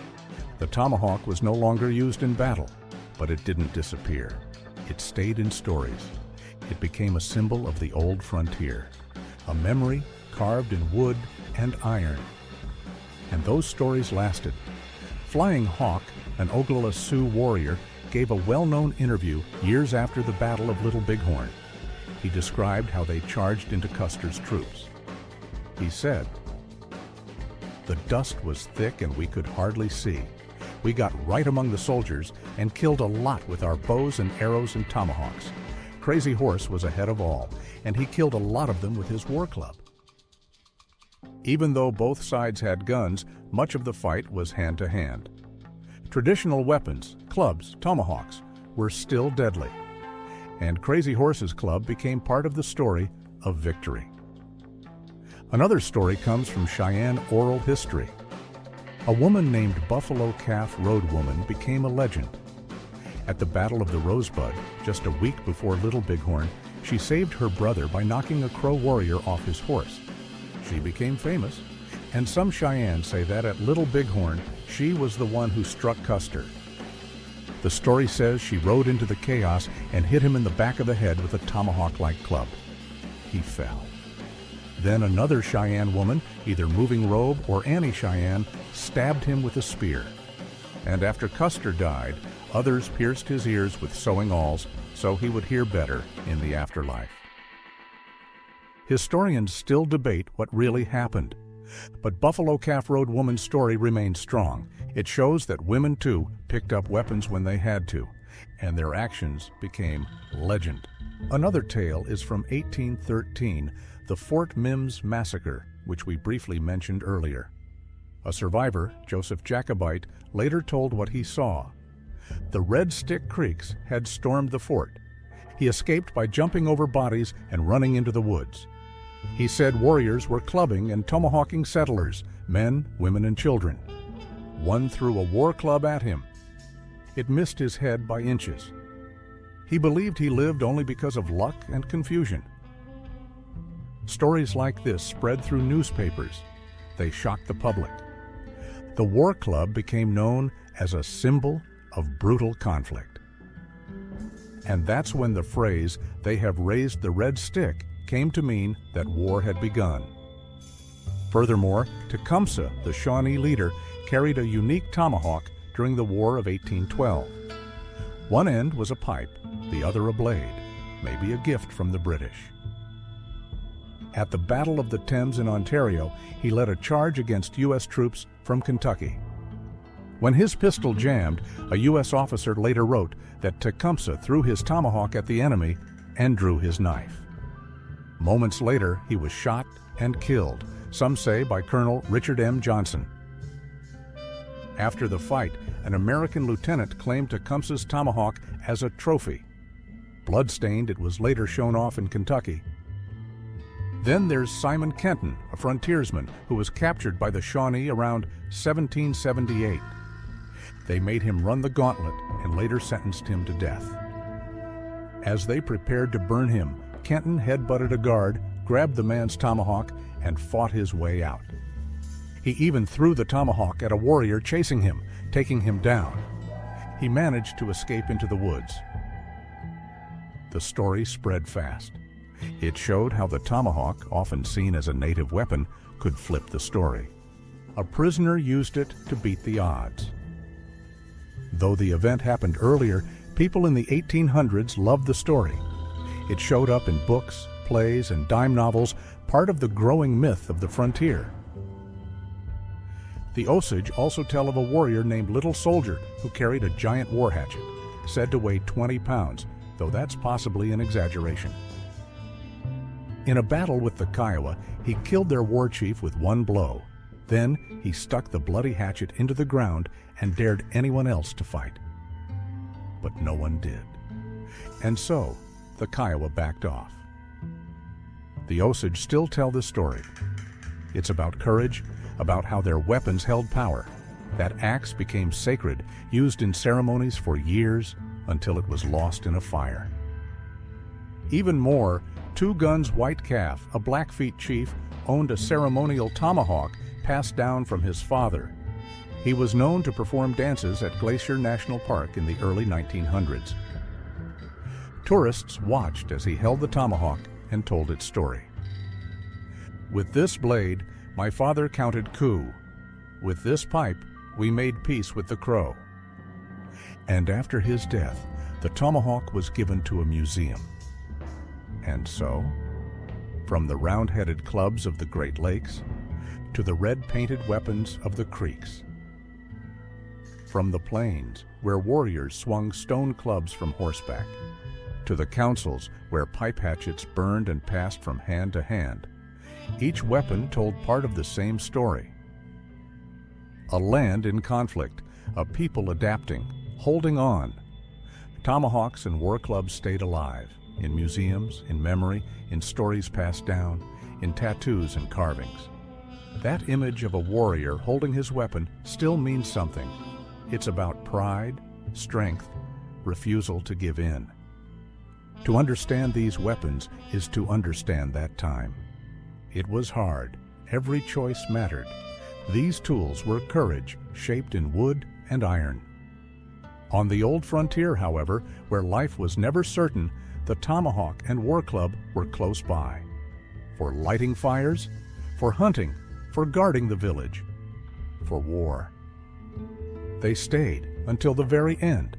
The tomahawk was no longer used in battle, but it didn't disappear. It stayed in stories. It became a symbol of the old frontier, a memory carved in wood and iron. And those stories lasted. Flying Hawk, an Oglala Sioux warrior, gave a well-known interview years after the Battle of Little Bighorn. He described how they charged into Custer's troops. He said, "The dust was thick and we could hardly see. We got right among the soldiers and killed a lot with our bows and arrows and tomahawks. Crazy Horse was ahead of all, and he killed a lot of them with his war club." Even though both sides had guns, much of the fight was hand-to-hand. Traditional weapons, clubs, tomahawks, were still deadly, and Crazy Horse's club became part of the story of victory. Another story comes from Cheyenne oral history. A woman named Buffalo Calf Road Woman became a legend. At the Battle of the Rosebud, just a week before Little Bighorn, she saved her brother by knocking a Crow warrior off his horse. She became famous, and some Cheyennes say that at Little Bighorn, she was the one who struck Custer. The story says she rode into the chaos and hit him in the back of the head with a tomahawk-like club. He fell. Then another Cheyenne woman, either Moving Robe or Annie Cheyenne, stabbed him with a spear. And after Custer died, others pierced his ears with sewing awls so he would hear better in the afterlife. Historians still debate what really happened, but Buffalo Calf Road Woman's story remains strong. It shows that women, too, picked up weapons when they had to, and their actions became legend. Another tale is from 1813, the Fort Mims Massacre, which we briefly mentioned earlier. A survivor, Joseph Jacobite, later told what he saw. The Red Stick Creeks had stormed the fort. He escaped by jumping over bodies and running into the woods. He said warriors were clubbing and tomahawking settlers, men, women, and children. One threw a war club at him. It missed his head by inches. He believed he lived only because of luck and confusion. Stories like this spread through newspapers. They shocked the public. The war club became known as a symbol of brutal conflict. And that's when the phrase, "they have raised the red stick," came to mean that war had begun. Furthermore, Tecumseh, the Shawnee leader, carried a unique tomahawk during the War of 1812. One end was a pipe, the other a blade, maybe a gift from the British. At the Battle of the Thames in Ontario, he led a charge against U.S. troops from Kentucky. When his pistol jammed, a U.S. officer later wrote that Tecumseh threw his tomahawk at the enemy and drew his knife. Moments later, he was shot and killed, some say by Colonel Richard M. Johnson. After the fight, an American lieutenant claimed Tecumseh's tomahawk as a trophy. Blood-stained, it was later shown off in Kentucky. Then there's Simon Kenton, a frontiersman who was captured by the Shawnee around 1778. They made him run the gauntlet and later sentenced him to death. As they prepared to burn him, Kenton headbutted a guard, grabbed the man's tomahawk, and fought his way out. He even threw the tomahawk at a warrior chasing him, taking him down. He managed to escape into the woods. The story spread fast. It showed how the tomahawk, often seen as a native weapon, could flip the story. A prisoner used it to beat the odds. Though the event happened earlier, people in the 1800s loved the story. It showed up in books, plays, and dime novels, part of the growing myth of the frontier. The Osage also tell of a warrior named Little Soldier who carried a giant war hatchet, said to weigh 20 pounds, though that's possibly an exaggeration. In a battle with the Kiowa, he killed their war chief with one blow. Then he stuck the bloody hatchet into the ground and dared anyone else to fight. But no one did. And so, the Kiowa backed off. The Osage still tell this story. It's about courage, about how their weapons held power. That axe became sacred, used in ceremonies for years until it was lost in a fire. Even more, Two Guns White Calf, a Blackfeet chief, owned a ceremonial tomahawk passed down from his father. He was known to perform dances at Glacier National Park in the early 1900s. Tourists watched as he held the tomahawk and told its story. With this blade, my father counted coup. With this pipe, we made peace with the Crow. And after his death, the tomahawk was given to a museum. And so, from the round-headed clubs of the Great Lakes to the red-painted weapons of the creeks, from the plains where warriors swung stone clubs from horseback, to the councils where pipe hatchets burned and passed from hand to hand, each weapon told part of the same story. A land in conflict, a people adapting, holding on. Tomahawks and war clubs stayed alive, in museums, in memory, in stories passed down, in tattoos and carvings. That image of a warrior holding his weapon still means something. It's about pride, strength, refusal to give in. To understand these weapons is to understand that time. It was hard. Every choice mattered. These tools were courage, shaped in wood and iron. On the old frontier, however, where life was never certain, the tomahawk and war club were close by. For lighting fires, for hunting, for guarding the village, for war. They stayed until the very end,